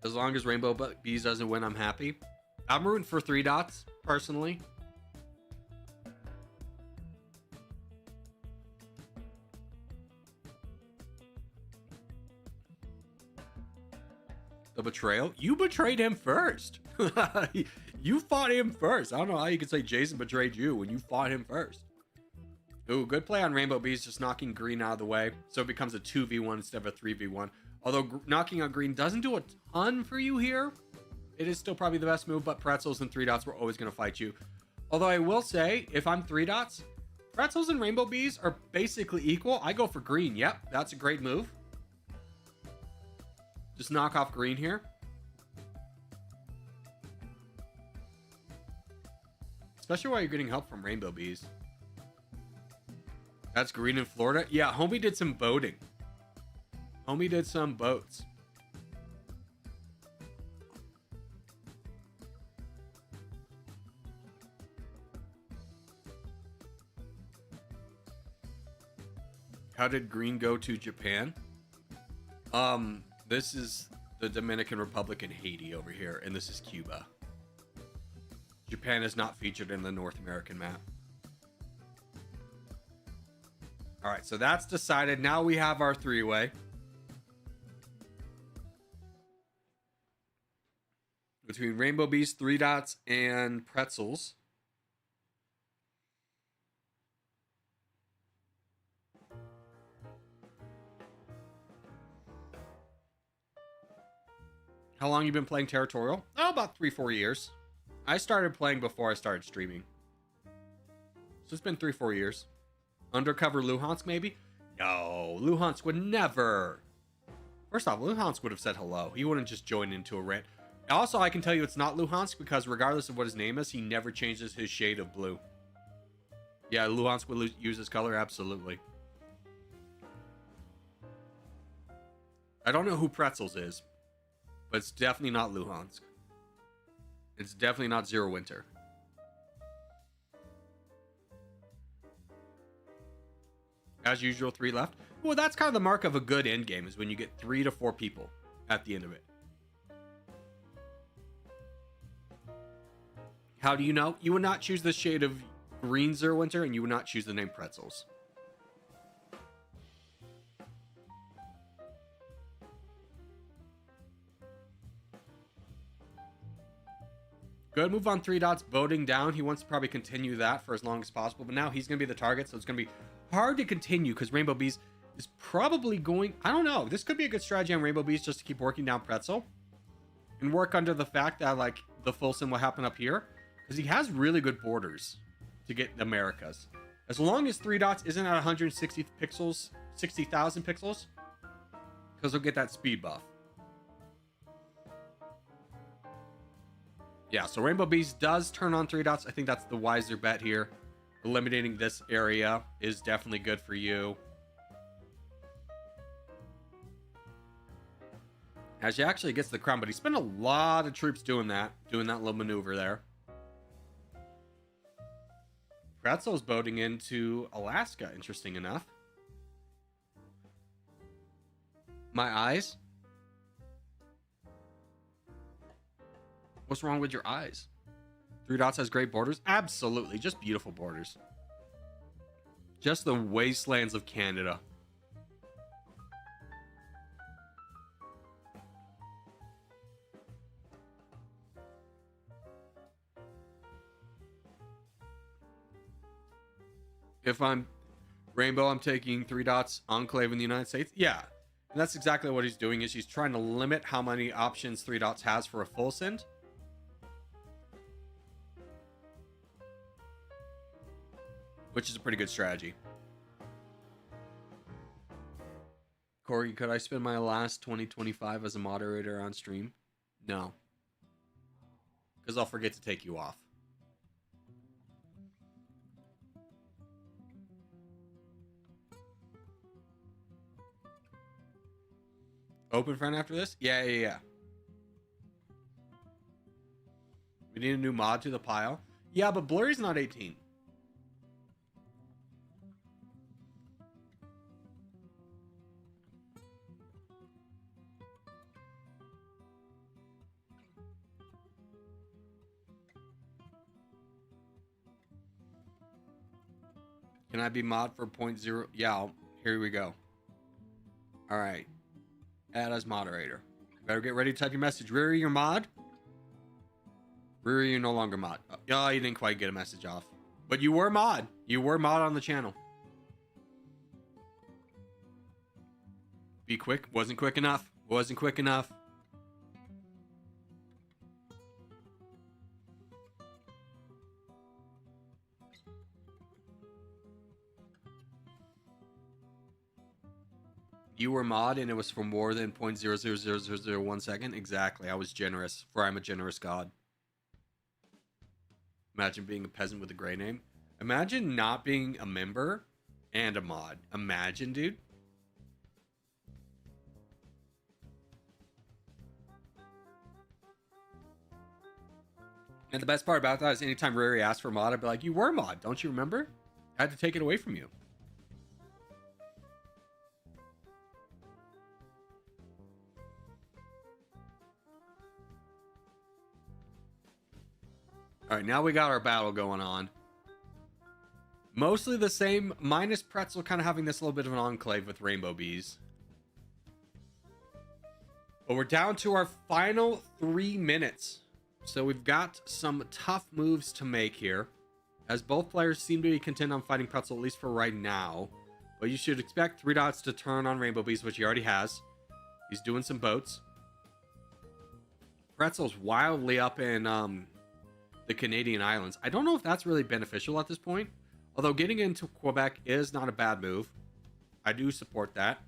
As long as Rainbow Bees doesn't win, I'm happy. I'm rooting for 3 dots, personally. The betrayal? You betrayed him first. You fought him first. I don't know how you could say Jason betrayed you when you fought him first. Ooh, good play on Rainbow Bees, just knocking green out of the way. So it becomes a 2v1 instead of a 3v1. Although knocking out green doesn't do a ton for you here. It is still probably the best move, but Pretzels and 3 dots were always going to fight you. Although I will say, if I'm 3 dots, Pretzels and Rainbow Bees are basically equal. I go for green. Yep, that's a great move. Just knock off green here. Especially while you're getting help from Rainbow Bees. That's green in Florida. Yeah, homie did some boating. Homie did some boats. How did green go to Japan? This is the Dominican Republic and Haiti over here, and this is Cuba. Japan is not featured in the North American map. All right, so that's decided. Now we have our 3-way. Between Rainbow Bees, 3 dots, and Pretzels. How long you been playing Territorial? Oh, about 3-4 years. I started playing before I started streaming. So it's been 3-4 years. Undercover Luhansk, maybe? No, Luhansk would never. First off, Luhansk would have said hello. He wouldn't just join into a rant. Also, I can tell you it's not Luhansk because regardless of what his name is, he never changes his shade of blue. Yeah, Luhansk would use his color, absolutely. I don't know who Pretzels is, but it's definitely not Luhansk. It's definitely not Zero Winter. As usual, 3 left. Well, that's kind of the mark of a good end game, is when you get 3 to 4 people at the end of it. How do you know? You would not choose the shade of green Zero Winter, and you would not choose the name Pretzels. Good move on 3 dots, boating down. He wants to probably continue that for as long as possible, but now he's going to be the target, so it's going to be hard to continue because Rainbow Bees is probably going... I don't know. This could be a good strategy on Rainbow Bees just to keep working down Pretzel and work under the fact that, like, the full sim will happen up here because he has really good borders to get the Americas. As long as 3 dots isn't at 160 pixels, 60,000 pixels, because he'll get that speed buff. Yeah, so Rainbow Beast does turn on 3 dots. I think that's the wiser bet here. Eliminating this area is definitely good for you. As he actually gets the crown, but he spent a lot of troops doing that little maneuver there. Pretzel's boating into Alaska, interesting enough. My eyes? What's wrong with your eyes? 3 dots has great borders? Absolutely, just beautiful borders. Just the wastelands of Canada. If I'm Rainbow, I'm taking 3 dots Enclave in the United States. Yeah, and that's exactly what he's doing. Is he's trying to limit how many options 3 dots has for a full send. Which is a pretty good strategy. Corey, could I spend my last 2025 as a moderator on stream? No. Because I'll forget to take you off. Open friend after this? Yeah. We need a new mod to the pile. Yeah, but Blurry's not 18. Can I be mod for 0.0? Yeah, here we go. All right. Add as moderator. Better get ready to type your message. Riri, you're mod? Riri, you're no longer mod. Oh, you didn't quite get a message off. But you were mod. You were mod on the channel. Be quick. Wasn't quick enough. Wasn't quick enough. You were mod and it was for more than 0.000001 second. Exactly. I was generous, for I'm a generous god. Imagine being a peasant with a gray name. Imagine not being a member and a mod. Imagine, dude. And the best part about that is anytime Riri asked for mod, I'd be like, you were mod. Don't you remember? I had to take it away from you. All right, now we got our battle going on. Mostly the same, minus Pretzel kind of having this little bit of an enclave with Rainbow Bees. But we're down to our final 3 minutes. So we've got some tough moves to make here, as both players seem to be content on fighting Pretzel, at least for right now. But you should expect 3 dots to turn on Rainbow Bees, which he already has. He's doing some boats. Pretzel's wildly up in the Canadian islands. I don't know if that's really beneficial at this point. Although getting into Quebec is not a bad move. I do support that.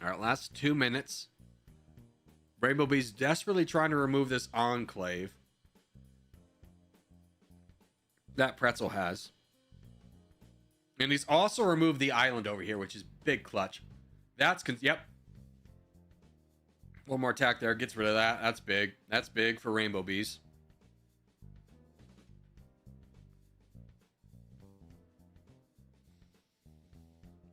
All right, last 2 minutes. Rainbow Bee's desperately trying to remove this enclave that Pretzel has. And he's also removed the island over here, which is big clutch. That's, yep. One more attack there, gets rid of that. That's big. That's big for Rainbow Bees.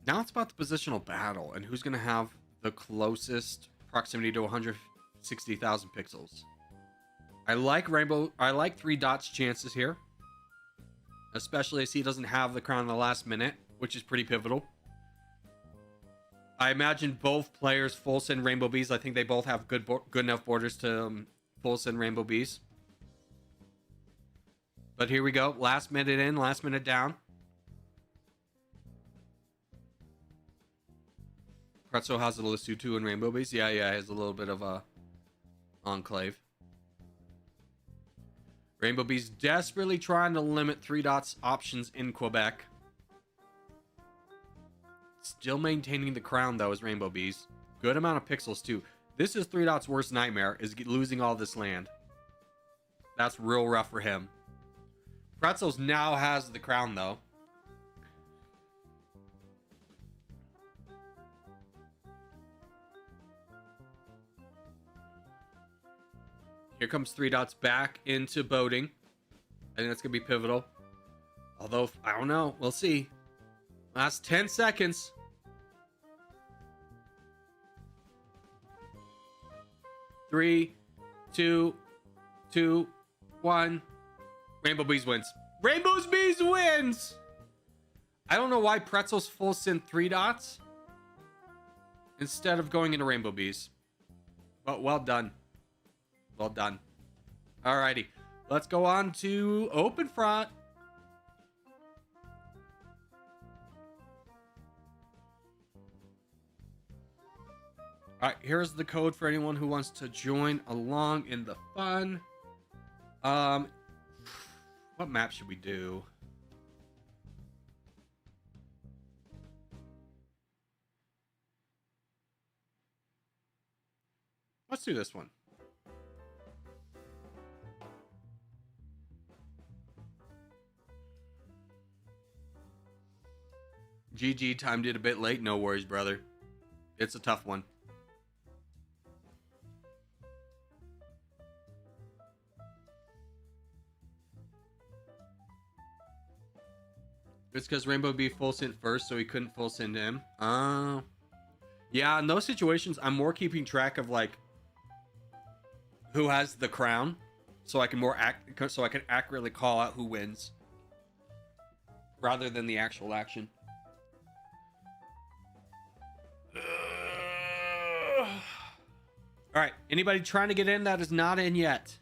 Now it's about the positional battle and who's going to have the closest proximity to 160,000 pixels. I like 3 dots chances here, especially as he doesn't have the crown in the last minute, which is pretty pivotal. I imagine both players full send Rainbow Bees. I think they both have good enough borders to full send Rainbow Bees. But here we go. Last minute in, last minute down. Pretzel has a Lesotho and Rainbow Base. Yeah, yeah, has a little bit of a enclave. Rainbow Bees desperately trying to limit 3 dots options in Quebec. Still maintaining the crown, though, as Rainbow Bees. Good amount of pixels, too. This is 3 dots' worst nightmare, is losing all this land. That's real rough for him. Pretzels now has the crown, though. Here comes 3 dots back into boating. I think that's going to be pivotal. Although, I don't know. We'll see. Last 10 seconds. Three, two, 1. Rainbow Bees wins. Rainbow Bees wins! I don't know why Pretzels full sent 3 dots instead of going into Rainbow Bees. But well done. Well done. Alrighty. Let's go on to Open Front. Alright, here's the code for anyone who wants to join along in the fun. What map should we do? Let's do this one. GG, timed it a bit late. No worries, brother. It's a tough one. It's because Rainbow Bee full sent first, so he couldn't full send him. Yeah, in those situations, I'm more keeping track of like who has the crown, so I can accurately call out who wins, rather than the actual action. All right, anybody trying to get in that is not in yet?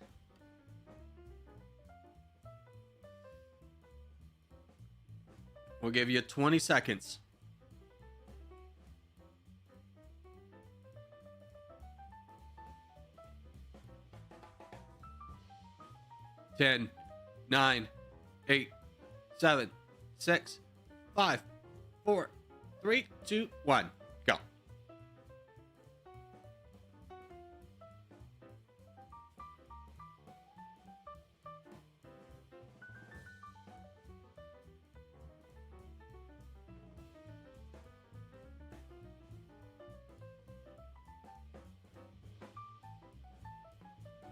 We'll give you 20 seconds. Ten, 9, 8, 7, 6, 5, 4, 3, 2, 1. Go.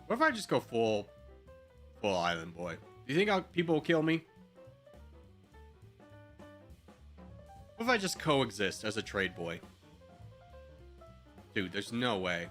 What if I just go full island boy? Do you think people will kill me? What if I just coexist as a trade boy? Dude, there's no way.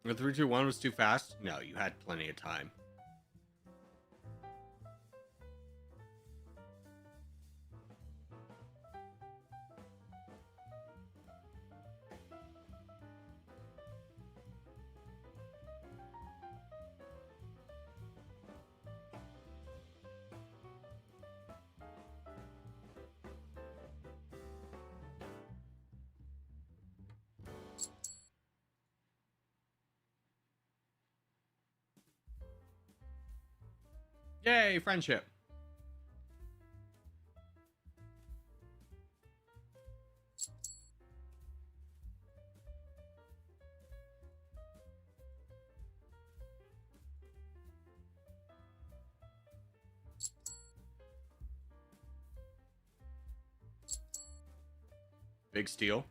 The 3, 2, 1 was too fast? No, you had plenty of time. Yay, friendship. Big steal.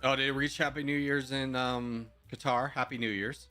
Oh, did it reach Happy New Year's in Qatar? Happy New Year's.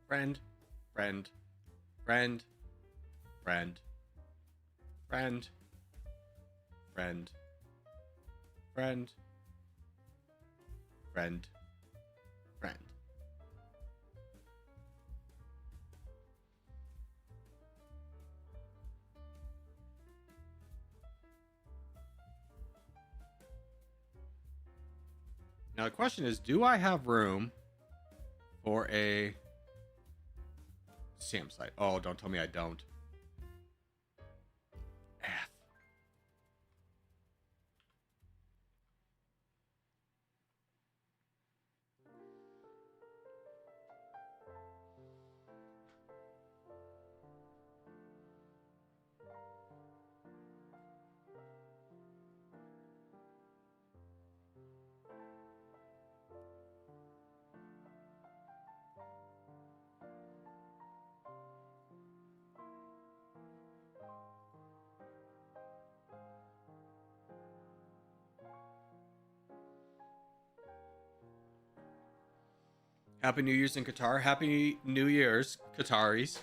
Friend, friend, friend, friend, friend, friend, friend, friend, friend. Now the question is, do I have room for a Sam site? Oh, don't tell me I don't. F. Happy New Year's in Qatar. Happy New Year's, Qataris.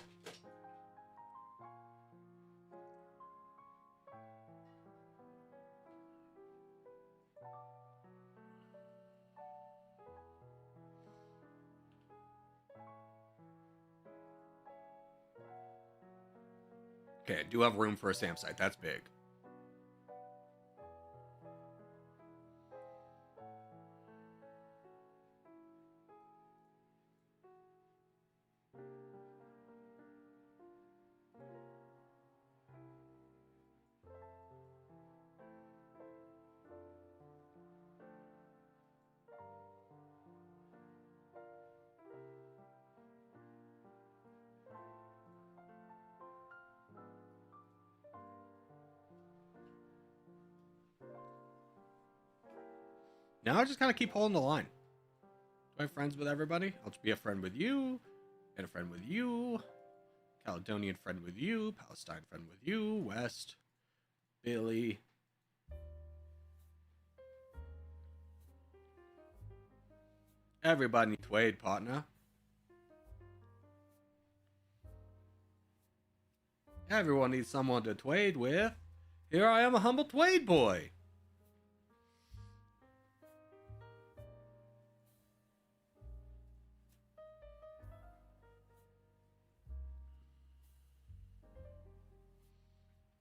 Okay, I do have room for a Sam site. That's big. Now I just kind of keep holding the line. Do I have friends with everybody? I'll just be a friend with you, and a friend with you, Caledonian friend with you, Palestine friend with you, West, Billy. Everybody needs Wade, partner. Everyone needs someone to trade with. Here I am, a humble trade boy.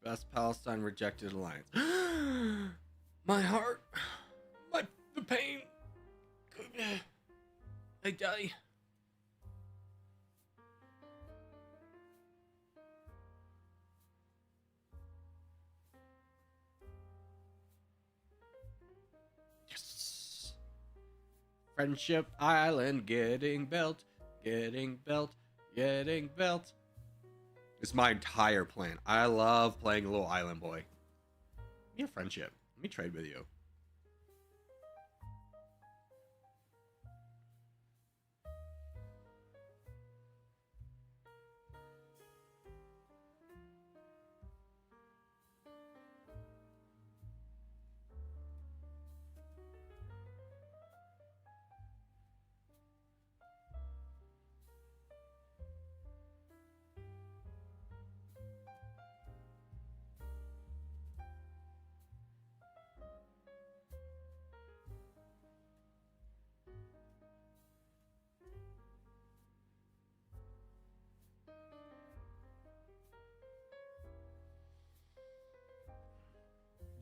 Best Palestine rejected alliance. My heart, the pain. I die. Yes. Friendship Island getting built, getting built, getting built. It's my entire plan. I love playing a little island boy. Give me a friendship. Let me trade with you.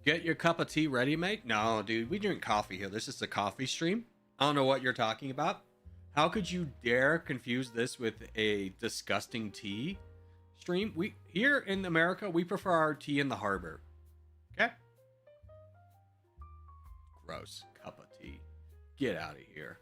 Get your cup of tea ready, mate? No, dude, we drink coffee here. This is a coffee stream. I don't know what you're talking about. How could you dare confuse this with a disgusting tea stream? We here in America, we prefer our tea in the harbor. Okay? Gross cup of tea. Get out of here.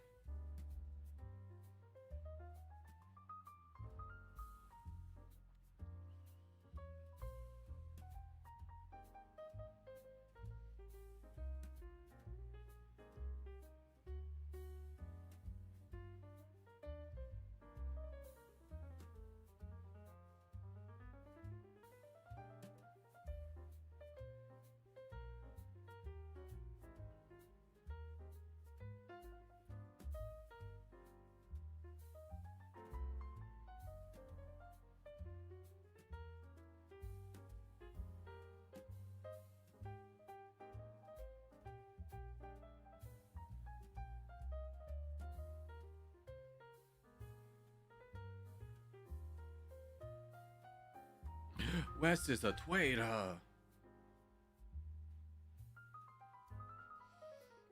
West is a traitor.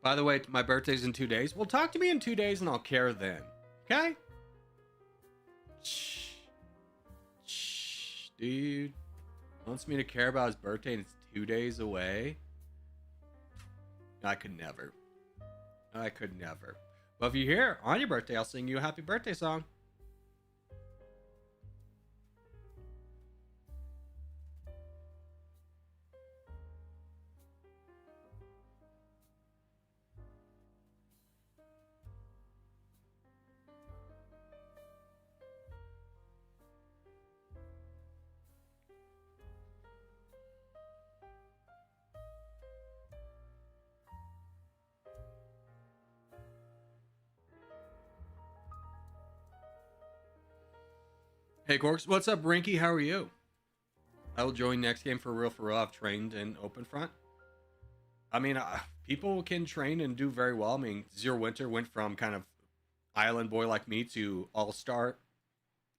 By the way, my birthday's in 2 days. Well, talk to me in 2 days and I'll care then. Okay? Shh. Shh, dude. Wants me to care about his birthday and it's 2 days away? I could never. I could never. But if you're here on your birthday, I'll sing you a happy birthday song. Hey, Gorks. What's up, Rinky? How are you? I will join next game for real. I've trained in open front. I mean, people can train and do very well. I mean, Zero Winter went from kind of island boy like me to all-star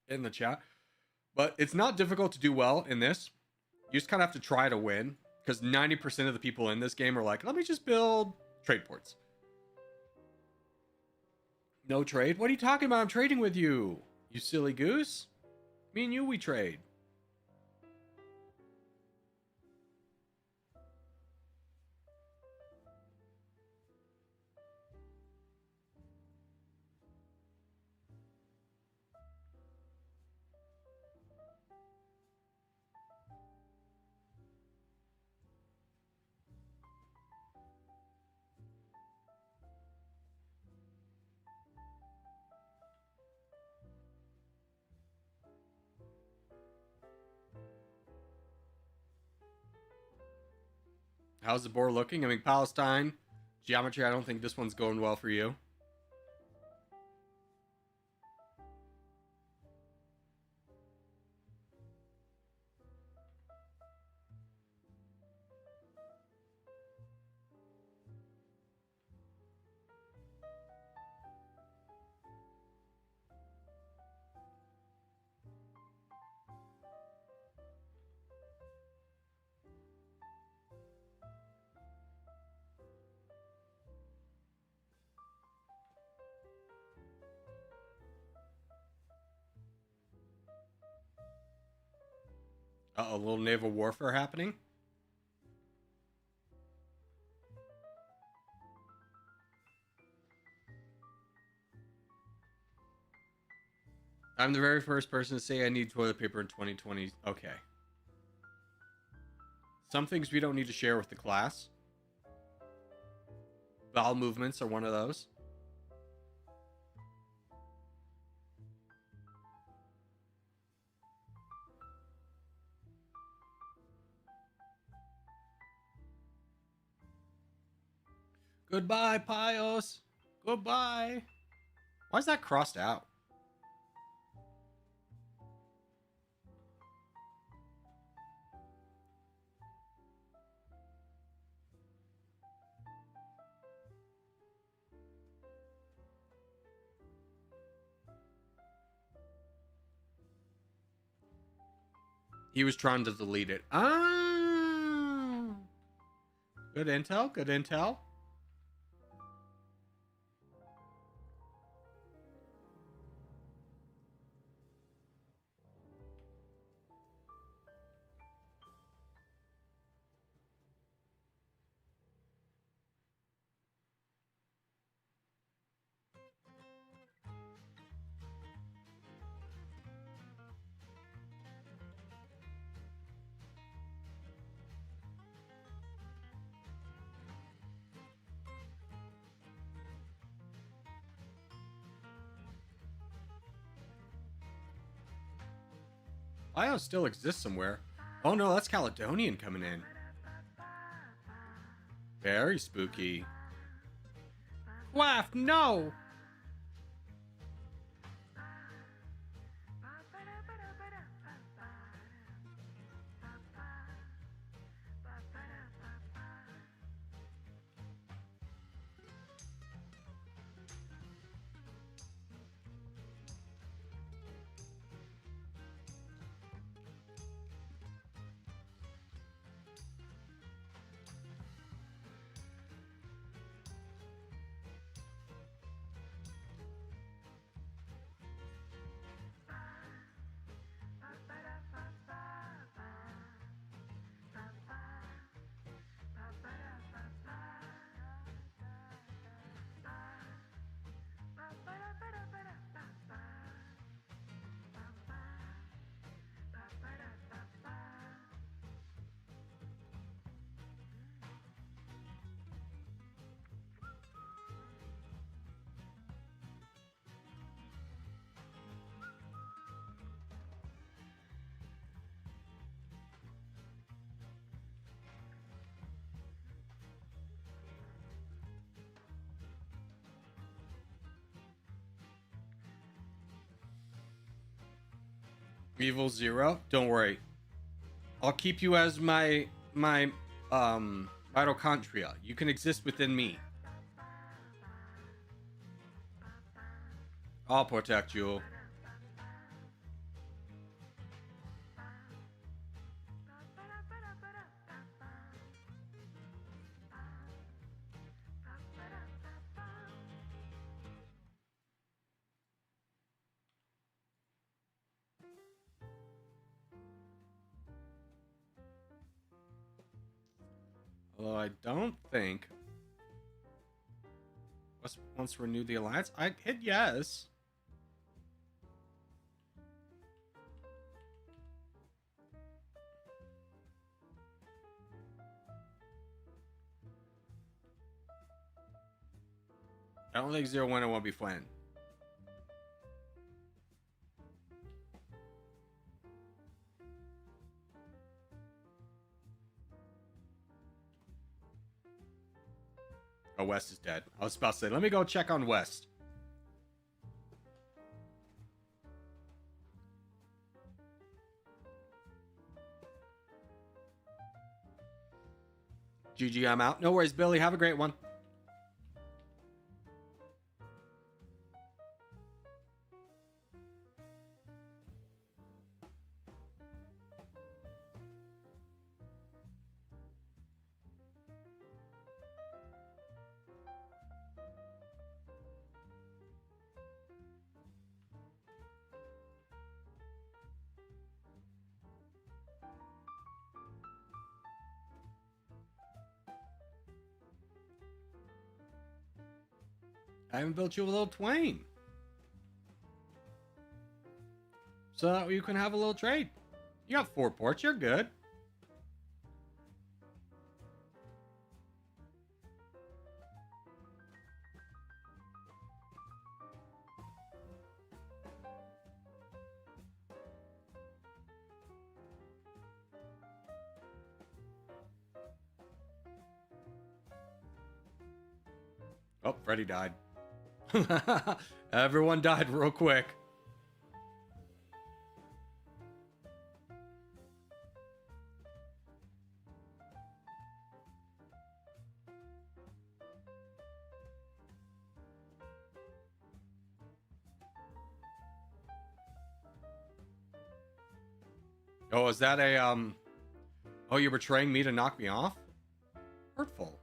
in the chat. But it's not difficult to do well in this. You just kind of have to try to win. Because 90% of the people in this game are like, let me just build trade ports. No trade? What are you talking about? I'm trading with you. You silly goose. Me and you, we trade. How's the board looking? I mean, Palestine, geometry, I don't think this one's going well for you. A little naval warfare happening. I'm the very first person to say I need toilet paper in 2020. Okay. Some things we don't need to share with the class. Bowel movements are one of those. Goodbye, Pios. Goodbye. Why is that crossed out? He was trying to delete it. Ah. Good intel. Good intel. Io still exists somewhere. Oh no, that's Caledonian coming in. Very spooky. Laugh, no! Evil Zero, don't worry. I'll keep you as my mitochondria. You can exist within me. I'll protect you. Although I don't think... Once renew the alliance? I hit yes. I don't think Zero One won't be fun. Oh, West is dead. I was about to say, let me go check on West. GG, I'm out. No worries, Billy. Have a great one. I haven't built you a little Twain. So that you can have a little trade. You got 4 ports, you're good. Oh, Freddy died. Everyone died real quick. Oh, is that a oh, you're betraying me to knock me off? Hurtful.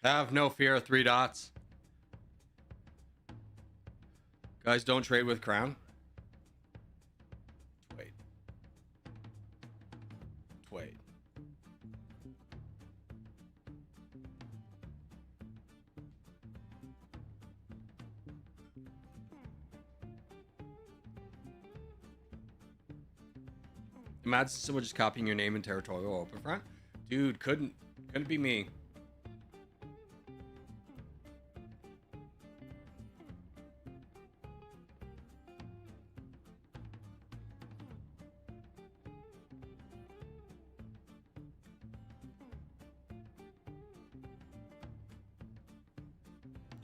Have no fear, 3 dots. Guys, don't trade with Crown. Wait. Wait. Imagine someone just copying your name in territorial open front. Dude, couldn't be me.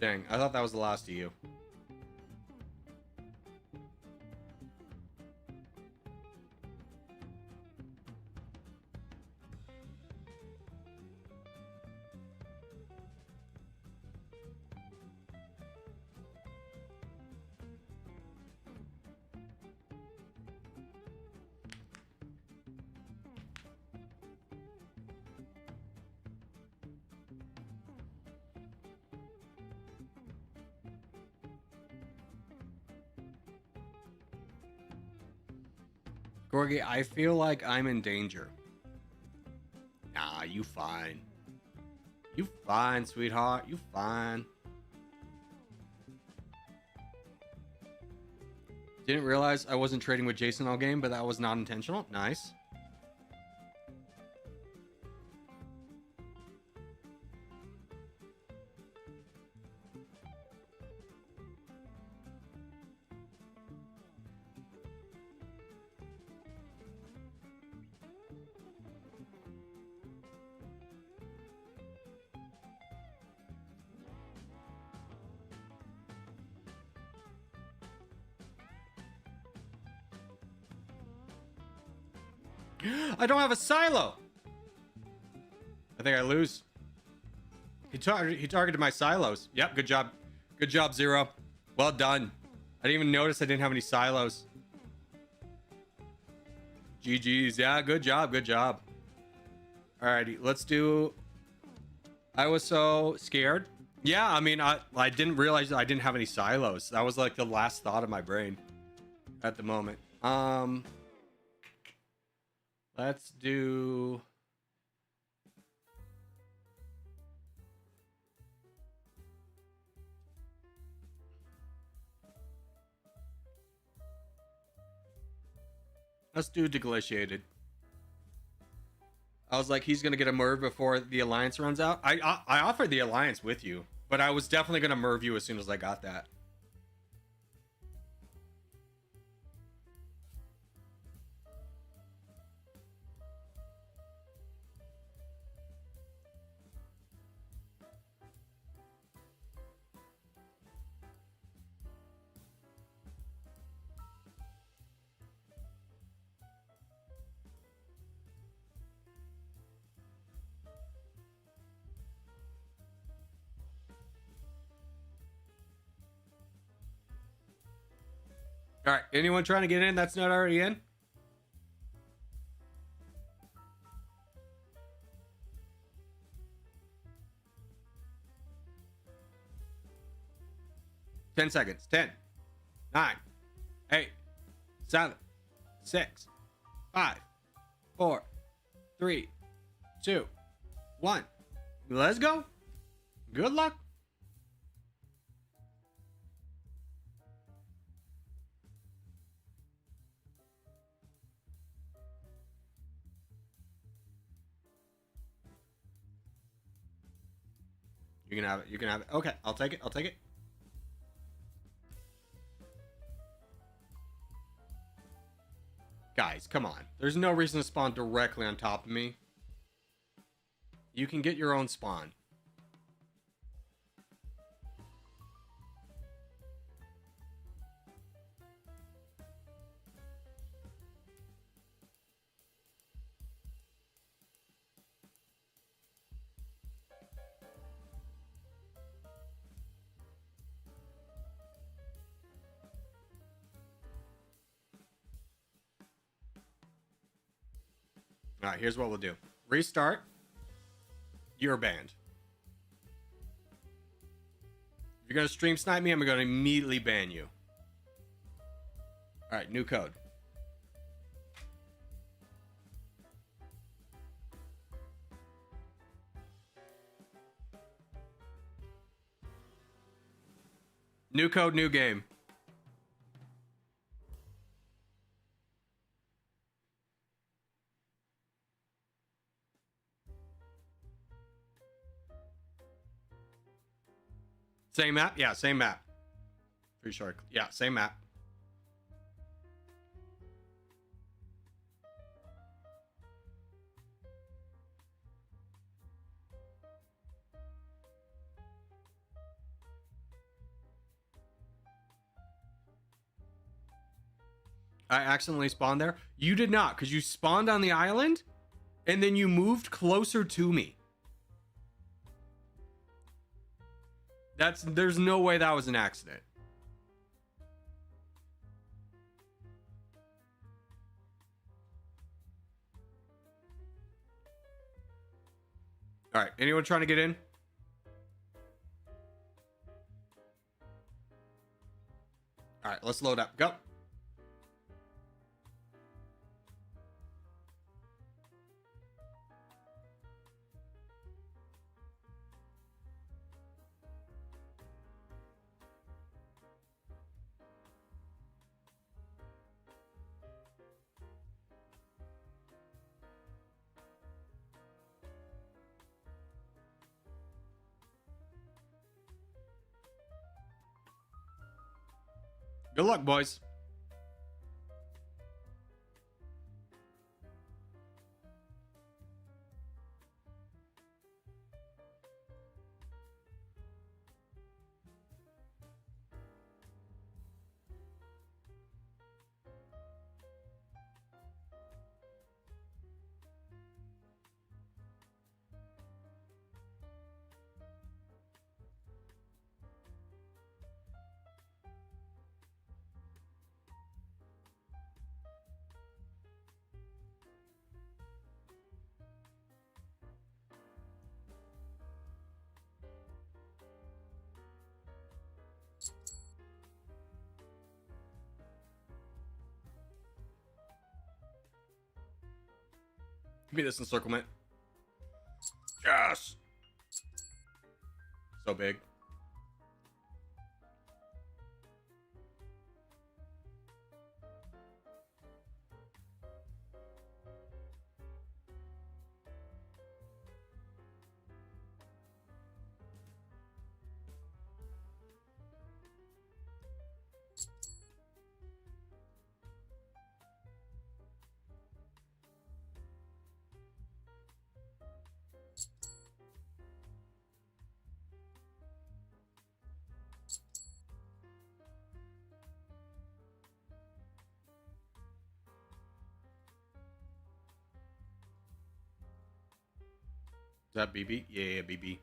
Dang, I thought that was the last of you. Gorgie, I feel like I'm in danger. Nah, you fine. You fine, sweetheart. You fine. Didn't realize I wasn't trading with Jason all game, but that was not intentional. Nice. I don't have a silo. I think I lose. He targeted my silos. Yep, good job. Good job, Zero. Well done. I didn't even notice I didn't have any silos. GG's. Yeah, good job. Good job. Alrighty, let's do... I was so scared. Yeah, I mean, I didn't realize I didn't have any silos. That was like the last thought of my brain at the moment. Let's do... Let's do Deglaciated. I was like, he's going to get a Merv before the Alliance runs out. I offered the Alliance with you, but I was definitely going to Merv you as soon as I got that. All right, anyone trying to get in that's not already in? Ten seconds. 10, 9, 8, 7, 6, 5, 4, 3, 2, 1. Let's go. Good luck. You can have it. You can have it. Okay, I'll take it. I'll take it. Guys, come on. There's no reason to spawn directly on top of me. You can get your own spawn. All right, here's what we'll do. Restart. You're banned. You're gonna stream snipe me, I'm gonna immediately ban you. All right, new code. New code, new game. Same map? Yeah, same map. Pretty sure. Yeah, same map. I accidentally spawned there. You did not, because you spawned on the island and then you moved closer to me. There's no way that was an accident. All right, anyone trying to get in? All right, let's load up. Go. Good luck, boys. Give me this encirclement. Yes! So big. Is that BB? Yeah, BB.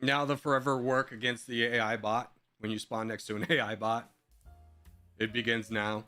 Now the forever work against the AI bot. When you spawn next to an AI bot, it begins now.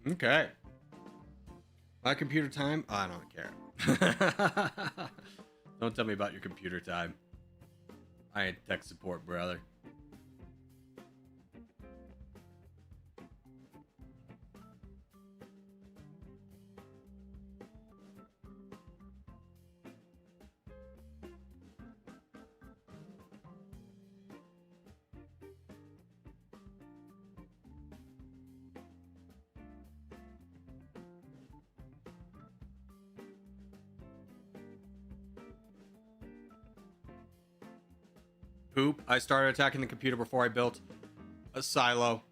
Okay. My computer time? I don't care. Don't tell me about your computer time. I ain't tech support, brother. Poop. I started attacking the computer before I built a silo.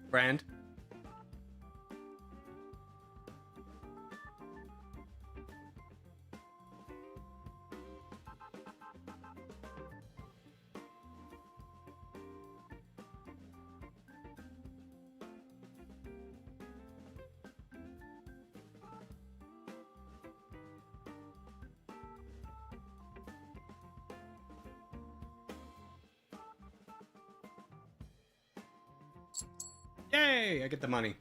Brand. Yay! I get the money.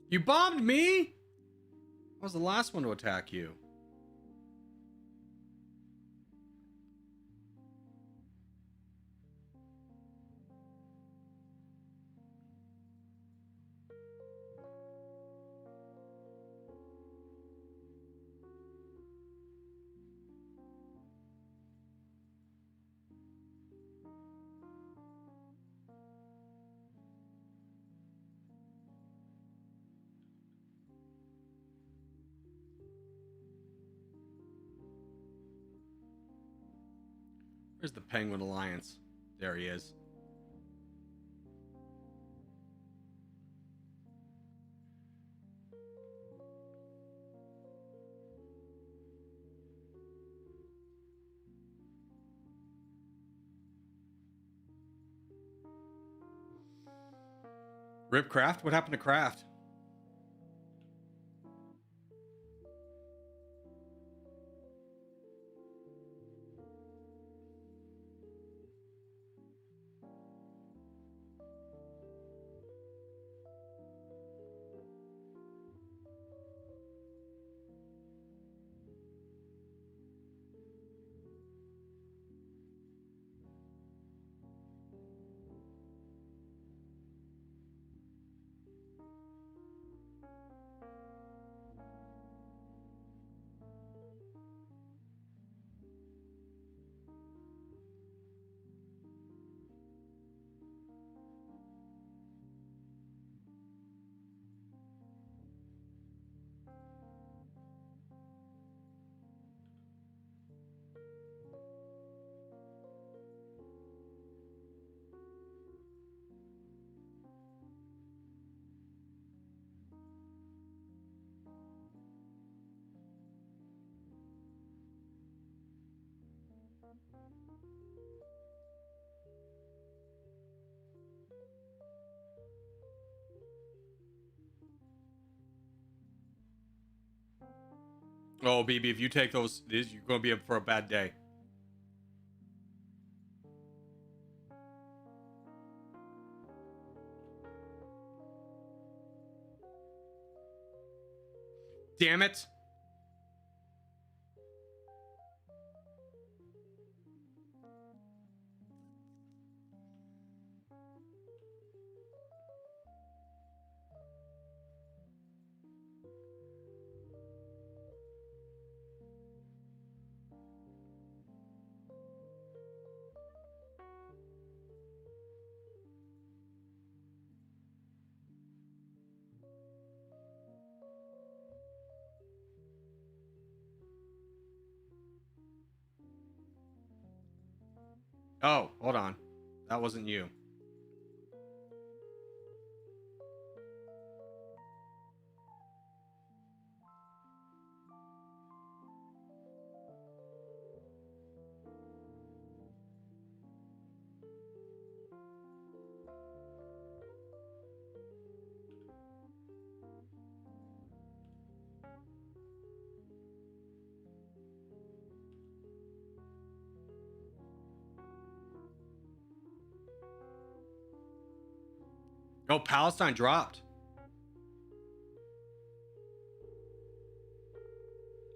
You bombed me? I was the last one to attack you. Where's the Penguin Alliance? There he is. Rip Craft? What happened to Craft? Oh, BB, if you take those, you're going to be up for a bad day. Damn it. Oh, hold on. That wasn't you. Oh, Palestine dropped.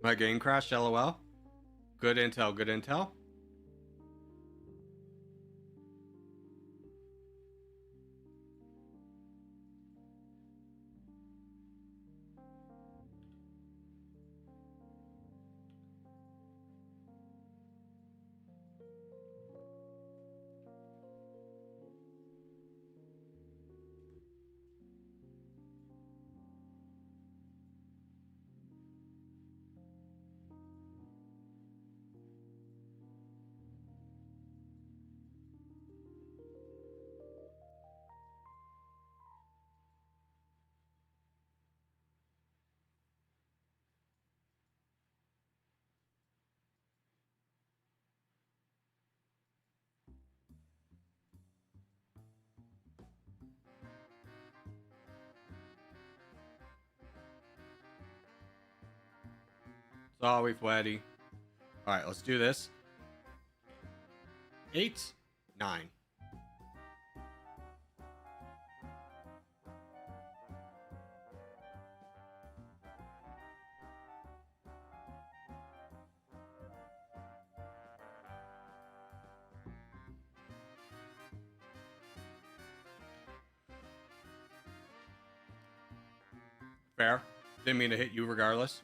My game crashed, LOL. Good intel, good intel. Sorry, Freddy. All right, let's do this. 8, 9. Fair. Didn't mean to hit you regardless.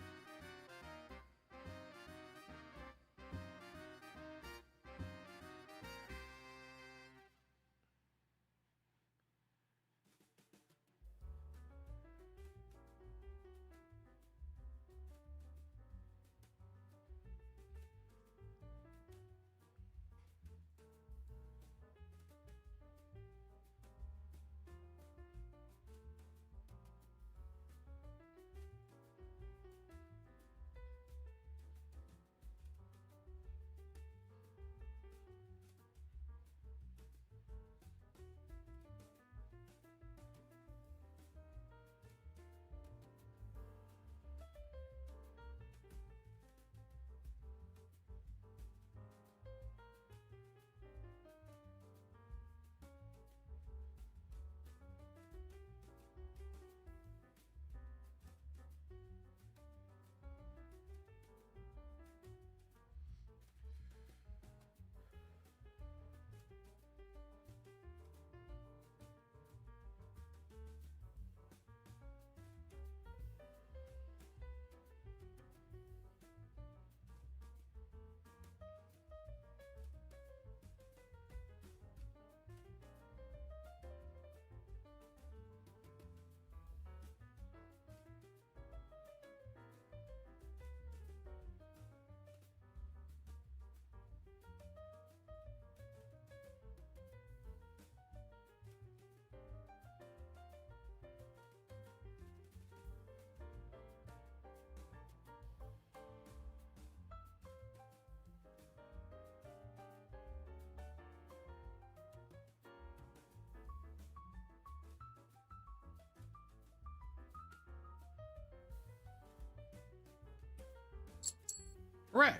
Hooray.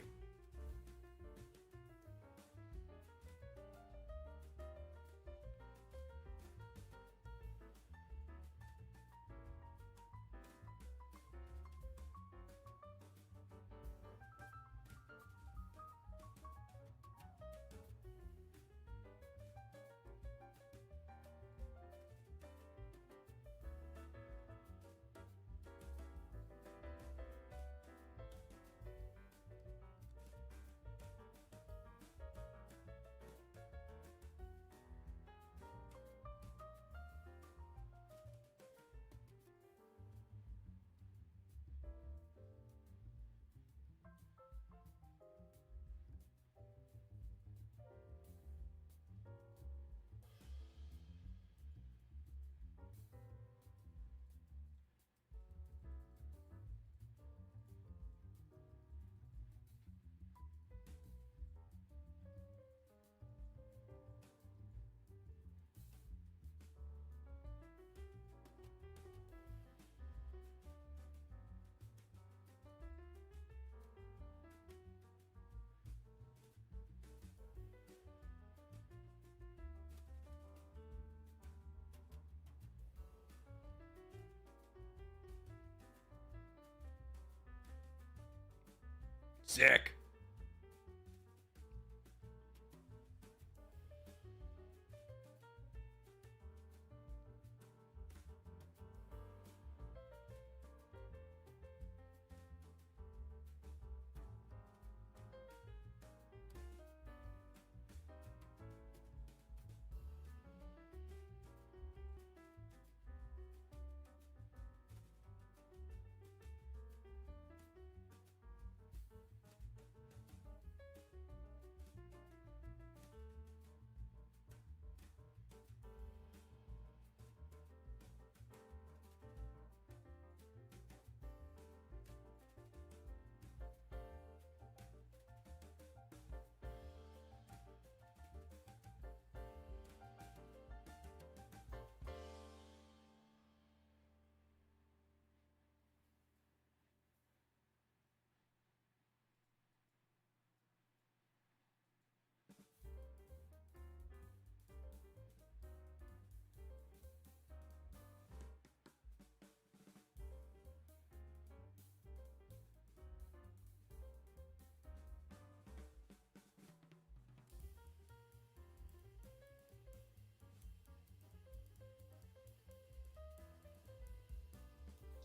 Sick.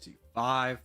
C5.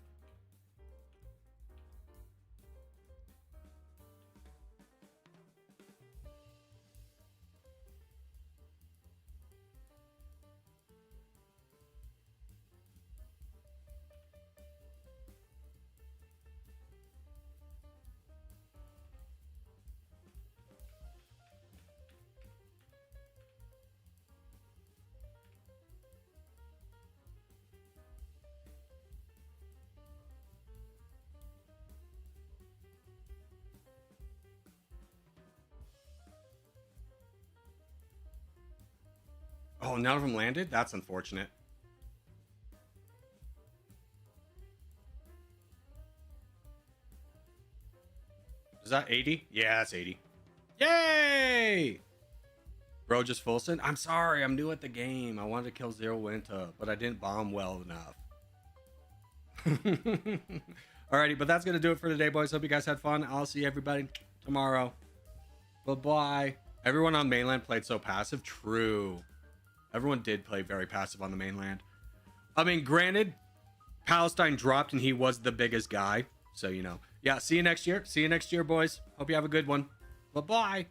Oh, none of them landed? That's unfortunate. Is that 80? Yeah, that's 80. Yay! Bro, just full send? I'm sorry, I'm new at the game. I wanted to kill Zero Winter, but I didn't bomb well enough. Alrighty, but that's going to do it for today, boys. Hope you guys had fun. I'll see everybody tomorrow. Bye-bye. Everyone on mainland played so passive. True. Everyone did play very passive on the mainland. I mean, granted, Palestine dropped and he was the biggest guy. So, you know. Yeah, see you next year. See you next year, boys. Hope you have a good one. Bye-bye.